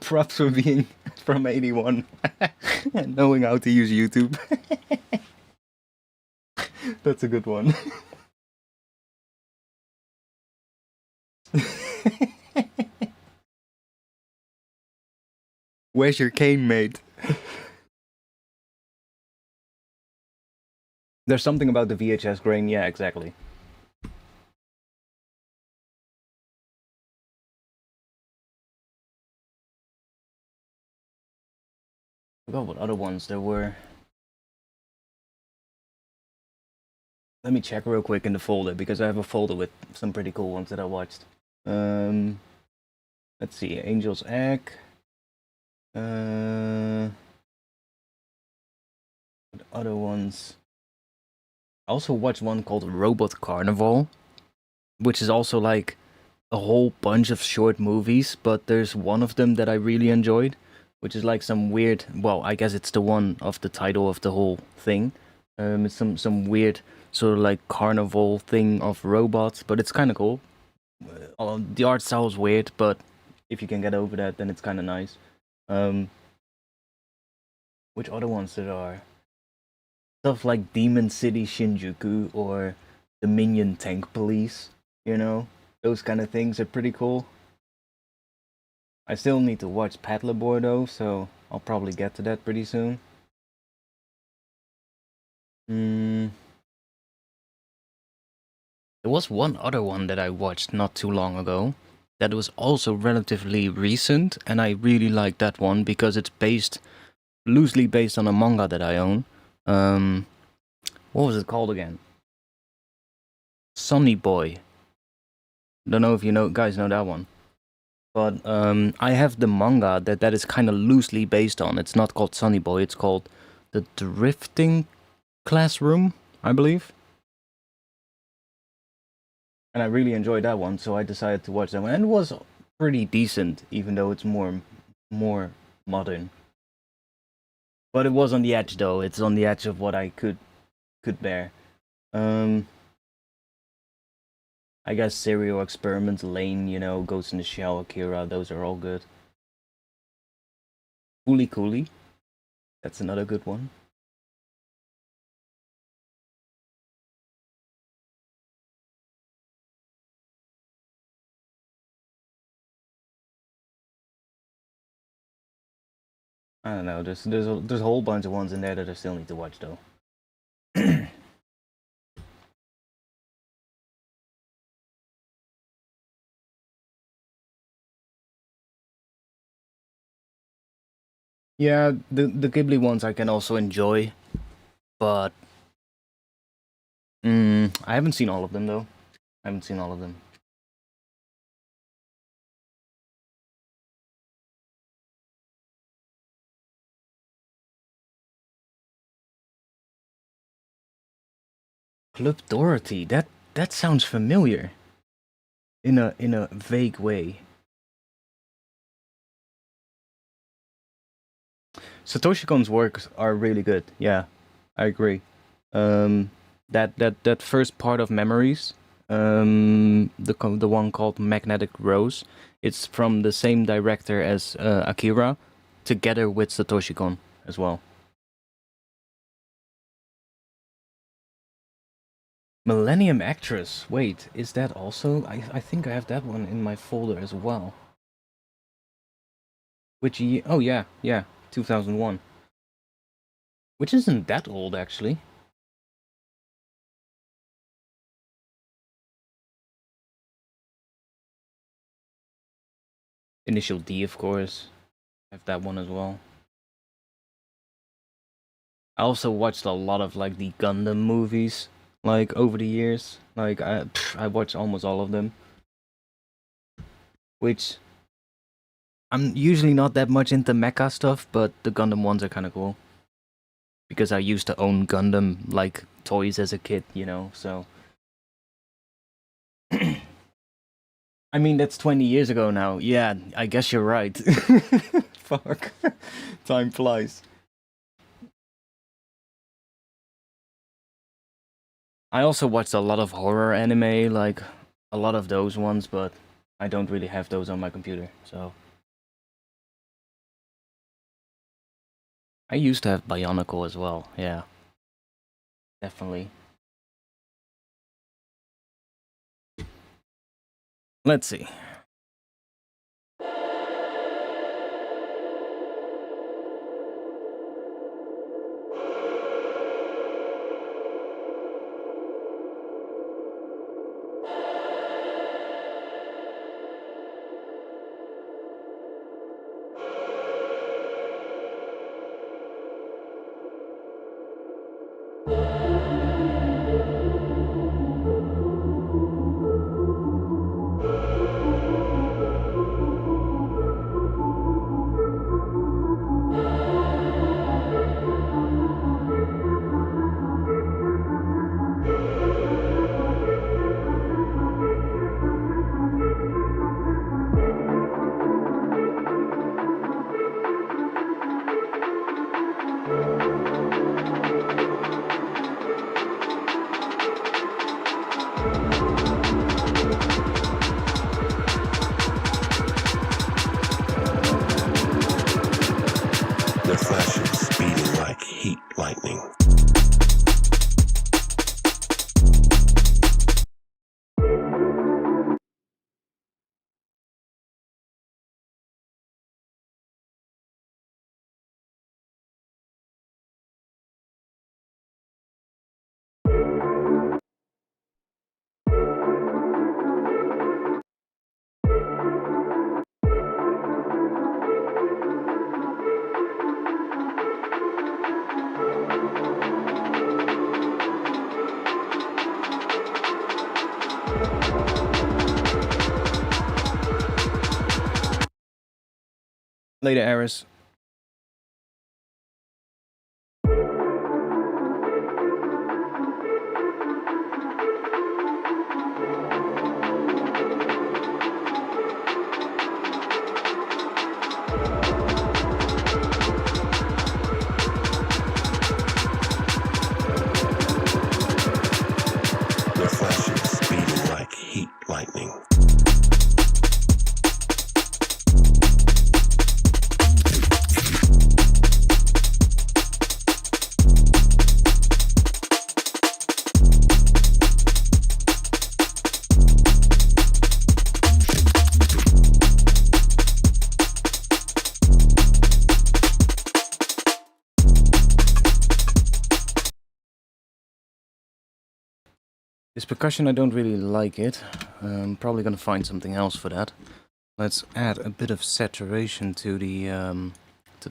Props for being from 81 and knowing how to use YouTube. That's a good one. Where's your cane, mate? There's something about the VHS grain, yeah, exactly. I forgot what other ones there were. Let me check real quick in the folder, because I have a folder with some pretty cool ones that I watched. Let's see, Angel's Egg. What other ones? I also watched one called Robot Carnival, which is also like a whole bunch of short movies, but there's one of them that I really enjoyed, which is like some weird, well, I guess it's the one of the title of the whole thing. It's some weird sort of like carnival thing of robots, but it's kind of cool. The art style is weird, but if you can get over that, then it's kind of nice. Which other ones there are? Stuff like Demon City Shinjuku or the Minion Tank Police, you know? Those kind of things are pretty cool. I still need to watch Paddleboard though, so I'll probably get to that pretty soon. There was one other one that I watched not too long ago that was also relatively recent, and I really liked that one because it's loosely based on a manga that I own. What was it called again? Sonny Boy. Don't know if you guys know that one. But I have the manga that is kind of loosely based on. It's not called Sonny Boy, it's called The Drifting Classroom, I believe. And I really enjoyed that one, so I decided to watch that one. And it was pretty decent, even though it's more modern. But it was on the edge, though. It's on the edge of what I could bear. I guess Serial Experiments, Lane, Ghost in the Shell, Akira, those are all good. Fooly Cooly, that's another good one. I don't know, there's a whole bunch of ones in there that I still need to watch, though. Yeah, the Ghibli ones I can also enjoy, but I haven't seen all of them though. I haven't seen all of them. Club Dorothy, that sounds familiar. In a vague way. Satoshi Kon's works are really good. Yeah, I agree. That first part of Memories, the one called Magnetic Rose, it's from the same director as Akira, together with Satoshi Kon as well. Millennium Actress. Wait, is that also? I think I have that one in my folder as well. Which year? Oh yeah, 2001. Which isn't that old actually. Initial D, of course. I have that one as well. I also watched a lot of like the Gundam movies, like over the years. Like I watched almost all of them. Which I'm usually not that much into mecha stuff, but the Gundam ones are kind of cool. Because I used to own Gundam like toys as a kid, you know. So I mean, that's 20 years ago now. Yeah, I guess you're right. Fuck. Time flies. I also watched a lot of horror anime, like a lot of those ones, but I don't really have those on my computer, so. I used to have Bionicle as well, yeah. Definitely. Let's see. Their flashes speeding like heat lightning. Later, Eris. Their flashes speeding like heat lightning. This percussion, I don't really like it. I'm probably gonna find something else for that. Let's add a bit of saturation to the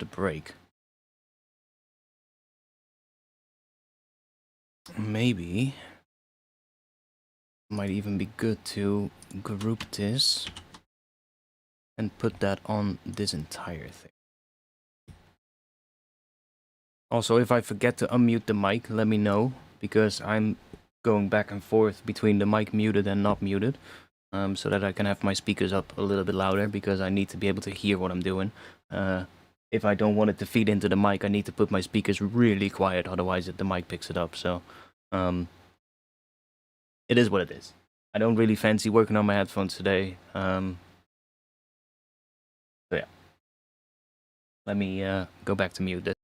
break. Maybe might even be good to group this and put that on this entire thing. Also, if I forget to unmute the mic, let me know, because I'm going back and forth between the mic muted and not muted, so that I can have my speakers up a little bit louder, because I need to be able to hear what I'm doing. if I don't want it to feed into the mic, I need to put my speakers really quiet, otherwise the mic picks it up. So, it is what it is. I don't really fancy working on my headphones today. So yeah. Let me go back to mute this.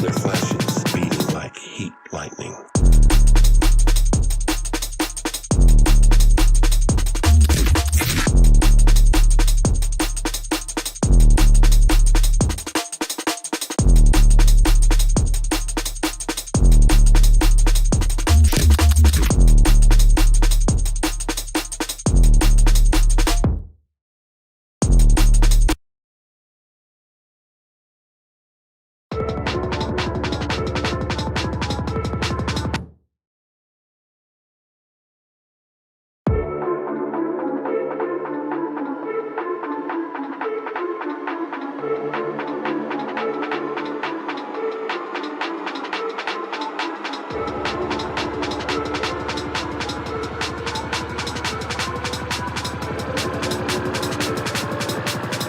Their flashes beating like heat lightning.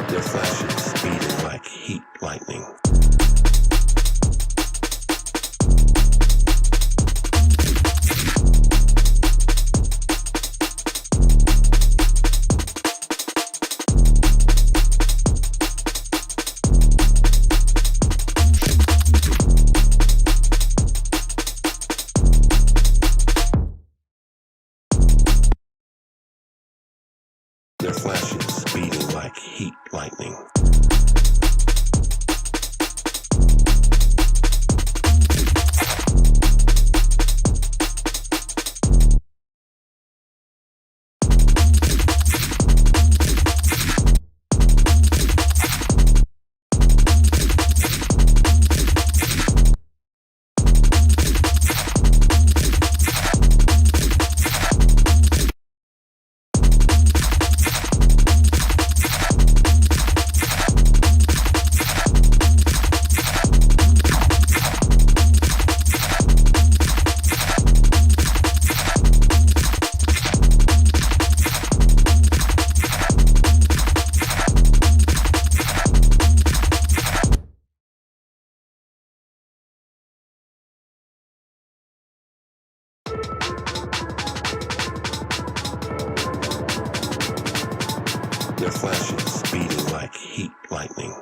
Their flashes beating like heat lightning. Their flashes beating like heat lightning. Their flashes beating like heat lightning.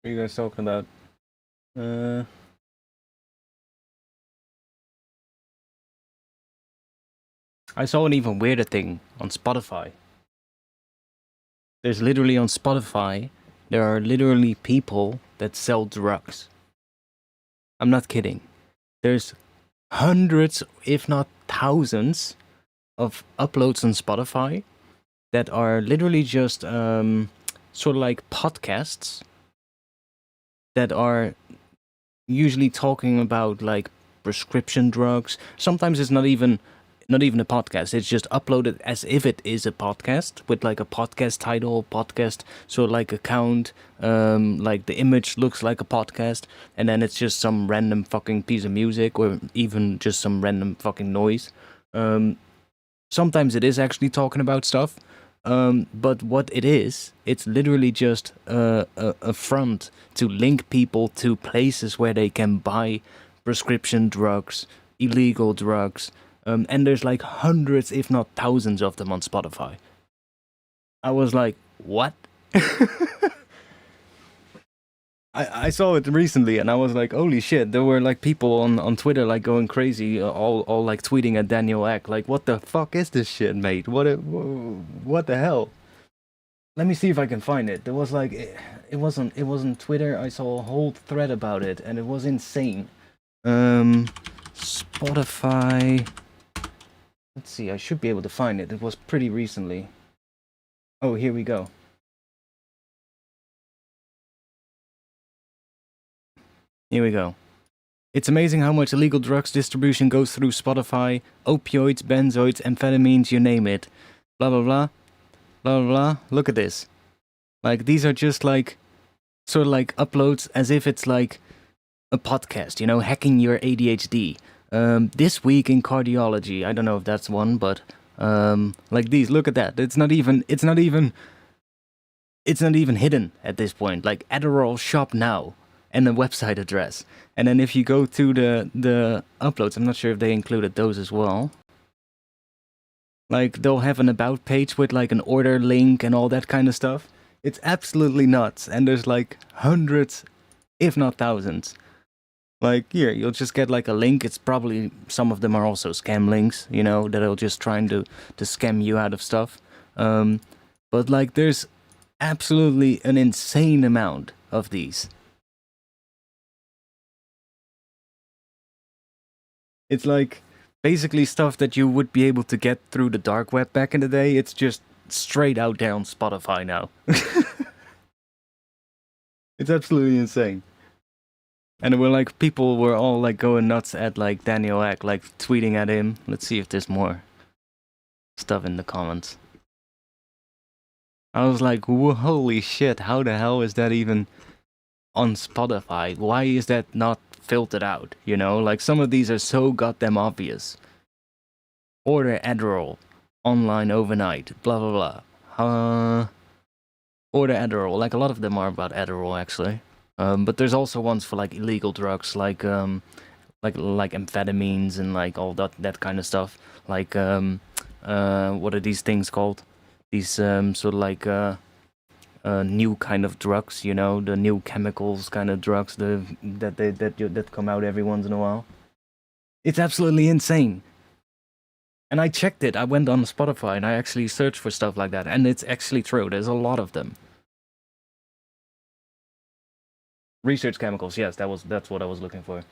are you guys talking about? I saw an even weirder thing on Spotify. There's literally on Spotify, there are literally people that sell drugs. I'm not kidding. There's hundreds, if not thousands, of uploads on Spotify that are literally just sort of like podcasts that are usually talking about like prescription drugs. Sometimes it's not even a podcast. It's just uploaded as if it is a podcast with like a podcast title, podcast sort of like account. Like the image looks like a podcast, and then it's just some random fucking piece of music or even just some random fucking noise. Sometimes it is actually talking about stuff. But what it is, it's literally just a front to link people to places where they can buy prescription drugs, illegal drugs, and there's like hundreds, if not thousands of them on Spotify. I was like, what? I saw it recently and I was like, holy shit, there were like people on Twitter like going crazy, all like tweeting at Daniel Ek, like, what the fuck is this shit, mate? What the hell? Let me see if I can find it. There was like, it wasn't Twitter, I saw a whole thread about it and it was insane. Spotify, let's see, I should be able to find it. It was pretty recently. Oh, here we go. Here we go. It's amazing how much illegal drugs distribution goes through Spotify. Opioids, benzoids, amphetamines, you name it. Blah, blah, blah. Blah, blah, blah. Look at this. Like, these are just like, sort of like uploads as if it's like a podcast, you know, hacking your ADHD. This week in cardiology. I don't know if that's one, but, like these, look at that. It's not even hidden at this point. Like, Adderall shop now. And the website address. And then if you go to the uploads, I'm not sure if they included those as well. Like, they'll have an about page with like an order link and all that kind of stuff. It's absolutely nuts. And there's like hundreds, if not thousands. Like, here, you'll just get like a link. It's probably, some of them are also scam links, you know, that'll just trying to scam you out of stuff. But like, there's absolutely an insane amount of these. It's like basically stuff that you would be able to get through the dark web back in the day. It's just straight out there on Spotify now. It's absolutely insane. And there were like, people were all like going nuts at like Daniel Ek, like tweeting at him. Let's see if there's more stuff in the comments. I was like, holy shit, how the hell is that even on Spotify? Why is that not filtered out, you know? Like, some of these are so goddamn obvious. Order Adderall online overnight, blah blah blah. Order Adderall, like a lot of them are about Adderall actually. But there's also ones for like illegal drugs, like amphetamines and like all that kind of stuff. Like what are these things called? These sort of like new kind of drugs, you know, the new chemicals kind of drugs that come out every once in a while. It's absolutely insane. And I checked it. I went on Spotify and I actually searched for stuff like that, and it's actually true. There's a lot of them. Research chemicals, yes, that's what I was looking for.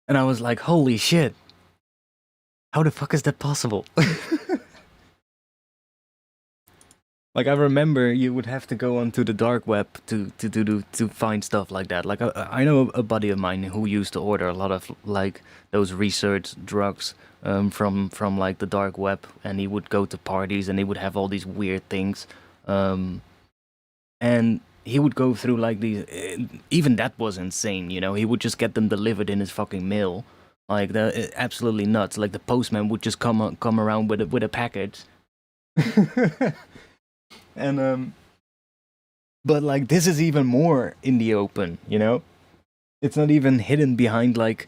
And I was like, holy shit. How the fuck is that possible? Like, I remember you would have to go onto the dark web to find stuff like that. Like, I know a buddy of mine who used to order a lot of like those research drugs from like the dark web, and he would go to parties and he would have all these weird things, and he would go through like these. Even that was insane, you know. He would just get them delivered in his fucking mail, like absolutely nuts. Like the postman would just come around with a package. And but like, this is even more in the open, you know. It's not even hidden behind like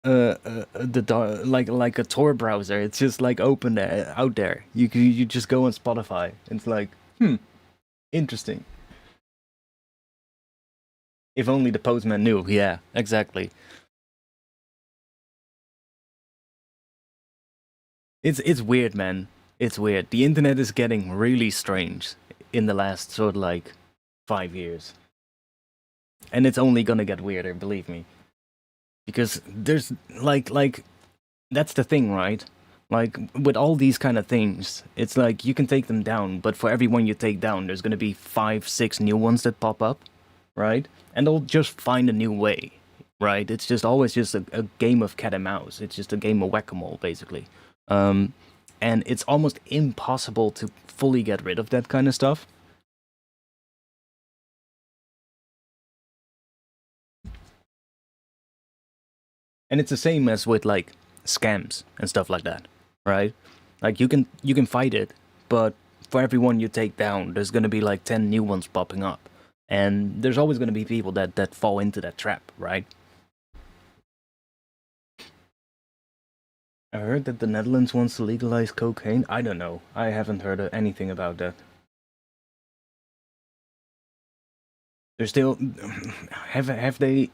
like a Tor browser. It's just like open there, out there. You just go on Spotify. It's like, interesting. If only the postman knew. Yeah, exactly. It's weird, man. It's weird. The internet is getting really strange in the last sort of like 5 years. And it's only gonna get weirder, believe me. Because there's like that's the thing, right? Like with all these kind of things, it's like you can take them down, but for every one you take down, there's gonna be 5, 6 new ones that pop up, right? And they'll just find a new way, right? It's just always just a game of cat and mouse. It's just a game of whack-a-mole, basically. And it's almost impossible to fully get rid of that kind of stuff. And it's the same as with like scams and stuff like that, right? Like you can fight it, but for every one you take down, there's gonna be like 10 new ones popping up. And there's always gonna be people that fall into that trap, right? I heard that the Netherlands wants to legalize cocaine. I don't know. I haven't heard anything about that. They're still have they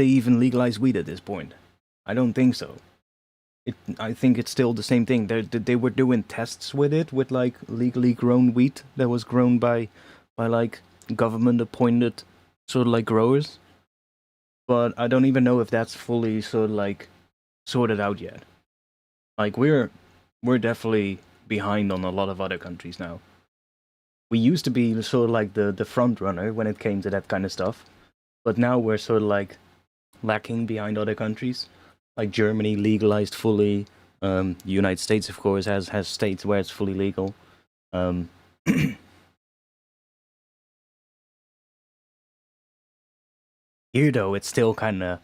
even legalized weed at this point? I don't think so. I think it's still the same thing. They were doing tests with it, with like legally grown wheat that was grown by like government appointed sort of like growers. But I don't even know if that's fully sort of like sorted out yet. Like we're definitely behind on a lot of other countries now. We used to be sort of like the front runner when it came to that kind of stuff, but now we're sort of like lacking behind other countries. Like Germany legalized fully. The United States, of course, has states where it's fully legal. Here, though, it's still kind of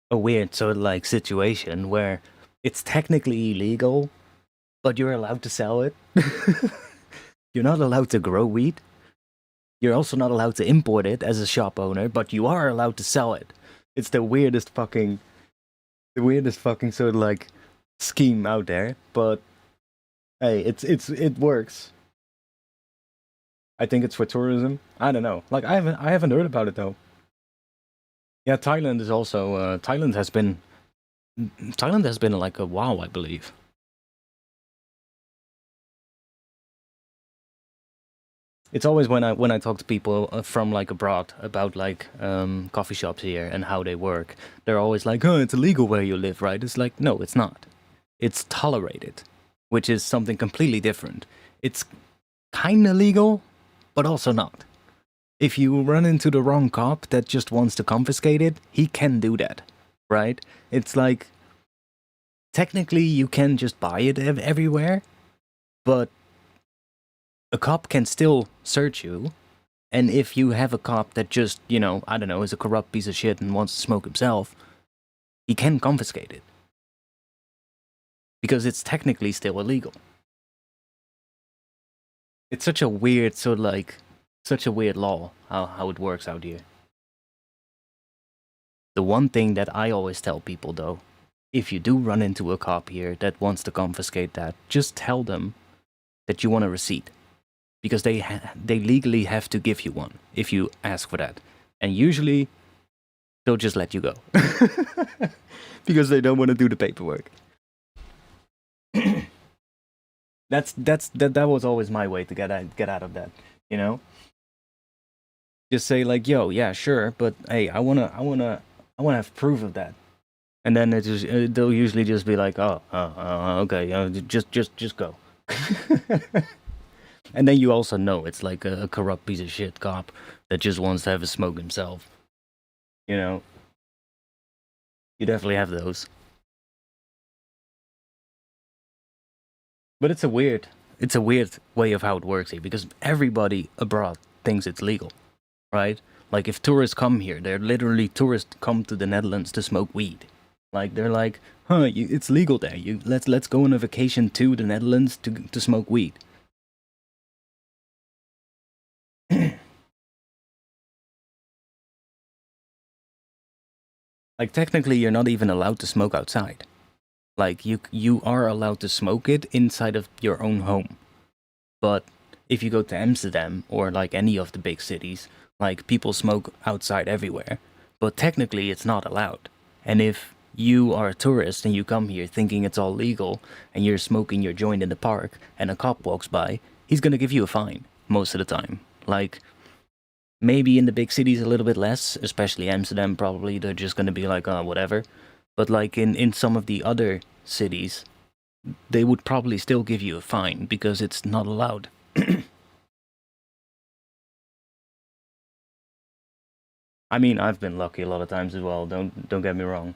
a weird sort of like situation where it's technically illegal, but you're allowed to sell it. You're not allowed to grow wheat. You're also not allowed to import it as a shop owner, but you are allowed to sell it. It's the weirdest fucking sort of like scheme out there. But hey, it works. I think it's for tourism. I don't know. Like I haven't heard about it though. Yeah, Thailand is also Thailand has been like a while, I believe. It's always when I talk to people from like abroad about like coffee shops here and how they work, they're always like, "Oh, it's illegal where you live, right?" It's like, no, it's not. It's tolerated, which is something completely different. It's kind of legal, but also not. If you run into the wrong cop that just wants to confiscate it, he can do that, right? It's like technically you can just buy it everywhere, but a cop can still search you, and if you have a cop that just, you know, I don't know, is a corrupt piece of shit and wants to smoke himself, he can confiscate it. Because it's technically still illegal. It's such a weird, sort of like, such a weird law, how it works out here. The one thing that I always tell people, though, if you do run into a cop here that wants to confiscate that, just tell them that you want a receipt. Because they legally have to give you one if you ask for that. And usually, they'll just let you go. Because they don't want to do the paperwork. That was always my way to get out of that, you know? Just say like, yo, yeah, sure, but hey, I wanna have proof of that. And then they'll usually just be like, okay, just go. And then you also know it's like a corrupt piece of shit cop that just wants to have a smoke himself. You know? You definitely have those. But it's a weird way of how it works here, because everybody abroad thinks it's legal, right? Like if tourists come here, they're literally tourists come to the Netherlands to smoke weed. Like they're like, it's legal there. Let's go on a vacation to the Netherlands to smoke weed. Like technically you're not even allowed to smoke outside. Like you are allowed to smoke it inside of your own home. But if you go to Amsterdam or like any of the big cities, Like, people smoke outside everywhere, but technically it's not allowed. And if you are a tourist and you come here thinking it's all legal and you're smoking your joint in the park and a cop walks by, he's gonna give you a fine most of the time. Like, maybe in the big cities a little bit less, especially Amsterdam probably, they're just gonna be like, oh, whatever. But like in some of the other cities, they would probably still give you a fine because it's not allowed. I mean, I've been lucky a lot of times as well. Don't get me wrong.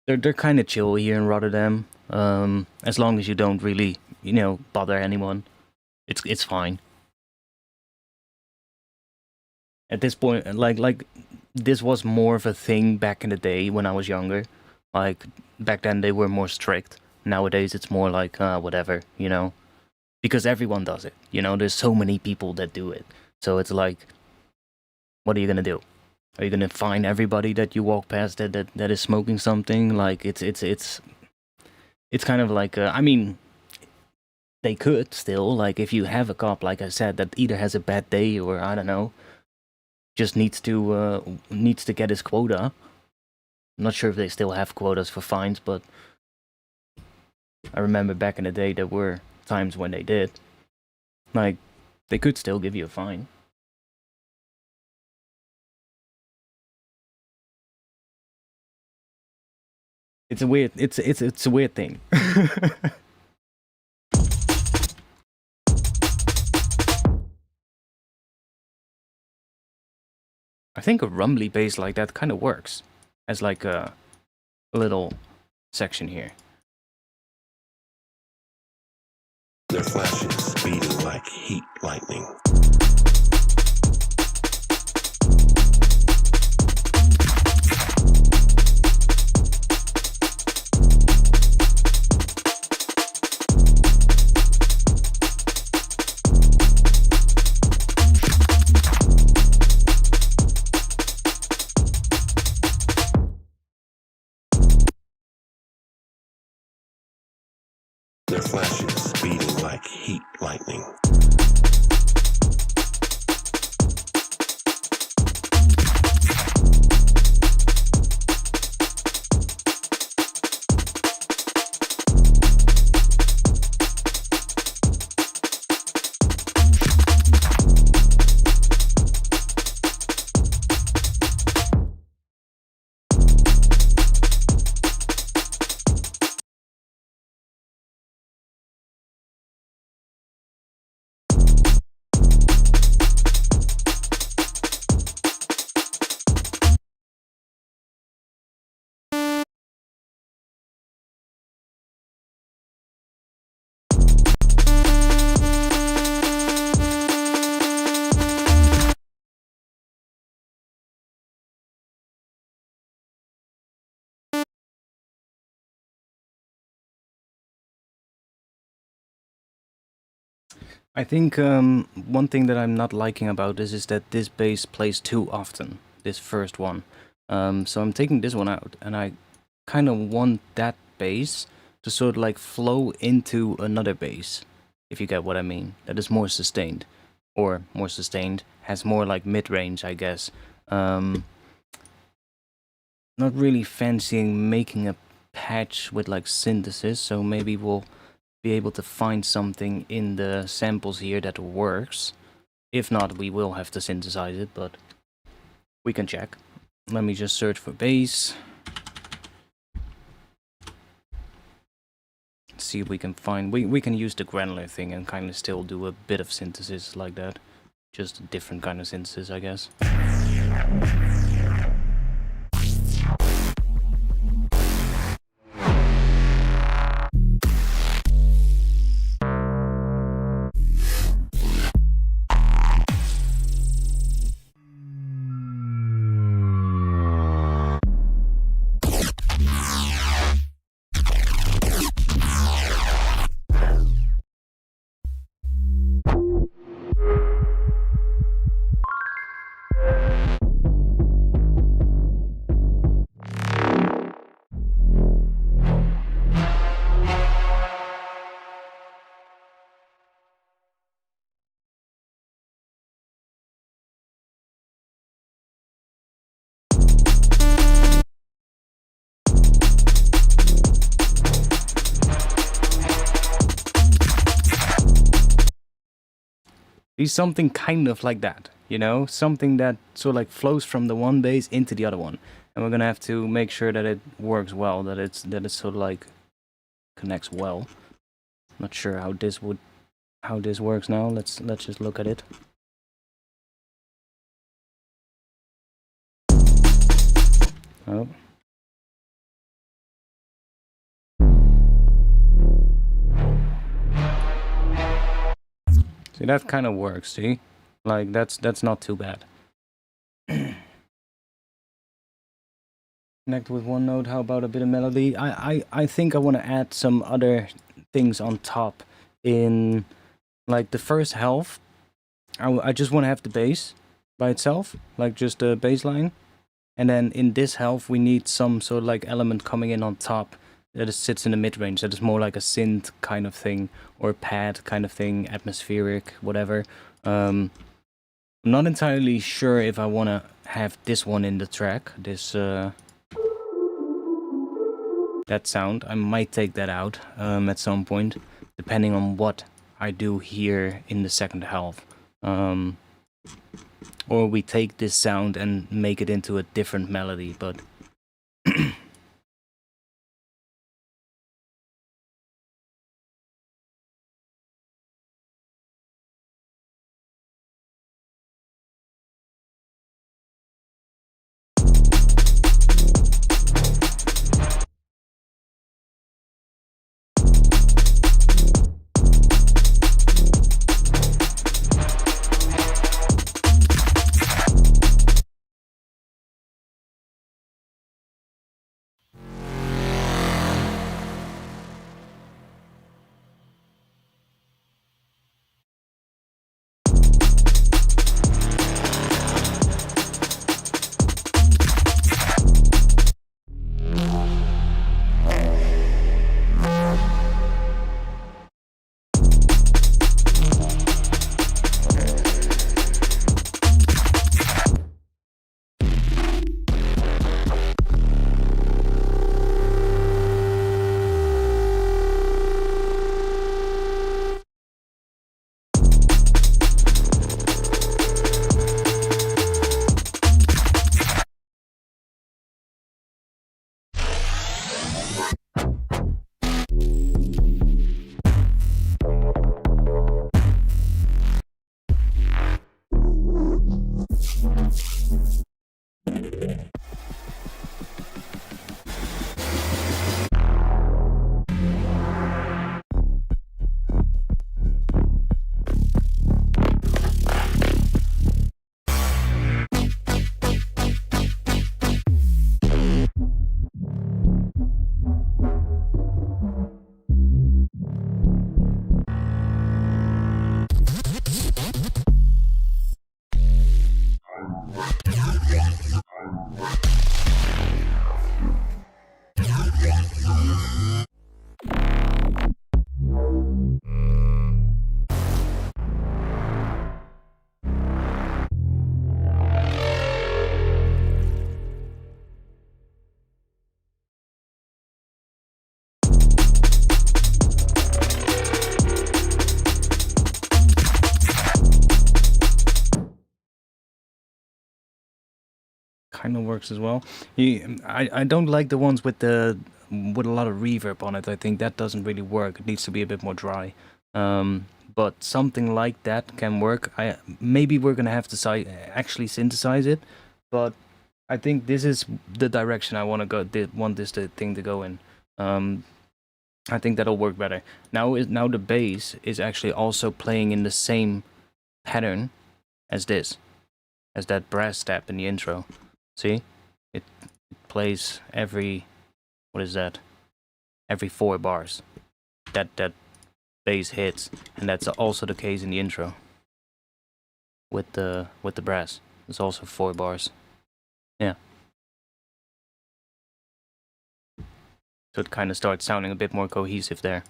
They're kind of chill here in Rotterdam. As long as you don't really, bother anyone, it's fine. At this point, like this was more of a thing back in the day when I was younger. Like back then they were more strict. Nowadays it's more like whatever, because everyone does it. There's so many people that do it. So it's like, what are you gonna do? Are you gonna find everybody that you walk past that is smoking something? Like it's kind of like I mean, they could still, like, if you have a cop, like I said, that either has a bad day or I don't know, just needs to get his quota. I'm not sure if they still have quotas for fines, but I remember back in the day there were times when they did. Like, they could still give you a fine. It's a weird it's a weird thing. I think a rumbly bass like that kind of works as like a little section here. Their flashes speeding like heat lightning. Their flashes speeding like heat lightning. I think one thing that I'm not liking about this is that this bass plays too often, this first one. So I'm taking this one out, and I kind of want that bass to sort of like flow into another bass, if you get what I mean. That is more sustained, or more sustained, has more like mid-range, I guess. Not really fancying making a patch with like synthesis, so maybe we'll be able to find something in the samples here that works. If not, we will have to synthesize it, but we can check. Let me just search for bass. See if we can find... We can use the granular thing and kind of still do a bit of synthesis like that. Just a different kind of synthesis, I guess. be something kind of like that, you know, something that sort of like flows from the one bass into the other one, and we're gonna have to make sure that it works well, that it's sort of like connects well. Not sure how this works now. Let's just look at it. Oh. See, that kind of works, see? Like, that's not too bad. Connect with one note, how about a bit of melody? I think I want to add some other things on top. In, like, the first half, I just want to have the bass by itself, like just the bass line. And then in this half, we need some sort of like element coming in on top that sits in the mid-range, that is more like a synth kind of thing, or a pad kind of thing, atmospheric, whatever. I'm not entirely sure if I want to have this one in the track, this that sound. I might take that out at some point, depending on what I do here in the second half. Or we take this sound and make it into a different melody, but kind of works as well. I don't like the ones with a lot of reverb on it. I think that doesn't really work. It needs to be a bit more dry. But something like that can work. Maybe we're gonna have to actually synthesize it, but I think this is the direction I want to go. Want this thing to go in. I think that'll work better. Now the bass is actually also playing in the same pattern as this, as that brass step in the intro. See, it plays every, what is that? Every 4 bars. That bass hits, and that's also the case in the intro. With the brass, it's also 4 bars. Yeah. So it kind of starts sounding a bit more cohesive there.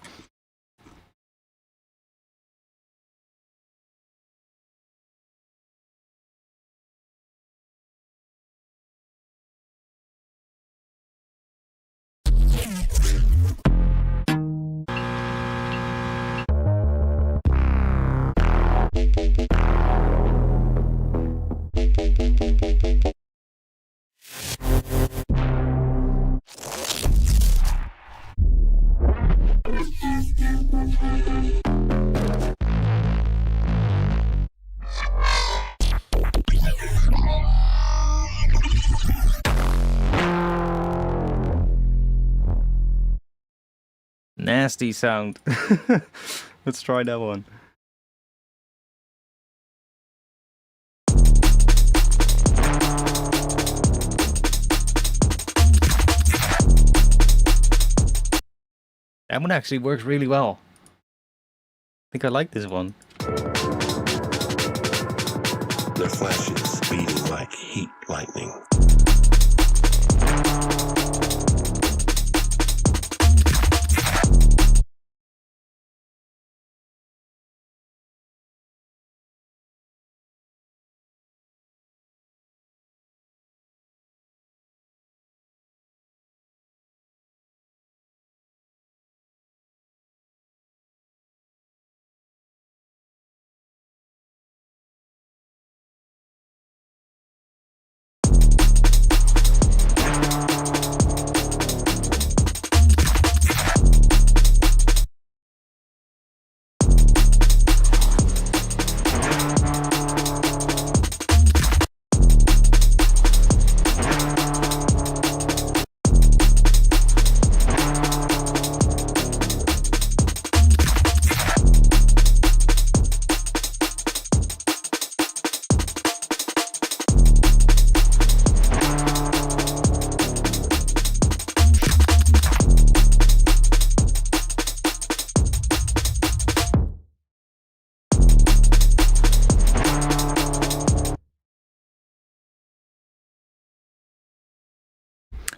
Nasty sound. Let's try that one. That one actually works really well. I think I like this one. Their flashes beating like heat lightning.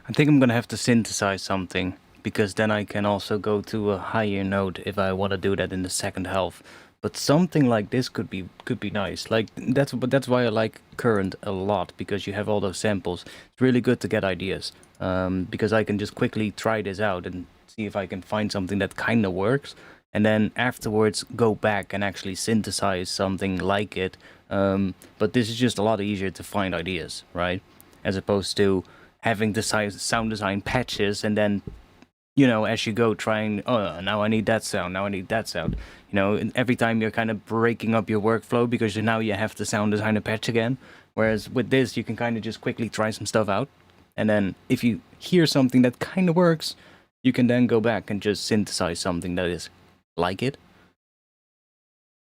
I think I'm gonna have to synthesize something, because then I can also go to a higher note if I want to do that in the second half. But something like this could be nice. Like that's why I like Current a lot, because you have all those samples. It's really good to get ideas, because I can just quickly try this out and see if I can find something that kind of works, and then afterwards go back and actually synthesize something like it. But this is just a lot easier to find ideas, right? As opposed to having the sound design patches and then, you know, as you go trying, oh, now I need that sound, now I need that sound. You know, and every time you're kind of breaking up your workflow because now you have to sound design a patch again. Whereas with this, you can kind of just quickly try some stuff out. And then if you hear something that kind of works, you can then go back and just synthesize something that is like it.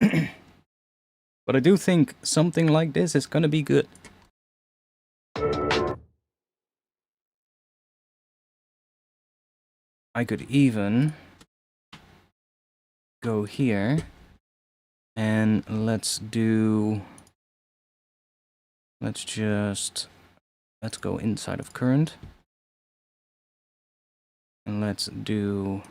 But I do think something like this is gonna be good. I could even go here and let's go inside of Current and let's do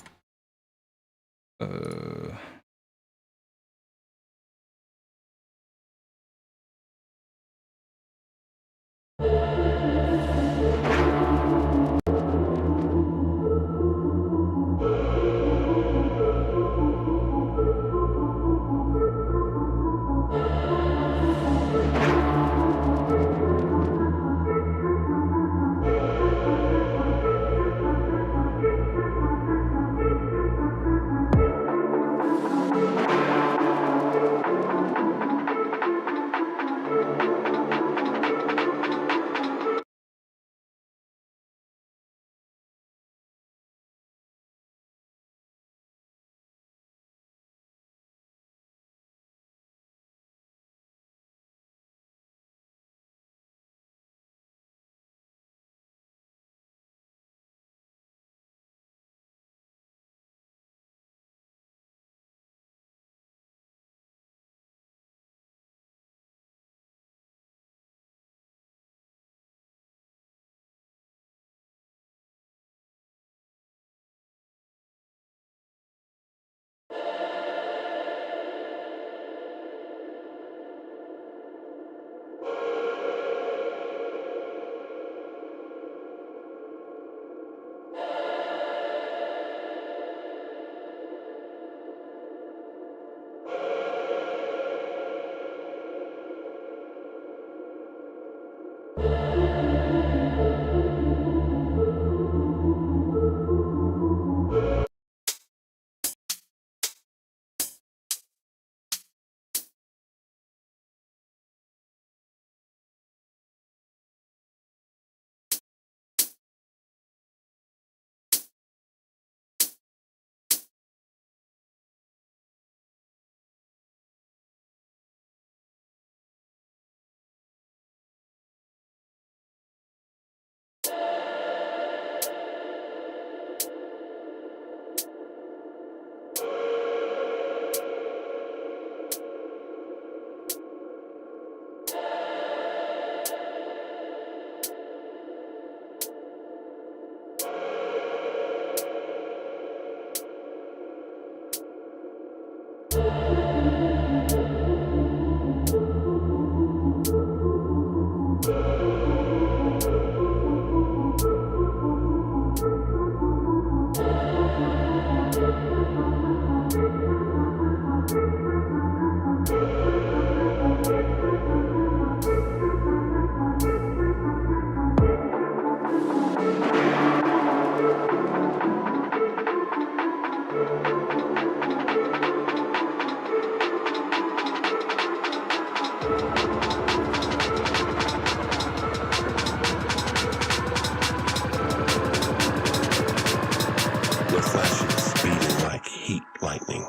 Their flashes speeding like heat lightning.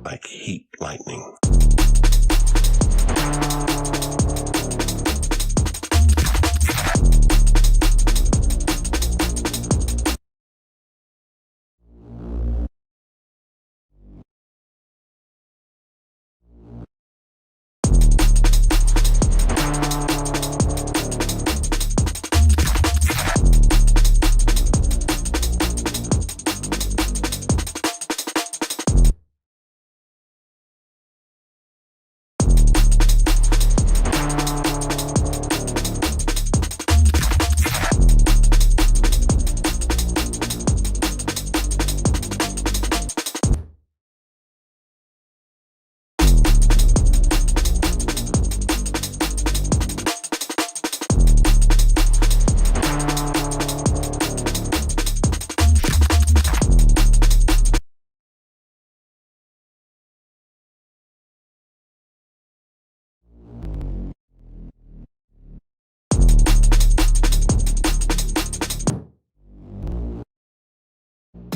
Like heat lightning.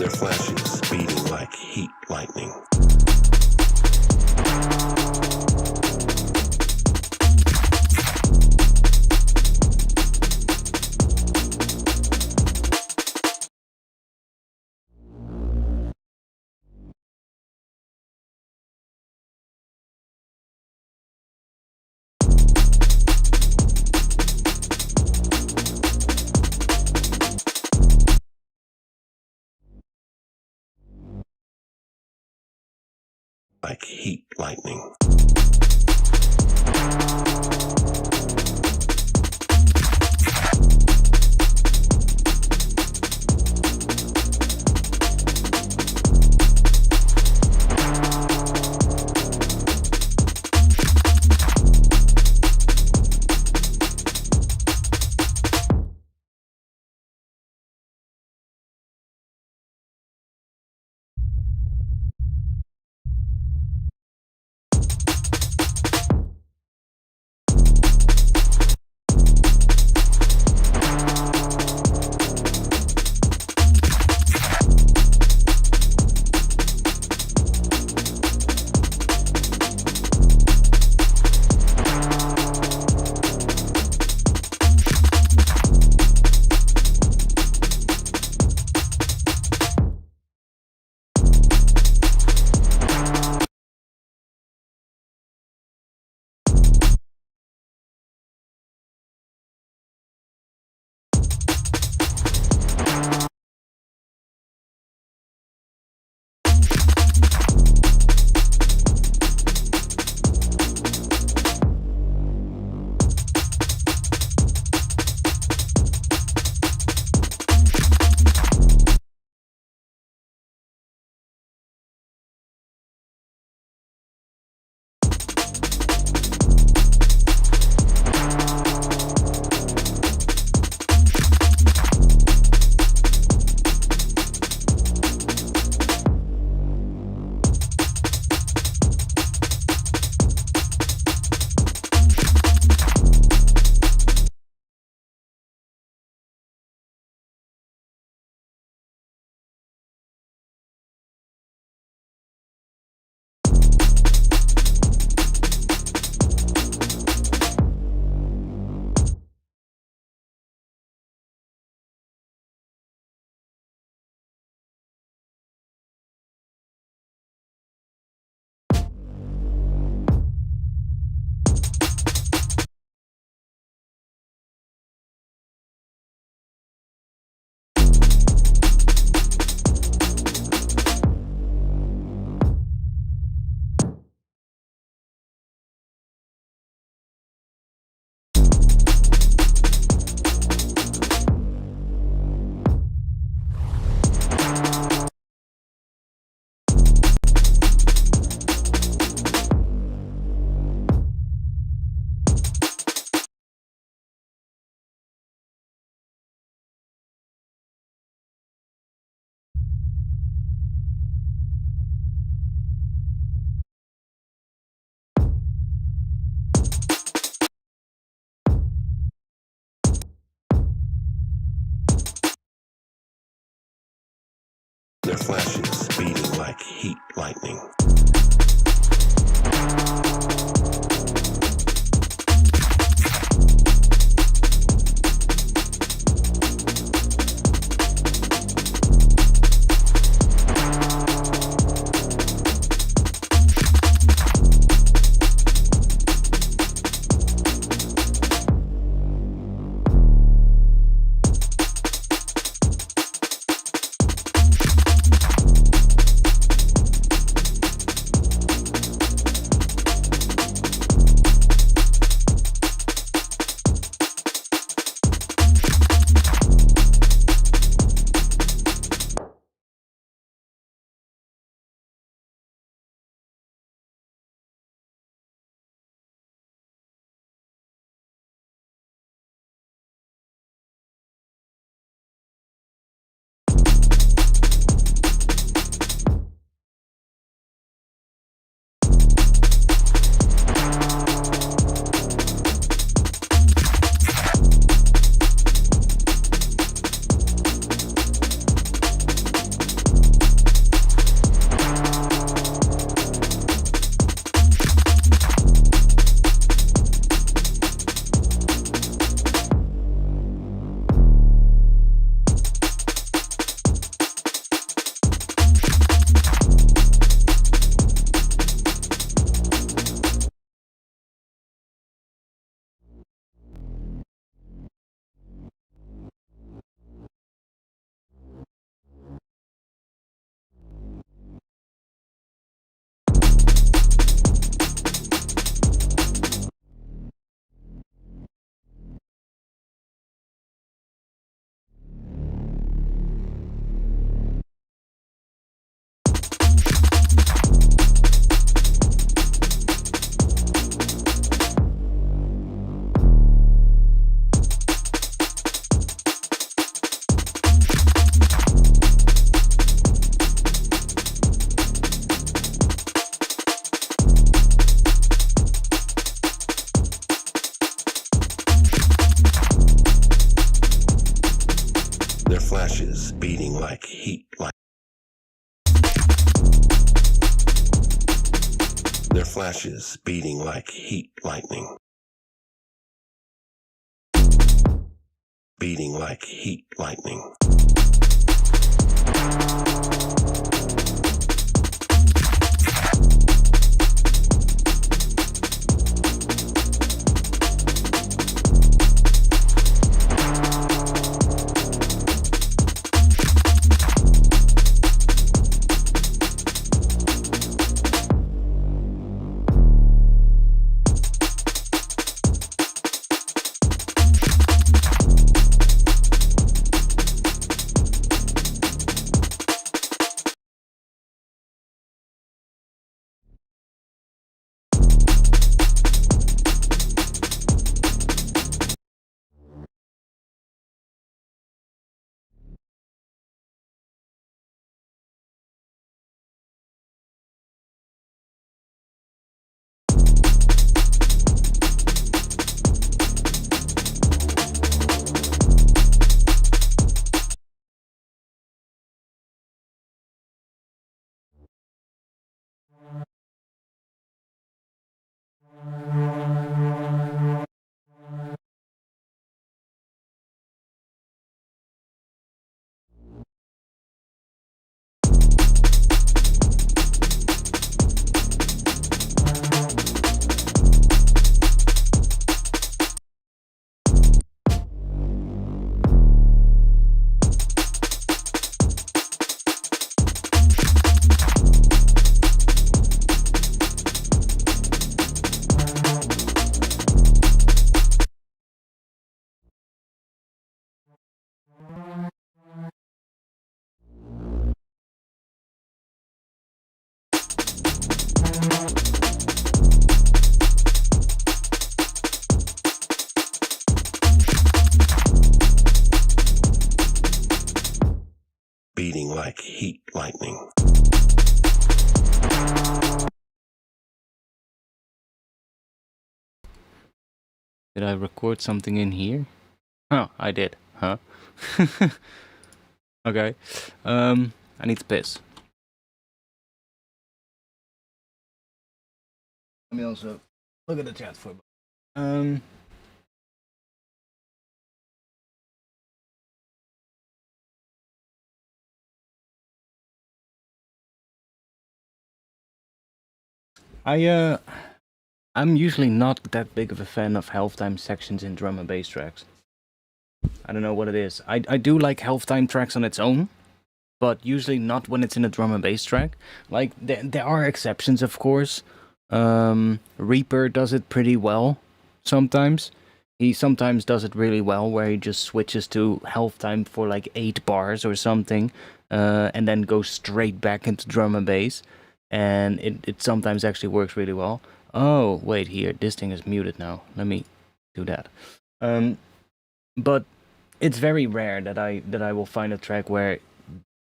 Their flashes speeding like heat lightning. Like heat lightning. flashes beating like heat lightning. Their flashes beating like heat lightning. Their flashes beating like heat lightning. Beating like heat lightning. Beating like heat lightning. Did I record something in here? Oh, I did, huh? Okay. I need to piss. Let me also look at the chat for I'm usually not that big of a fan of health time sections in drum and bass tracks. I don't know what it is. I do like health time tracks on its own, but usually not when it's in a drum and bass track. Like, there are exceptions, of course. Reaper does it pretty well sometimes. He sometimes does it really well, where he just switches to health time for like 8 bars or something, and then goes straight back into drum and bass. And it sometimes actually works really well. Oh, wait, here, this thing is muted now. Let me do that. But it's very rare that I will find a track where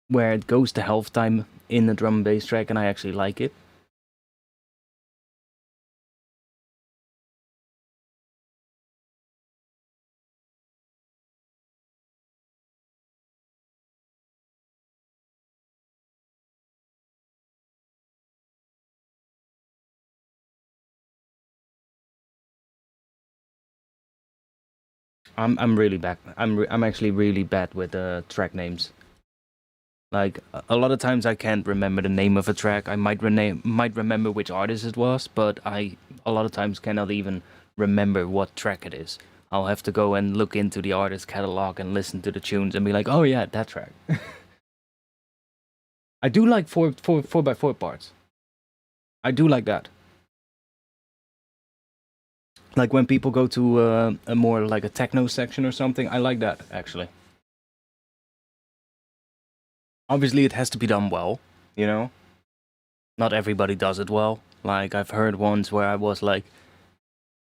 it goes to health time in the drum and bass track and I actually like it. I'm really bad. I'm actually really bad with track names. Like, a lot of times I can't remember the name of a track. I might remember which artist it was, but I a lot of times cannot even remember what track it is. I'll have to go and look into the artist catalog and listen to the tunes and be like, oh yeah, that track. I do like 4x4 parts. I do like that. Like when people go to a more like a techno section or something, I like that, actually. Obviously, it has to be done well, you know? Not everybody does it well. Like, I've heard ones where I was like,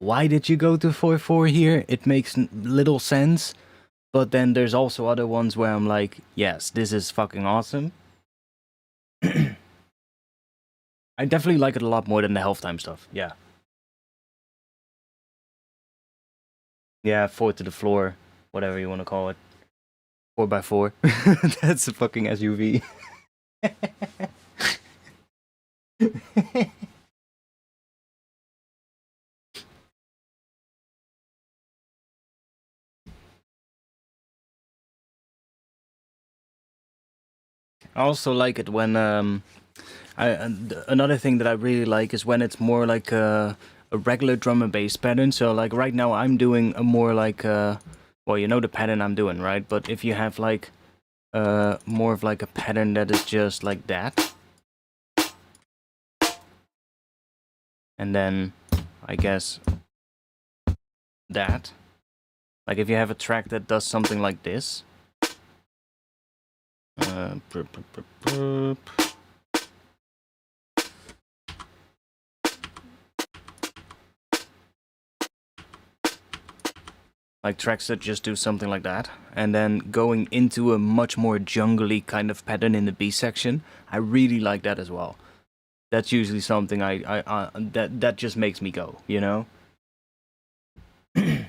why did you go to 4/4 here? It makes little sense. But then there's also other ones where I'm like, yes, this is fucking awesome. I definitely like it a lot more than the health time stuff, yeah. Yeah, 4 to the floor, whatever you want to call it. 4x4. That's a fucking SUV. I also like it when another thing that I really like is when it's more like a regular drum and bass pattern. So like right now I'm doing a more like well, you know the pattern I'm doing, right? But if you have like more of like a pattern that is just like that, and then I guess that, like if you have a track that does something like this. Like tracks that just do something like that, and then going into a much more jungly kind of pattern in the B section. I really like that as well. That's usually something that just makes me go, you know? And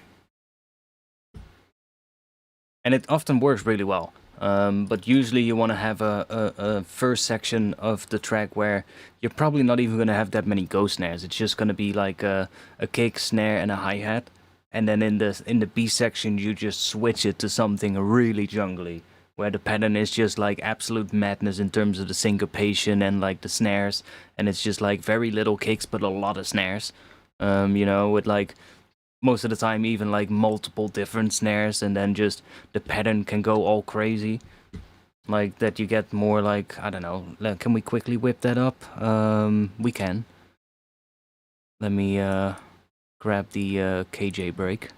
it often works really well. But usually you want to have a first section of the track where you're probably not even going to have that many go snares. It's just going to be like a kick, snare, and a hi-hat. And then in the B section you just switch it to something really jungly, where the pattern is just like absolute madness in terms of the syncopation and like the snares. And it's just like very little kicks but a lot of snares. You know, with like most of the time even like multiple different snares, and then just the pattern can go all crazy. Like that you get more like, I don't know, can we quickly whip that up? We can. Let me grab the KJ break.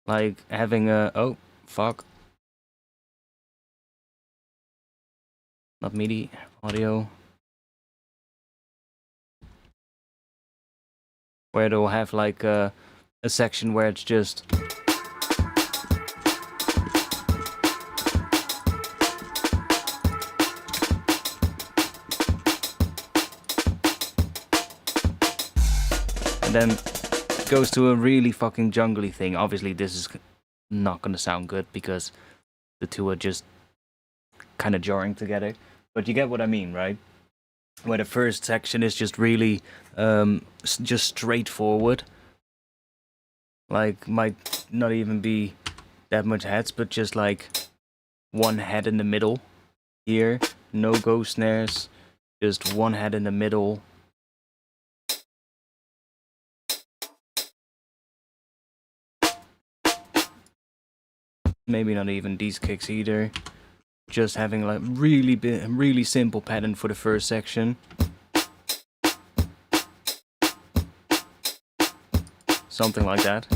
Like having a, oh fuck. Not MIDI, audio. Where they'll have like a section where it's just and then goes to a really fucking jungly thing. Obviously, this is not gonna sound good because the two are just kind of jarring together. But you get what I mean, right? Where the first section is just really just straightforward. Like, might not even be that much heads, but just like one head in the middle here. No ghost snares, just one head in the middle. Maybe not even these kicks either. Just having like really simple pattern for the first section. Something like that.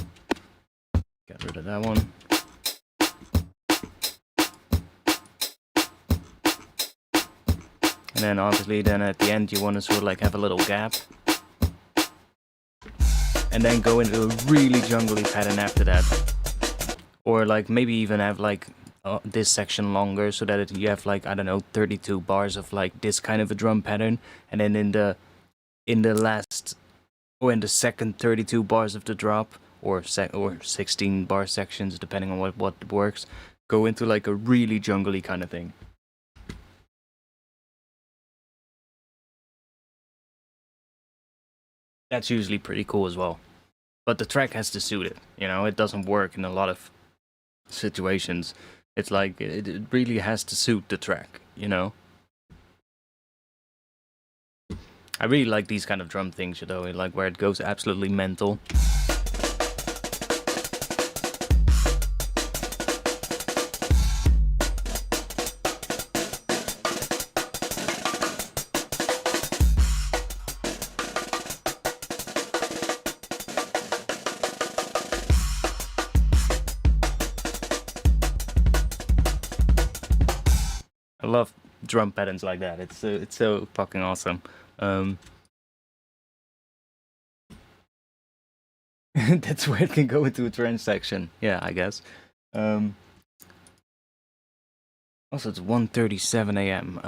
Get rid of that one. And then obviously then at the end you want to sort of like have a little gap. And then go into a really jungly pattern after that. Or like maybe even have like this section longer so that you have like, I don't know, 32 bars of like this kind of a drum pattern. And then in the last, or in the second 32 bars of the drop, or 16 bar sections, depending on what works, go into like a really jungly kind of thing. That's usually pretty cool as well. But the track has to suit it, you know, it doesn't work in a lot of situations. It's like, it really has to suit the track, you know? I really like these kind of drum things, you know, like where it goes absolutely mental. I love drum patterns like that. It's so fucking awesome. That's where it can go into a trance section. Yeah, I guess. Also, it's 1:37 a.m.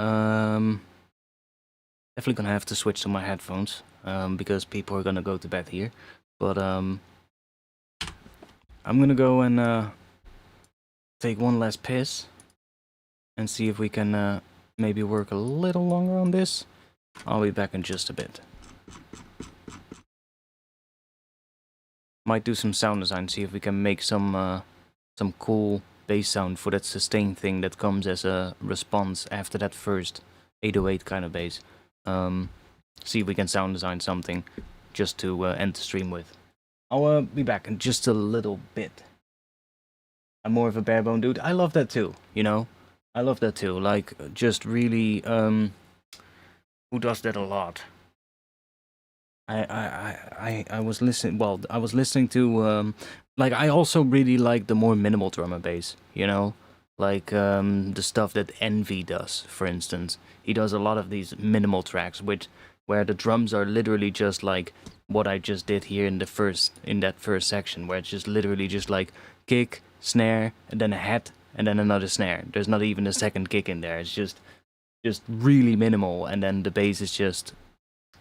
Definitely gonna have to switch to my headphones because people are gonna go to bed here. But I'm gonna go and take one last piss and see if we can maybe work a little longer on this. I'll be back in just a bit. Might do some sound design, see if we can make some cool bass sound for that sustain thing that comes as a response after that first 808 kind of bass. See if we can sound design something just to end the stream with. I'll be back in just a little bit. I'm more of a barebone dude. I love that too, you know? I love that too. Like, just really, who does that a lot? I was listening. Well, I was listening to like, I also really like the more minimal drum and bass. You know, like the stuff that Envy does, for instance. He does a lot of these minimal tracks, where the drums are literally just like what I just did here in that first section, where it's just literally just like kick, snare, and then a hat, and then another snare. There's not even a second kick in there. It's just really minimal, and then the bass is just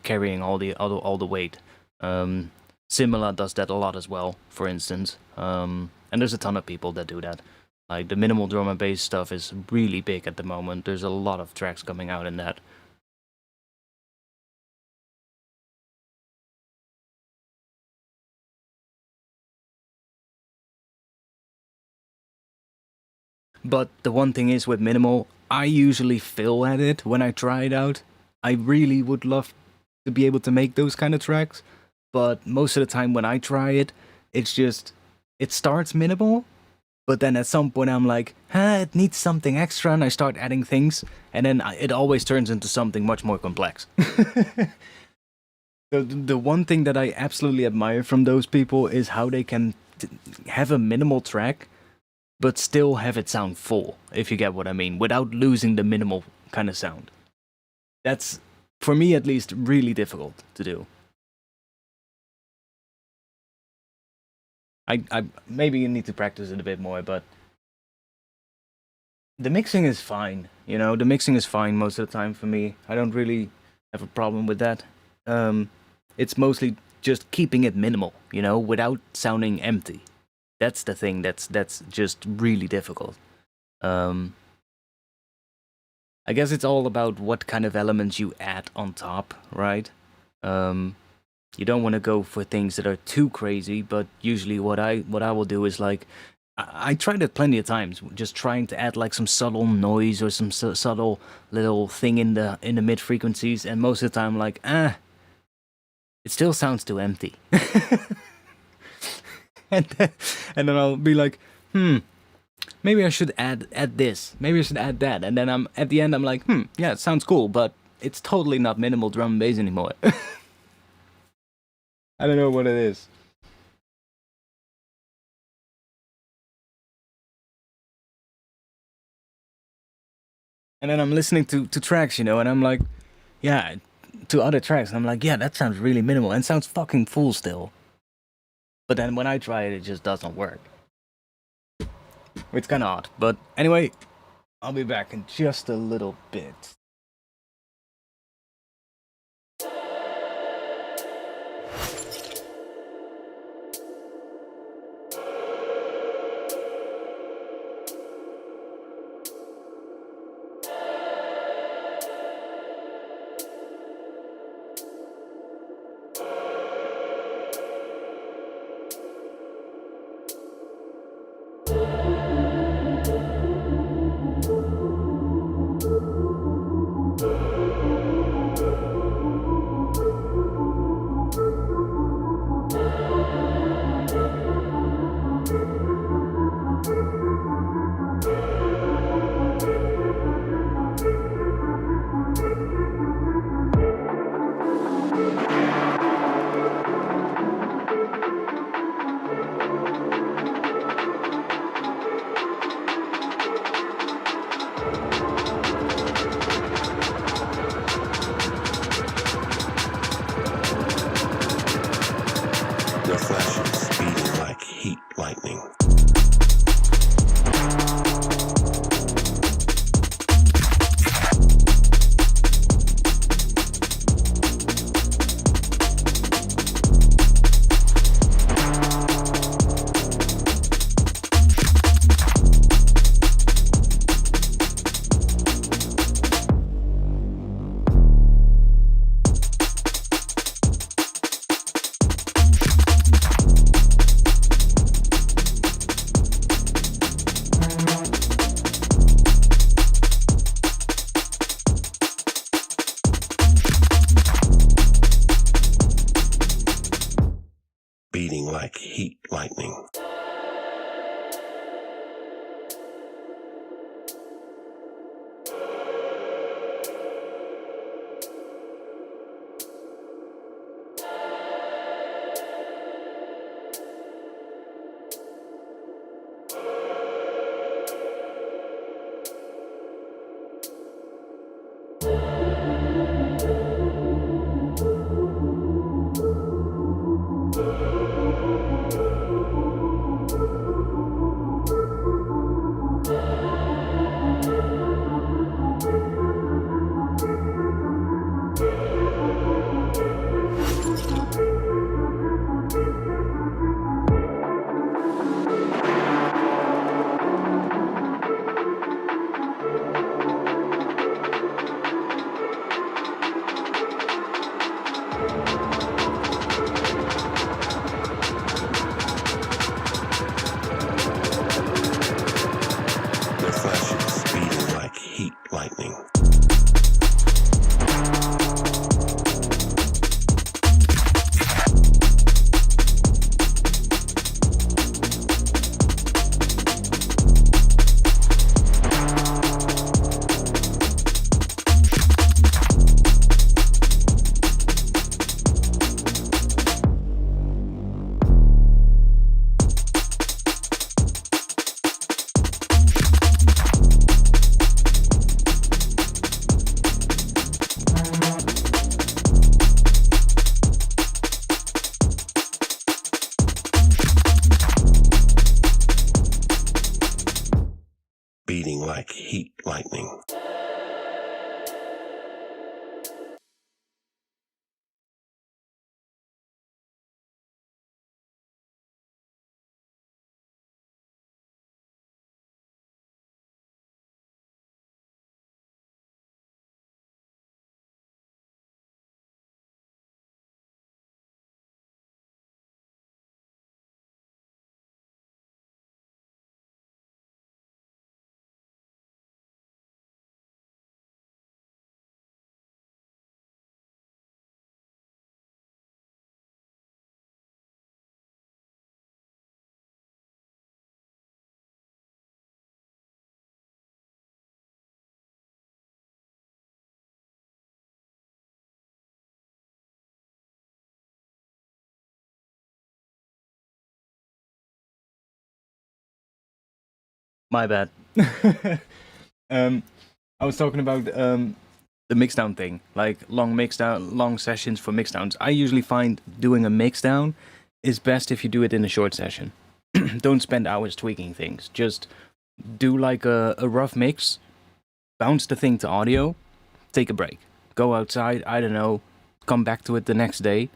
carrying all the weight. Simila does that a lot as well, for instance. And there's a ton of people that do that. Like, the minimal drum and bass stuff is really big at the moment. There's a lot of tracks coming out in that. But the one thing is with minimal, I usually fail at it when I try it out. I really would love to be able to make those kind of tracks, but most of the time when I try it, it's just, it starts minimal, but then at some point I'm like, it needs something extra, and I start adding things, and then it always turns into something much more complex. The one thing that I absolutely admire from those people is how they can have a minimal track, but still have it sound full, if you get what I mean, without losing the minimal kind of sound. That's, for me at least, really difficult to do. I maybe you need to practice it a bit more, but the mixing is fine, you know, the mixing is fine most of the time for me. I don't really have a problem with that. It's mostly just keeping it minimal, you know, without sounding empty. That's the thing that's just really difficult. I guess it's all about what kind of elements you add on top, right? You don't want to go for things that are too crazy, but usually what I will do is like, I tried it plenty of times, just trying to add like some subtle noise or some subtle little thing in the mid frequencies, and most of the time like, it still sounds too empty. and then I'll be like, maybe I should add this, maybe I should add that, and then I'm at the end I'm like, yeah, it sounds cool, but it's totally not minimal drum and bass anymore. I don't know what it is. And then I'm listening to tracks, you know, and I'm like, yeah, to other tracks, and I'm like, yeah, that sounds really minimal and sounds fucking full still. But then when I try it, it just doesn't work. It's kind of odd. But anyway, I'll be back in just a little bit. Their flashes speeding like heat lightning. Beating like heat lightning. Their flashes speeding like heat lightning. Beating like heat lightning. My bad. I was talking about the mixdown thing, like long sessions for mixdowns. I usually find doing a mixdown is best if you do it in a short session. Don't spend hours tweaking things. Just do like a rough mix, bounce the thing to audio, take a break, go outside, I don't know, come back to it the next day,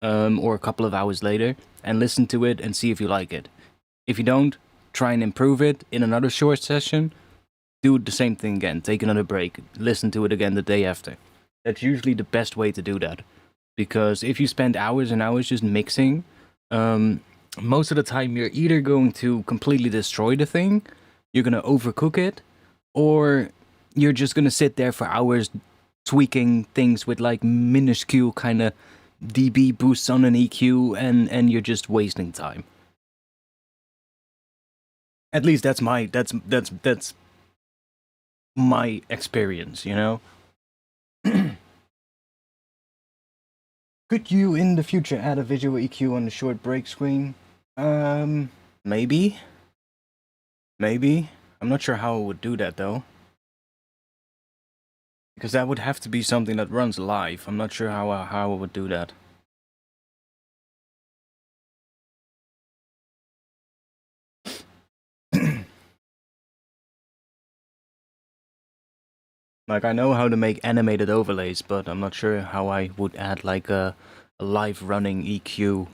or a couple of hours later, and listen to it and see if you like it. If you don't, try and improve it in another short session, do the same thing again, take another break, listen to it again the day after. That's usually the best way to do that. Because if you spend hours and hours just mixing, most of the time you're either going to completely destroy the thing, you're going to overcook it, or you're just going to sit there for hours tweaking things with like minuscule kind of dB boosts on an EQ, and you're just wasting time. At least that's my experience, you know? Could you in the future add a visual EQ on the short break screen? Maybe. Maybe. I'm not sure how I would do that though. Because that would have to be something that runs live. I'm not sure how I would do that. Like, I know how to make animated overlays, but I'm not sure how I would add like a live running EQ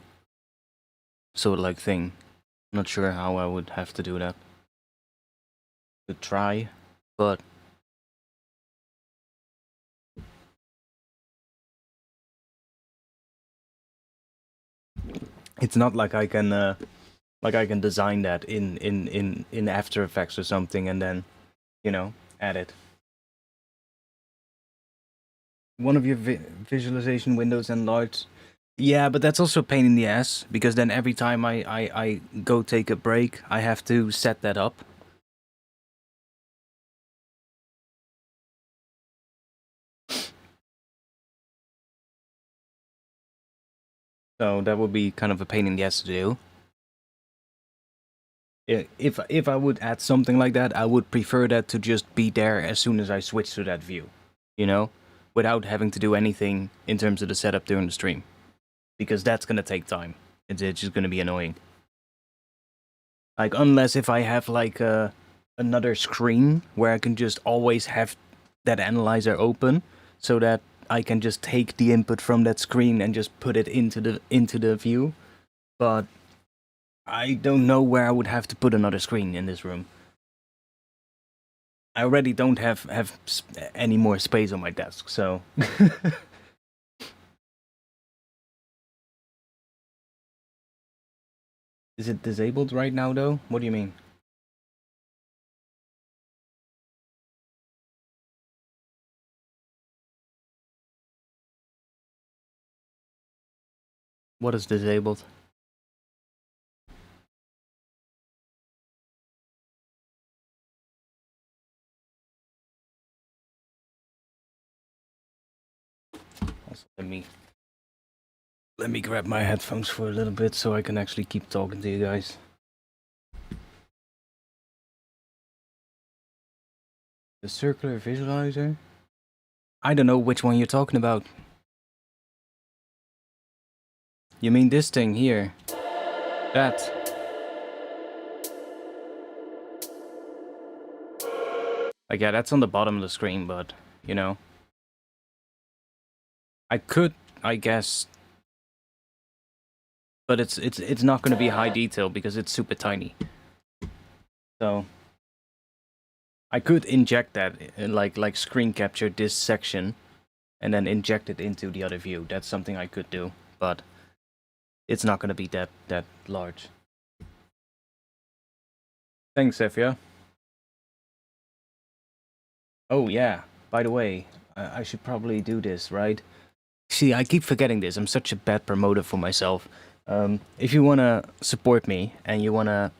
sort of like thing. I'm not sure how I would have to do that. To try, but it's not like I can design that in After Effects or something and then, you know, add it. One of your visualization windows enlarged. Yeah, but that's also a pain in the ass, because then every time I go take a break, I have to set that up. So that would be kind of a pain in the ass to do. If I would add something like that, I would prefer that to just be there as soon as I switch to that view, you know? Without having to do anything in terms of the setup during the stream. Because that's gonna take time. It's just gonna be annoying. Like, unless if I have like another screen where I can just always have that analyzer open, so that I can just take the input from that screen and just put it into the view. But I don't know where I would have to put another screen in this room. I already don't have any more space on my desk, so... Is it disabled right now, though? What do you mean? What is disabled? Also, let me grab my headphones for a little bit so I can actually keep talking to you guys. The circular visualizer? I don't know which one you're talking about. You mean this thing here? That? Like, yeah, that's on the bottom of the screen, but, you know. I could, I guess... But it's not going to be high detail because it's super tiny. So I could inject that, like screen capture this section, and then inject it into the other view. That's something I could do, but it's not going to be that large. Thanks, Sefia. Oh yeah. By the way, I should probably do this, right? See, I keep forgetting this. I'm such a bad promoter for myself. If you wanna support me and you wanna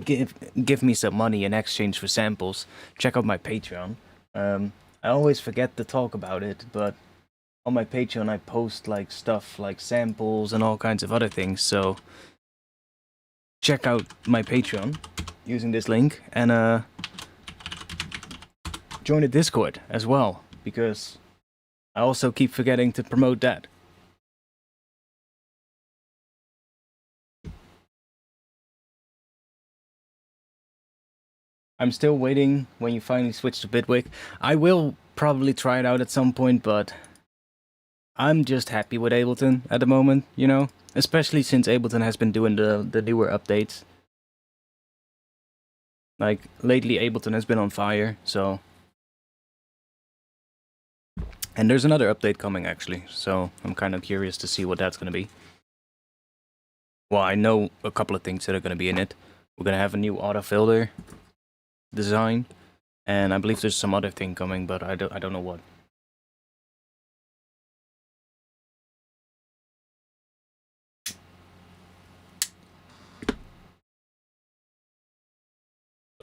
give me some money in exchange for samples, check out my Patreon. I always forget to talk about it, but on my Patreon I post like stuff like samples and all kinds of other things, so check out my Patreon. using this link, and join the Discord as well, because I also keep forgetting to promote that. I'm still waiting when you finally switch to Bitwig. I will probably try it out at some point, but I'm just happy with Ableton at the moment, you know? Especially since Ableton has been doing the newer updates. Like, lately Ableton has been on fire, so... And there's another update coming, actually, so I'm kind of curious to see what that's gonna be. Well, I know a couple of things that are gonna be in it. We're gonna have a new autofilter design, and I believe there's some other thing coming, but I don't know what.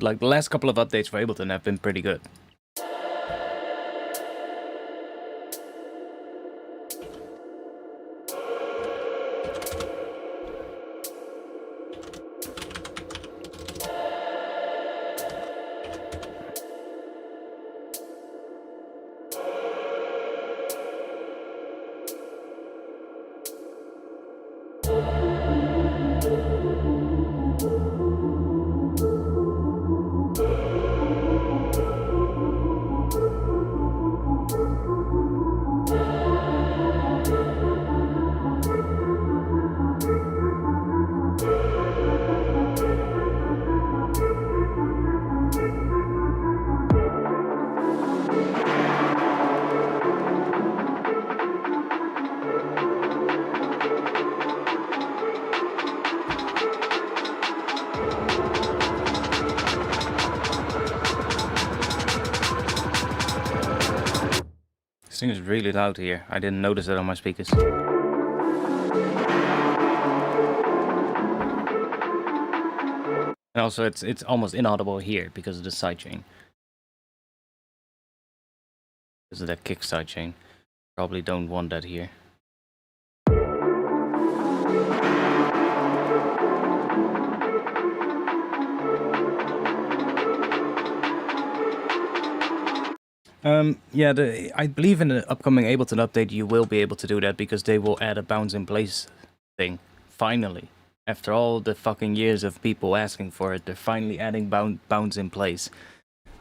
Like, the last couple of updates for Ableton have been pretty good. This thing is really loud here. I didn't notice it on my speakers. And also, it's almost inaudible here because of the sidechain. Because of that kick sidechain. Probably don't want that here. Yeah, I believe in the upcoming Ableton update you will be able to do that, because they will add a bounce in place thing. Finally. After all the fucking years of people asking for it, they're finally adding bounce in place.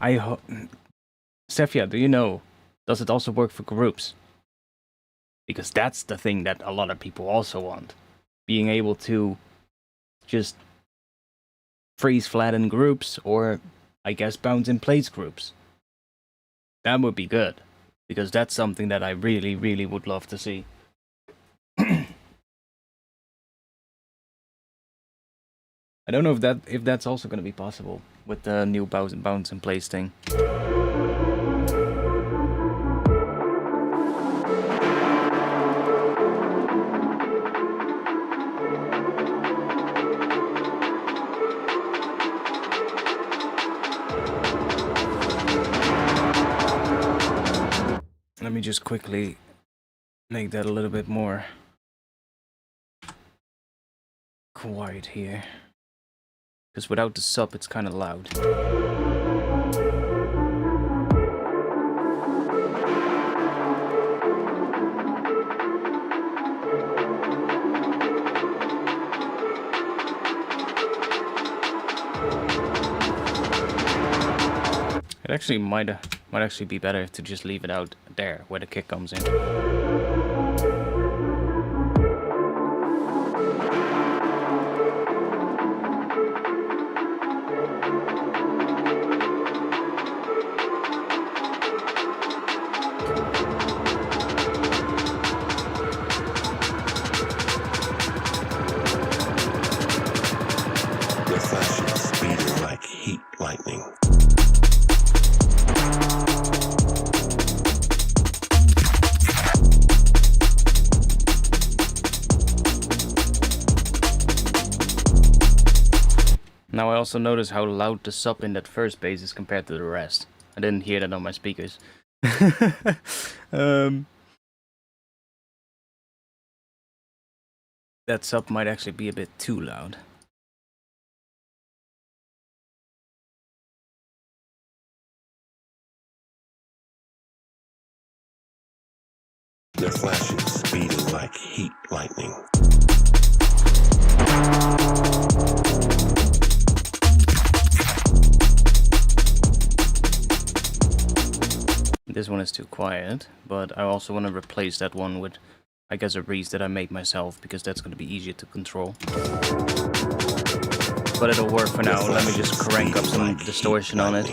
Sefia, do you know, does it also work for groups? Because that's the thing that a lot of people also want. Being able to just freeze flatten groups, or I guess bounce in place groups. That would be good, because that's something that I really, really would love to see. I don't know if that's also going to be possible with the new bounce in place thing. Let me just quickly make that a little bit more quiet here, because without the sub it's kind of loud. It actually might actually be better to just leave it out there where the kick comes in. The flashes speeding like heat lightning. Now I also notice how loud the sub in that first bass is compared to the rest. I didn't hear that on my speakers. That sub might actually be a bit too loud. Their flashes speeding like heat lightning. This one is too quiet, but I also want to replace that one with, I guess, a reeds that I made myself, because that's going to be easier to control. But it'll work for now. Let me just crank up some distortion on it.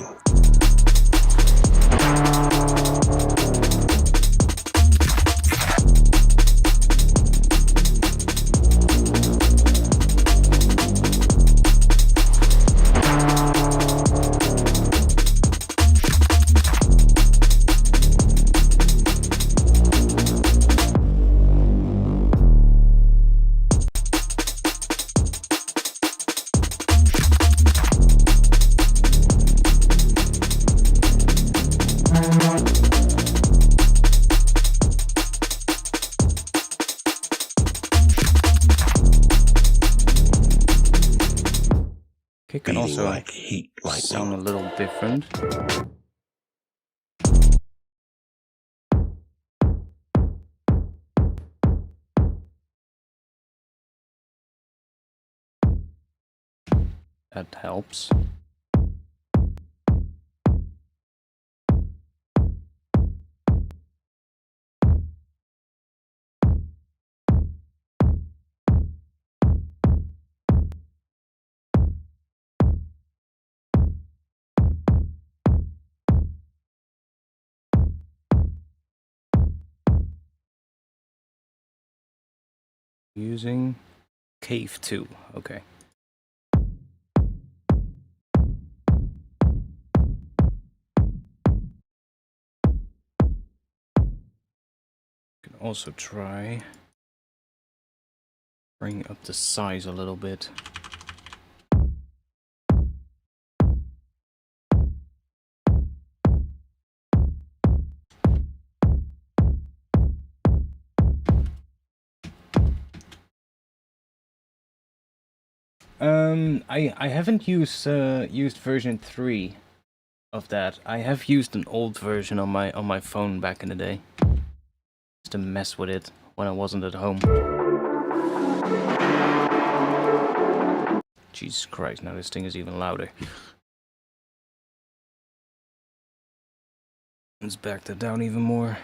It can also like heat lightning. sound a little different. That helps. Using Cave 2, okay. Can also try bring up the size a little bit. I haven't used version 3 of that. I have used an old version on my phone back in the day, just to mess with it when I wasn't at home. Jesus Christ! Now this thing is even louder. Let's back that down even more.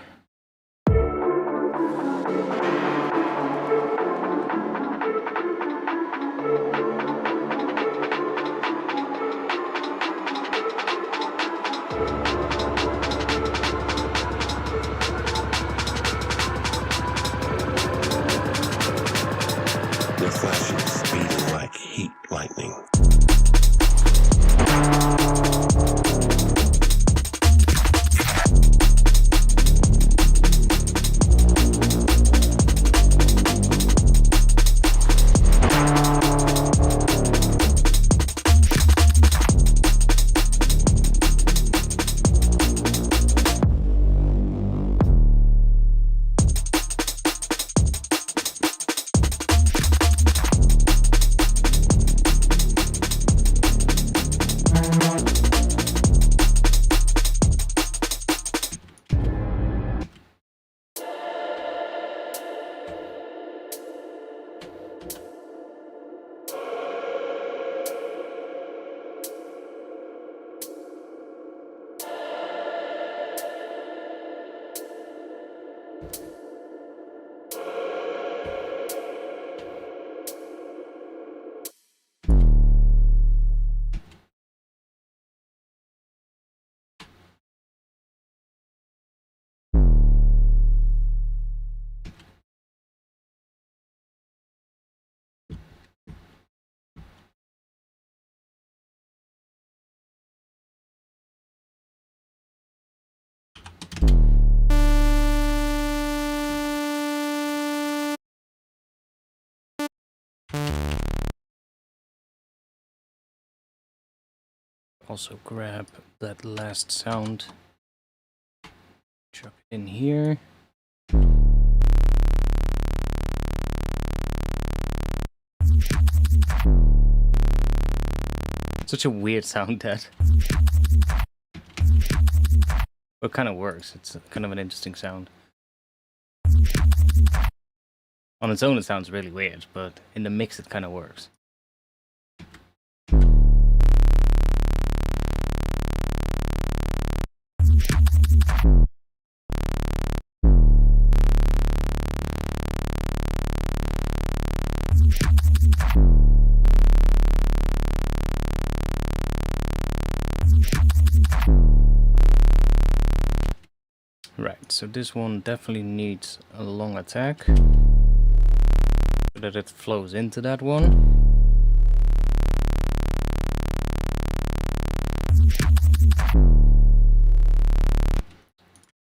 Their flashes speeding like heat lightning. Also grab that last sound, drop it in here. Such a weird sound, that. But it kind of works. It's kind of an interesting sound. On its own, it sounds really weird, but in the mix, it kind of works. Right, so this one definitely needs a long attack so that it flows into that one.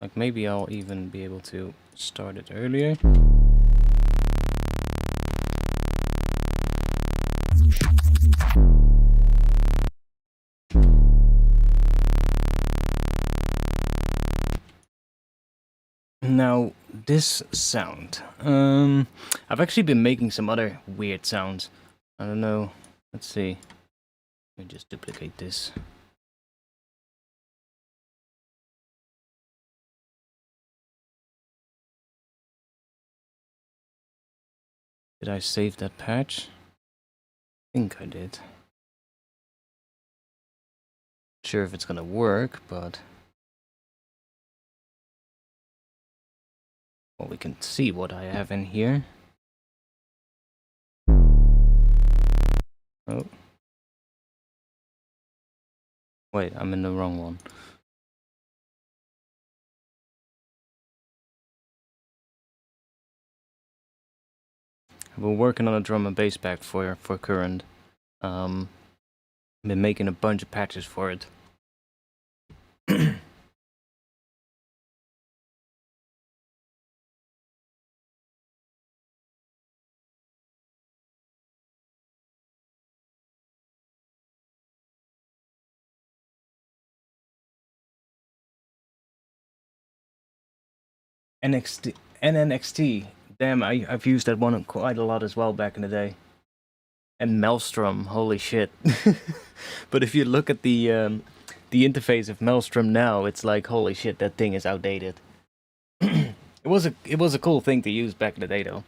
Like maybe I'll even be able to start it earlier. Now, this sound. I've actually been making some other weird sounds. I don't know. Let's see. Let me just duplicate this. Did I save that patch? I think I did. Not sure if it's gonna work, but well, we can see what I have in here. Oh. Wait, I'm in the wrong one. I've been working on a drum and bass pack for Current. Been making a bunch of patches for it. NNXT. Damn, I've used that one quite a lot as well back in the day. And Maelstrom, holy shit. But if you look at the interface of Maelstrom now, it's like, holy shit, that thing is outdated. It was a cool thing to use back in the day though.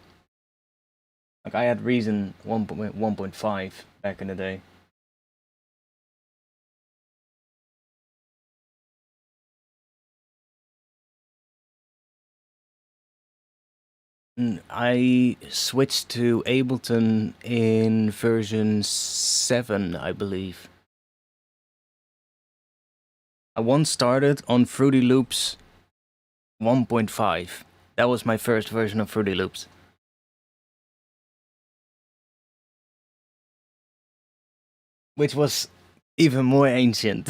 Like I had Reason 1.5 back in the day. I switched to Ableton in version 7, I believe. I once started on Fruity Loops 1.5. That was my first version of Fruity Loops. Which was even more ancient.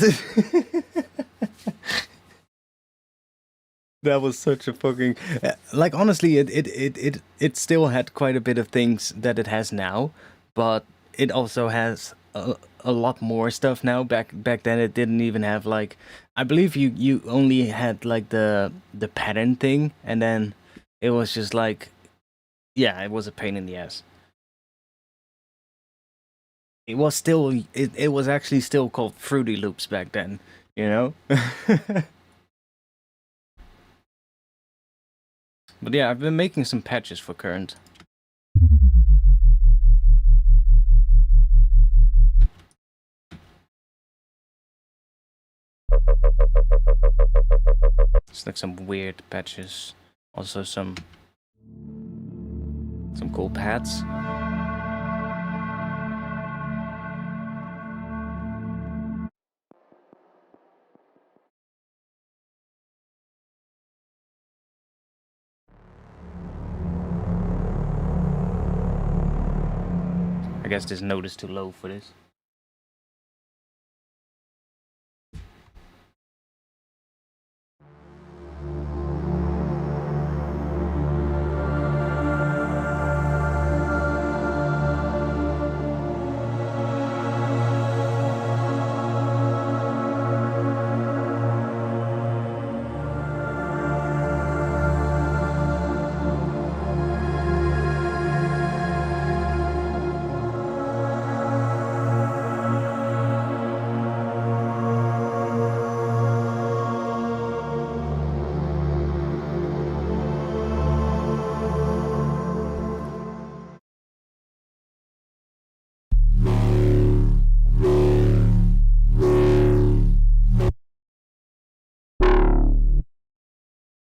That was such a fucking like honestly it still had quite a bit of things that it has now, but it also has a lot more stuff now. Back then it didn't even have like, I believe you only had like the pattern thing, and then it was just like, yeah, it was a pain in the ass. It was still it was actually still called Fruity Loops back then, you know? But yeah, I've been making some patches for Current. It's like some weird patches. Also some cool pads. I guess this note is too low for this.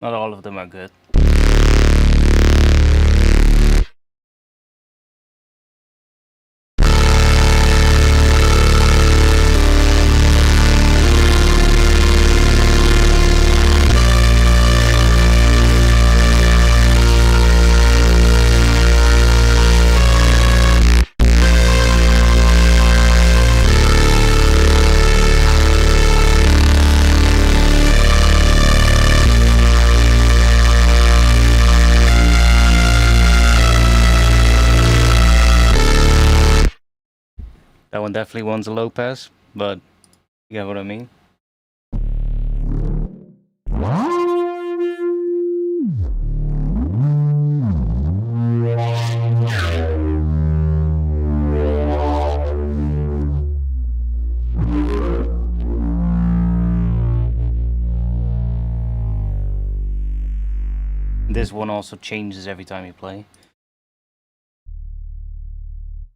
Not all of them are good. That one definitely wants a low pass, but you get what I mean. This one also changes every time you play.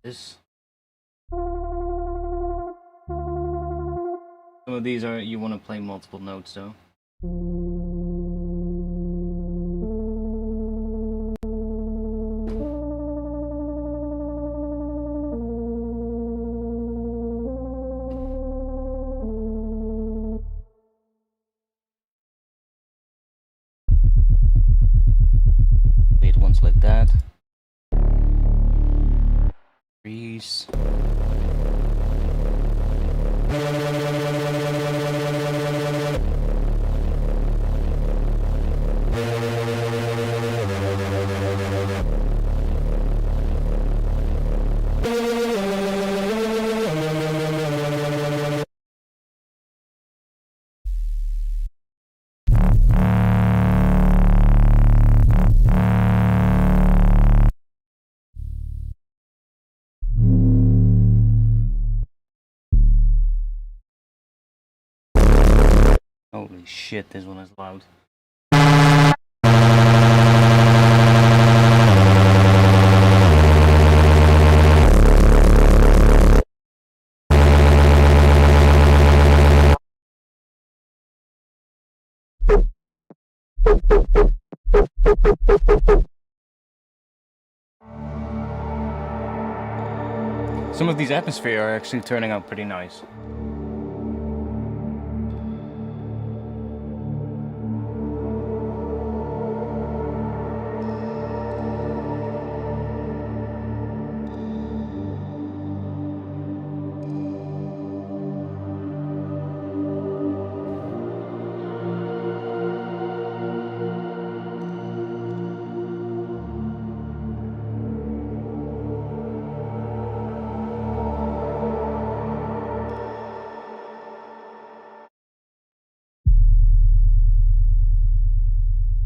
This. Some of these are you want to play multiple notes though. Wait, ones like that. Freeze. Holy shit, this one is loud. Some of these atmosphere are actually turning out pretty nice.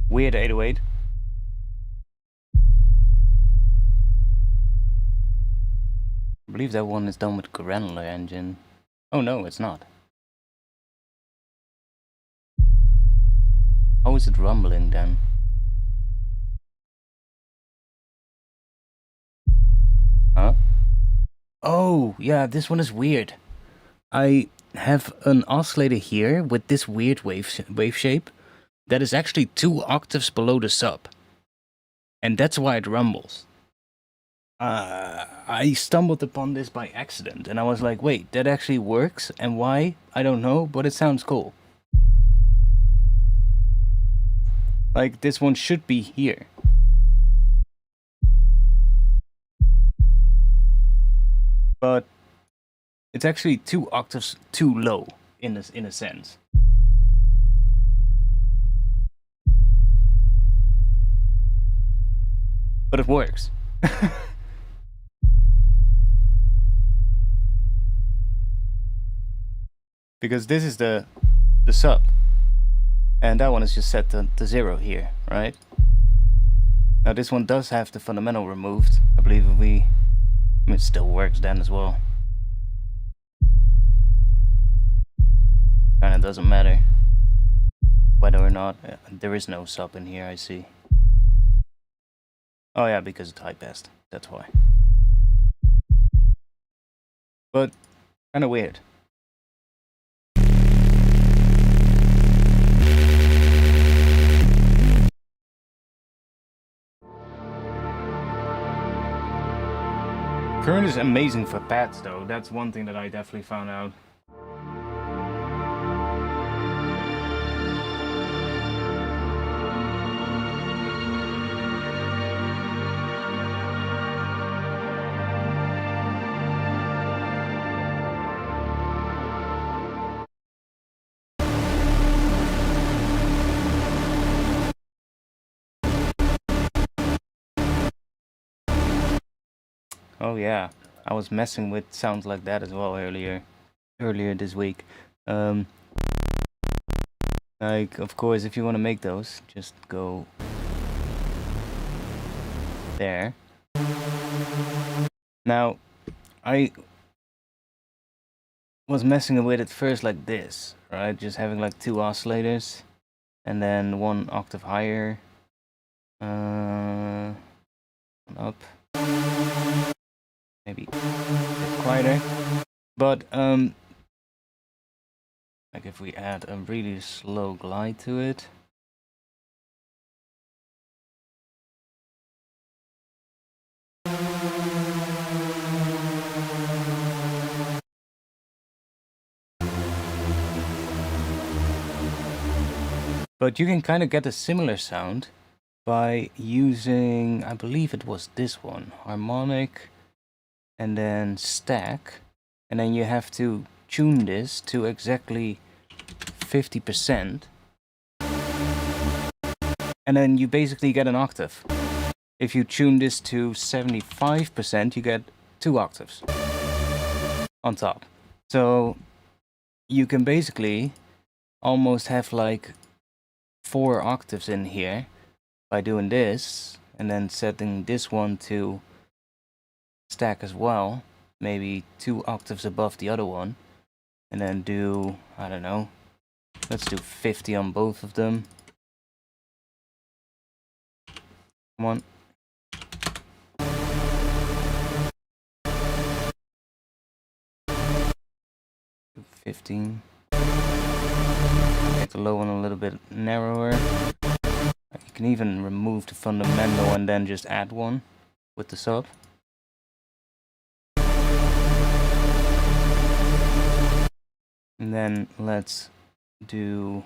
Weird 808. I believe that one is done with granular engine. Oh no, it's not. How is it rumbling then? Huh? Oh, yeah, this one is weird. I have an oscillator here with this weird wave shape that is actually 2 octaves below the sub. And that's why it rumbles. I stumbled upon this by accident, and I was like, wait, that actually works? And why? I don't know, but it sounds cool. Like, this one should be here. But it's actually 2 octaves too low, in a sense. But it works. Because this is the sub. And that one is just set to 0 here, right? Now this one does have the fundamental removed. I believe it still works then as well. Kinda doesn't matter whether or not there is no sub in here, I see. Oh yeah, because it's high-passed, that's why. But kinda weird. Current is amazing for pads though, that's one thing that I definitely found out. Oh yeah, I was messing with sounds like that as well earlier this week. Like, of course, if you want to make those, just go there. Now, I was messing with it first like this, right? Just having like 2 oscillators, and then 1 octave higher, up. Maybe a bit quieter, but like if we add a really slow glide to it, but you can kind of get a similar sound by using, I believe it was this one, harmonic and then stack, and then you have to tune this to exactly 50%, and then you basically get an octave. If you tune this to 75%, you get 2 octaves on top. So you can basically almost have like 4 octaves in here by doing this, and then setting this one to stack as well, maybe 2 octaves above the other one, and then do, I don't know, let's do 50 on both of them. Come on. 15. Make the low one a little bit narrower. You can even remove the fundamental and then just add one with the sub. And then let's do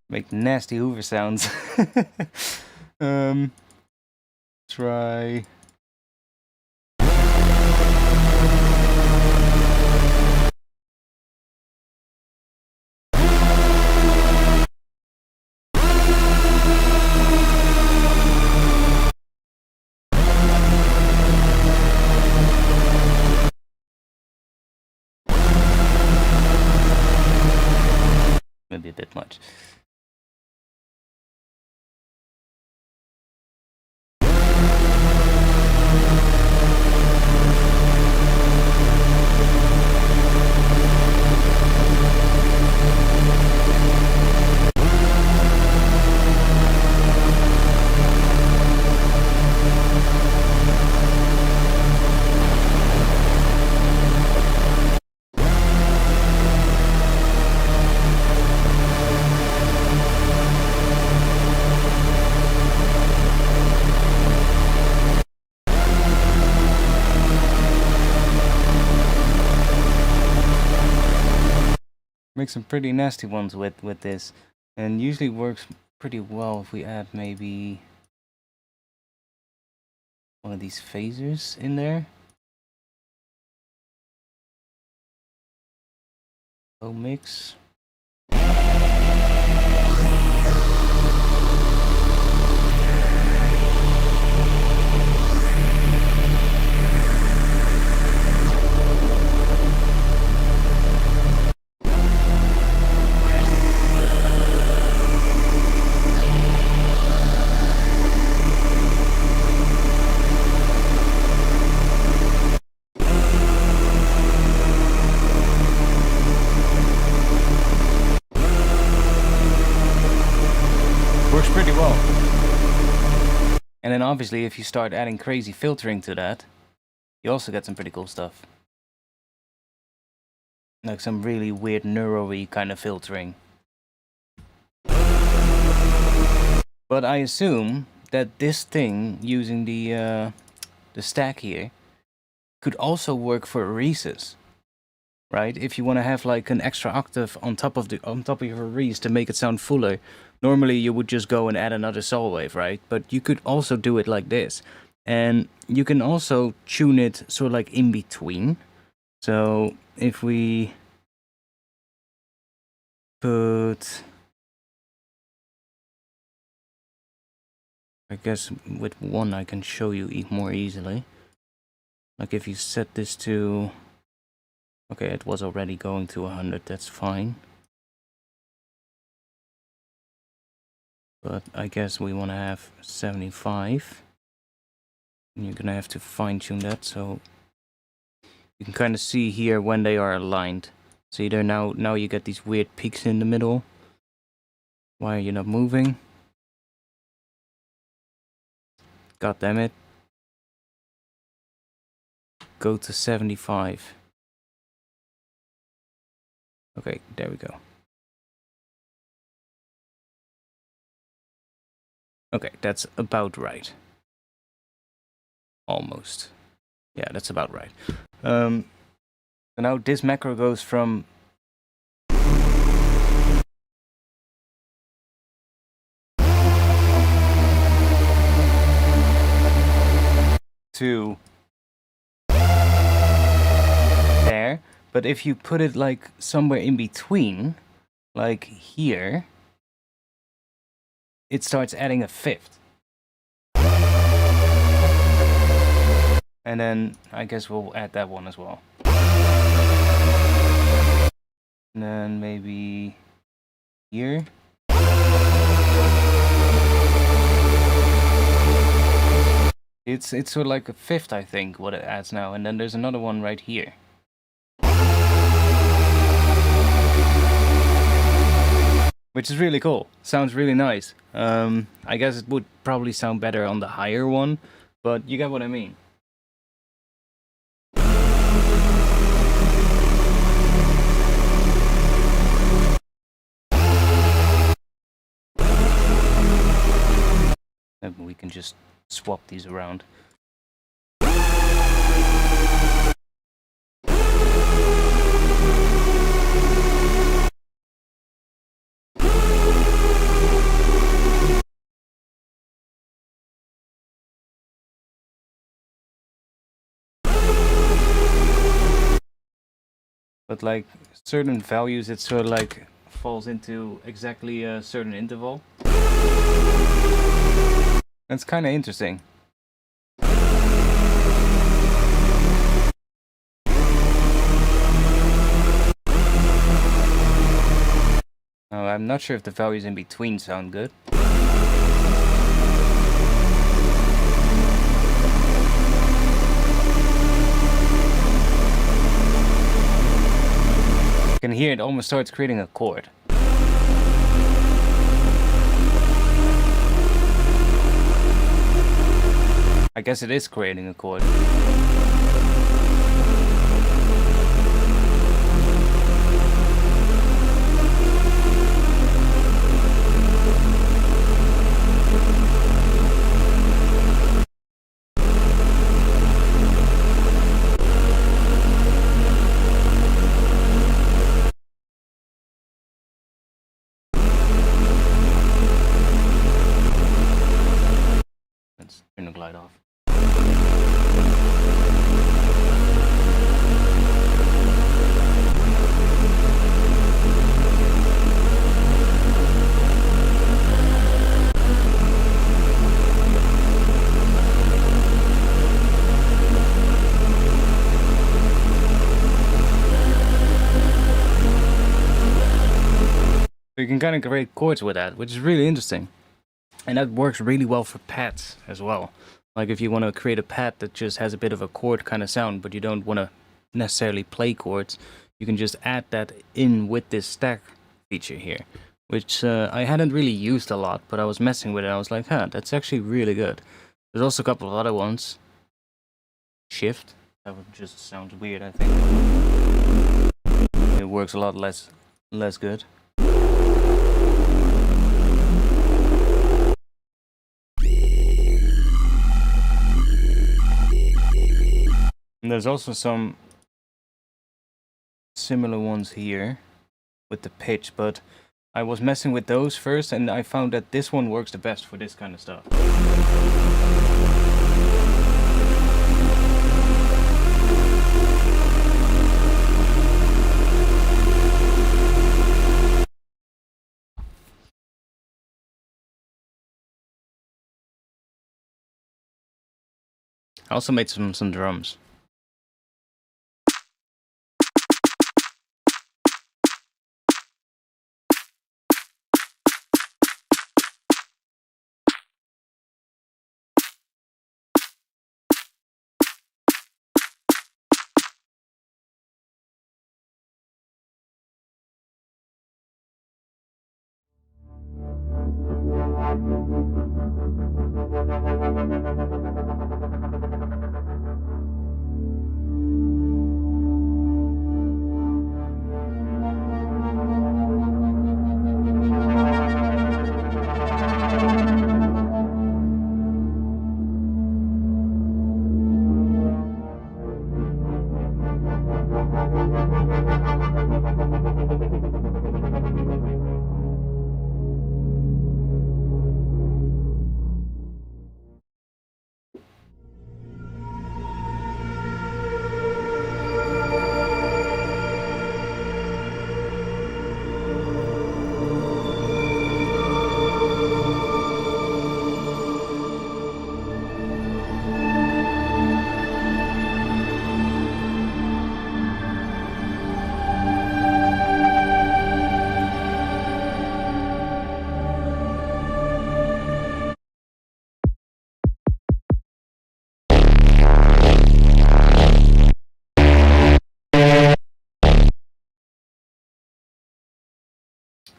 make nasty Hoover sounds. Try. Maybe a bit much. Make some pretty nasty ones with this, and usually works pretty well if we add maybe one of these phasers in there. Low mix. Works pretty well. And then obviously if you start adding crazy filtering to that, you also get some pretty cool stuff. Like some really weird neuro-y kind of filtering. But I assume that this thing, using the stack here, could also work for Reese's. Right? If you want to have like an extra octave on top of your Reese to make it sound fuller, normally you would just go and add another saw wave, right? But you could also do it like this. And you can also tune it sort of like in between. So if we put, I guess with one I can show you more easily. Like if you set this to, okay, it was already going to 100, that's fine. But I guess we want to have 75. And you're gonna have to fine tune that, so you can kind of see here when they are aligned. See there, now you get these weird peaks in the middle. Why are you not moving? God damn it. Go to 75. Okay, there we go. Okay, that's about right. Almost. Yeah, that's about right. So now this macro goes from to there, but if you put it like somewhere in between, like here, it starts adding a fifth. And then I guess we'll add that one as well. And then maybe here. It's sort of like a fifth, I think, what it adds now. And then there's another one right here. Which is really cool. Sounds really nice. I guess it would probably sound better on the higher one, but you get what I mean. Maybe we can just swap these around. But like certain values, it sort of like falls into exactly a certain interval. That's kind of interesting. Oh, I'm not sure if the values in between sound good. You can hear it almost starts creating a chord. I guess it is creating a chord. Let's turn the glide off. So you can kind of create chords with that, which is really interesting. And that works really well for pads as well. Like if you want to create a pad that just has a bit of a chord kind of sound, but you don't want to necessarily play chords, you can just add that in with this stack feature here. which I hadn't really used a lot, but I was messing with it. I was like, huh, that's actually really good. There's also a couple of other ones. Shift. That one just sounds weird, I think. It works a lot less good. And there's also some similar ones here with the pitch, but I was messing with those first and I found that this one works the best for this kind of stuff. I also made some drums.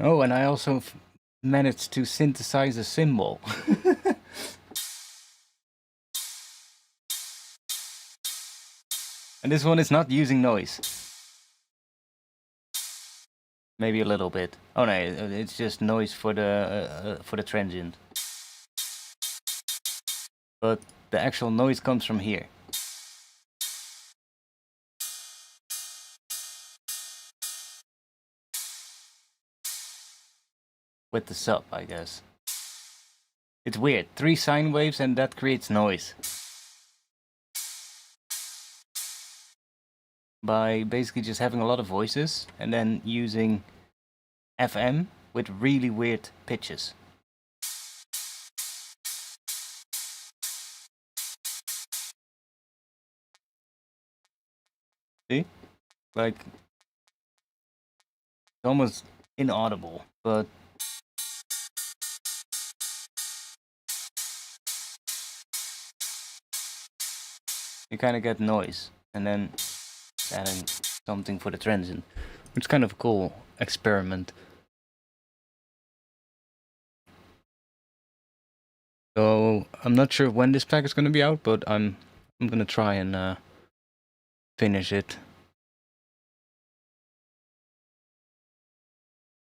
Oh, and I also managed to synthesize a cymbal. And this one is not using noise. Maybe a little bit. Oh no, it's just noise for the transient. But the actual noise comes from here. With the sub, I guess. It's weird. 3 sine waves and that creates noise. By basically just having a lot of voices and then using FM with really weird pitches. See? Like, it's almost inaudible, but you kind of get noise, and then adding something for the transient, which is kind of a cool experiment. So I'm not sure when this pack is going to be out, but I'm going to try and finish it.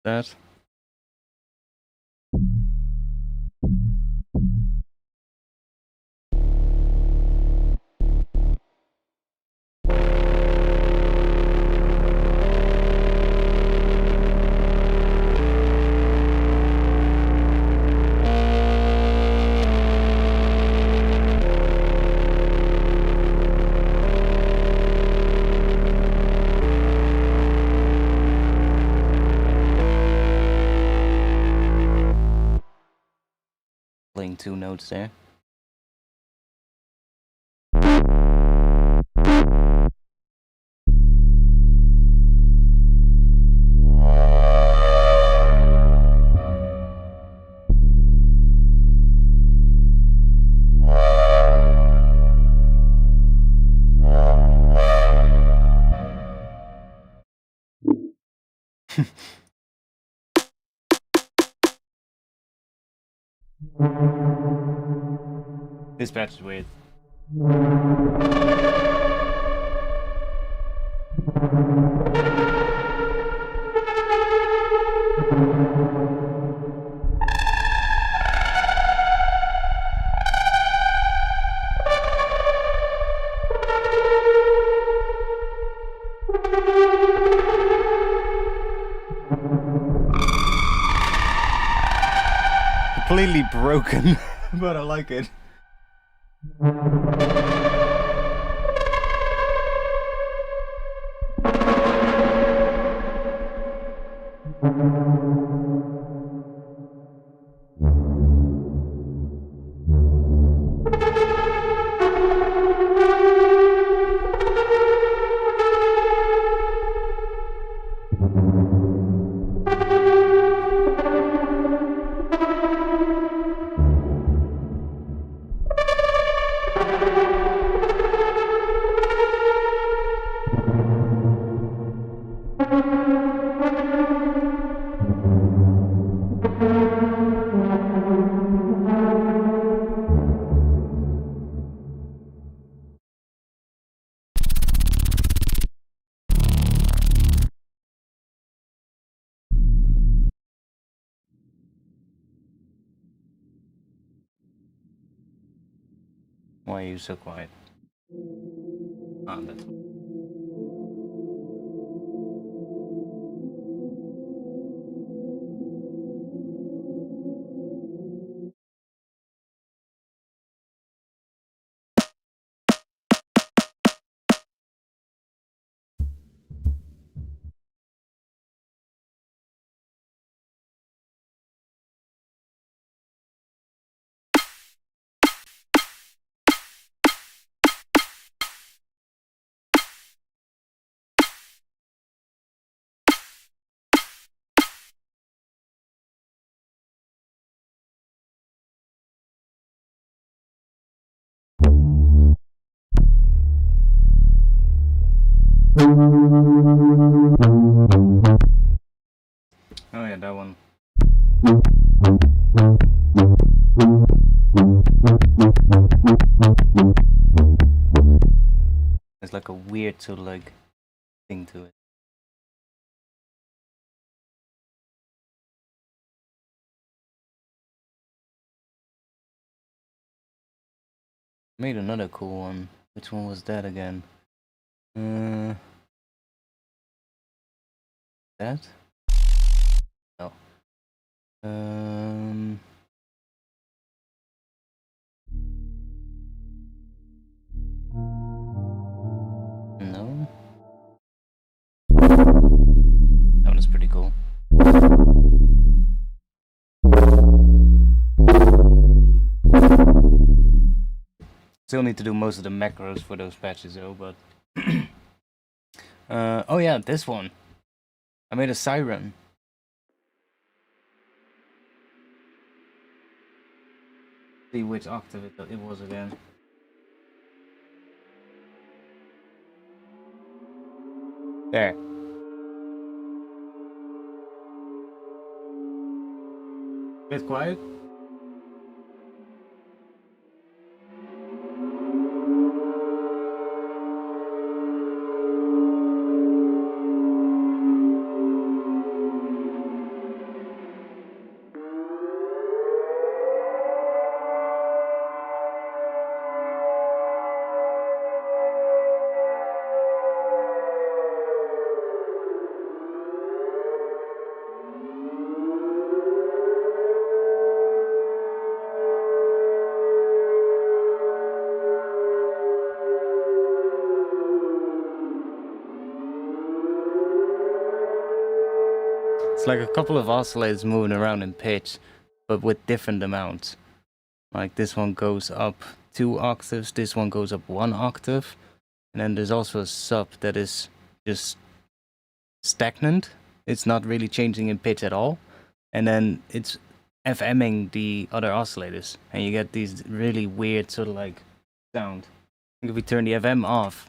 That. Playing 2 notes there. This patch is weird. Completely broken, but I like it. Why are you so quiet? Oh, that's... Oh yeah, that one. There's like a weird sort of like thing to it. Made another cool one. Which one was that again? That? No. No. That one is pretty cool. Still need to do most of the macros for those patches though, but oh yeah, this one. I made a siren. See which octave it was again. There. Bit quiet. It's like a couple of oscillators moving around in pitch, but with different amounts. Like this one goes up 2 octaves, this one goes up 1 octave, and then there's also a sub that is just stagnant. It's not really changing in pitch at all, and then it's FMing the other oscillators, and you get these really weird sort of like sound. If we turn the FM off,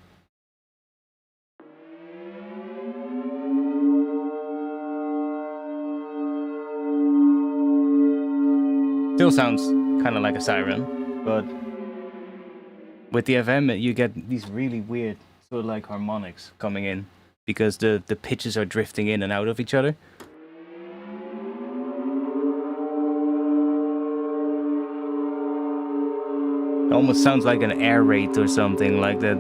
Still sounds kind of like a siren, but with the FM you get these really weird sort of like harmonics coming in because the pitches are drifting in and out of each other. It almost sounds like an air raid or something like that.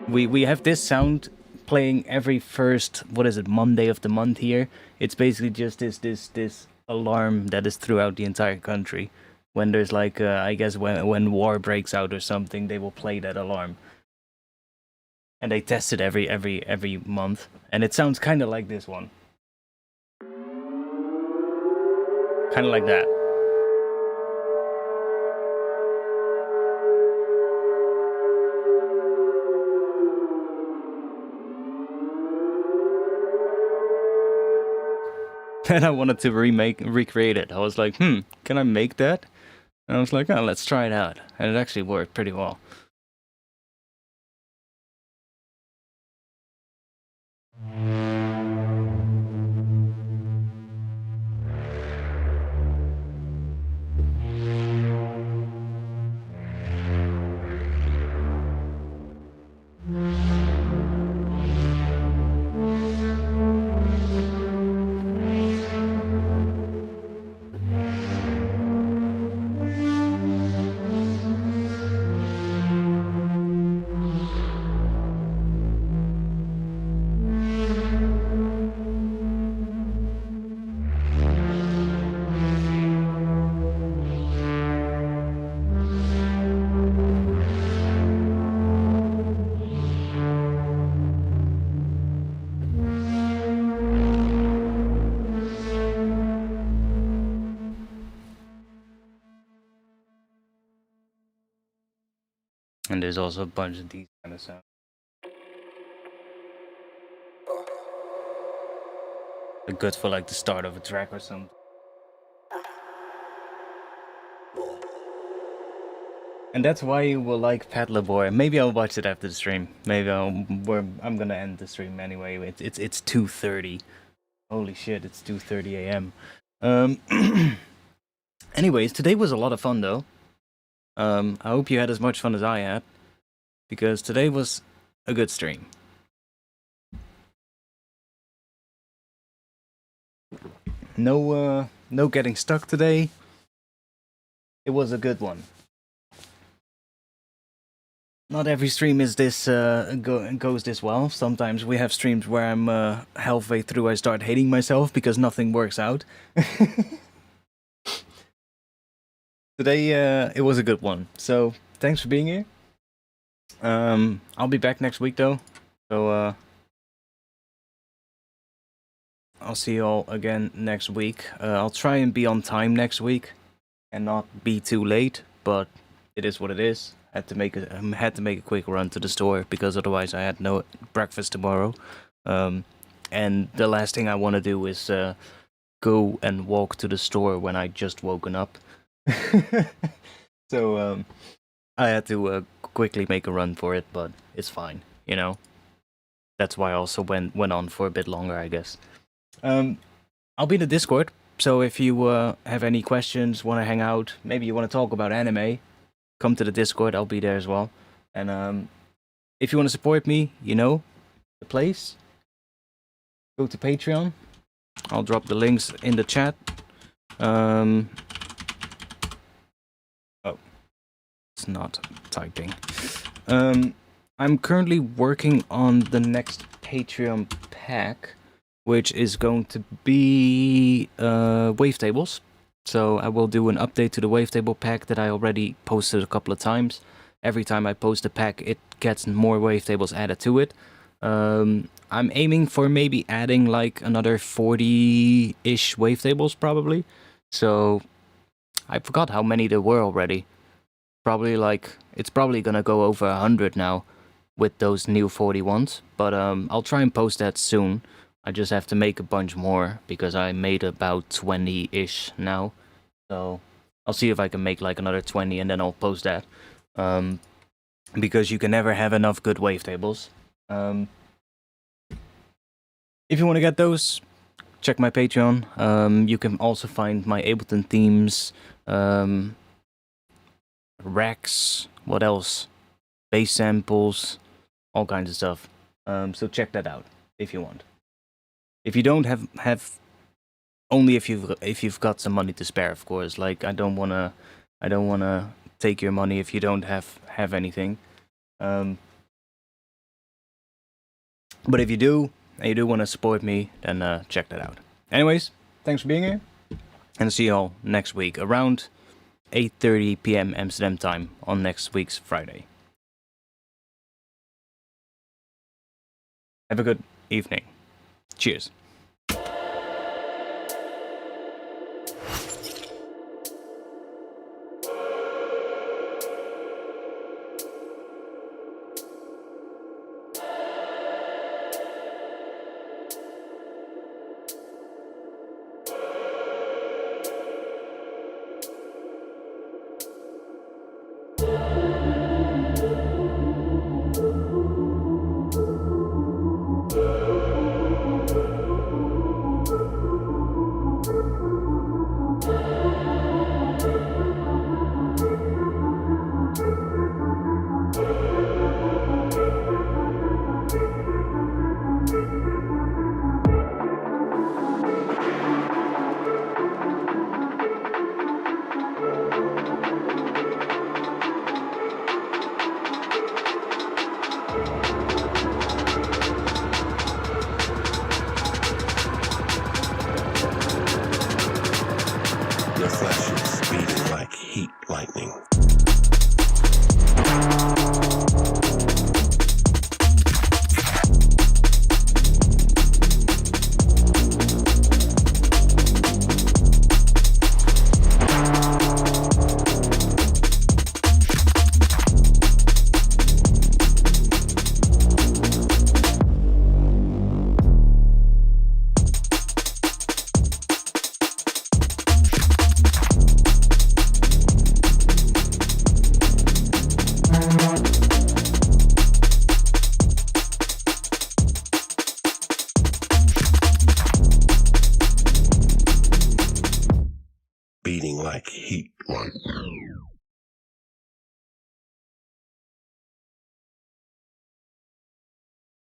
We have this sound playing every first, what is it, Monday of the month here. It's basically just this alarm that is throughout the entire country. When there's like, I guess when war breaks out or something, they will play that alarm. And they test it every month. And it sounds kind of like this one. Kind of like that. And I wanted to recreate it. I was like, can I make that? And I was like, oh, let's try it out. And it actually worked pretty well. And there's also a bunch of these kind of sounds. They're good for like the start of a track or something. And that's why you will like Paddler Boy. Maybe I'll watch it after the stream. Maybe I'm gonna end the stream anyway. It's 2:30. Holy shit! It's 2:30 a.m. Anyways, today was a lot of fun though. I hope you had as much fun as I had, because today was a good stream. No getting stuck today. It was a good one. Not every stream is this goes this well. Sometimes we have streams where I'm halfway through I start hating myself because nothing works out. Today it was a good one. So thanks for being here. I'll be back next week though. So I'll see you all again next week. I'll try and be on time next week and not be too late, but it is what it is. Had to make a quick run to the store because otherwise I had no breakfast tomorrow. And the last thing I want to do is go and walk to the store when I just woken up. So I had to quickly make a run for it, but it's fine, you know. That's why I also went on for a bit longer, I guess. I'll be in the Discord, so if you have any questions, want to hang out, maybe you want to talk about anime, come to the Discord. I'll be there as well. And if you want to support me, you know the place. Go to Patreon. I'll drop the links in the chat. Oh, it's not typing. I'm currently working on the next Patreon pack, which is going to be wavetables. So I will do an update to the wavetable pack that I already posted a couple of times. Every time I post a pack, it gets more wavetables added to it. I'm aiming for maybe adding like another 40-ish wavetables probably. So I forgot how many there were already. Probably like, it's probably gonna go over 100 now with those new 40 ones. But I'll try and post that soon. I just have to make a bunch more because I made about 20-ish now. So I'll see if I can make like another 20 and then I'll post that. Because you can never have enough good wavetables. If you want to get those, check my Patreon. You can also find my Ableton themes, racks, what else? Bass samples, all kinds of stuff. So check that out if you want. If you don't have only if you've got some money to spare, of course. Like I don't wanna take your money if you don't have anything. But if you do, and you do want to support me, then check that out. Anyways, thanks for being here, and see you all next week around 8:30 p.m. Amsterdam time on next week's Friday. Have a good evening. Cheers. Their flashes speeding like heat lightning. Beating like heat lightning.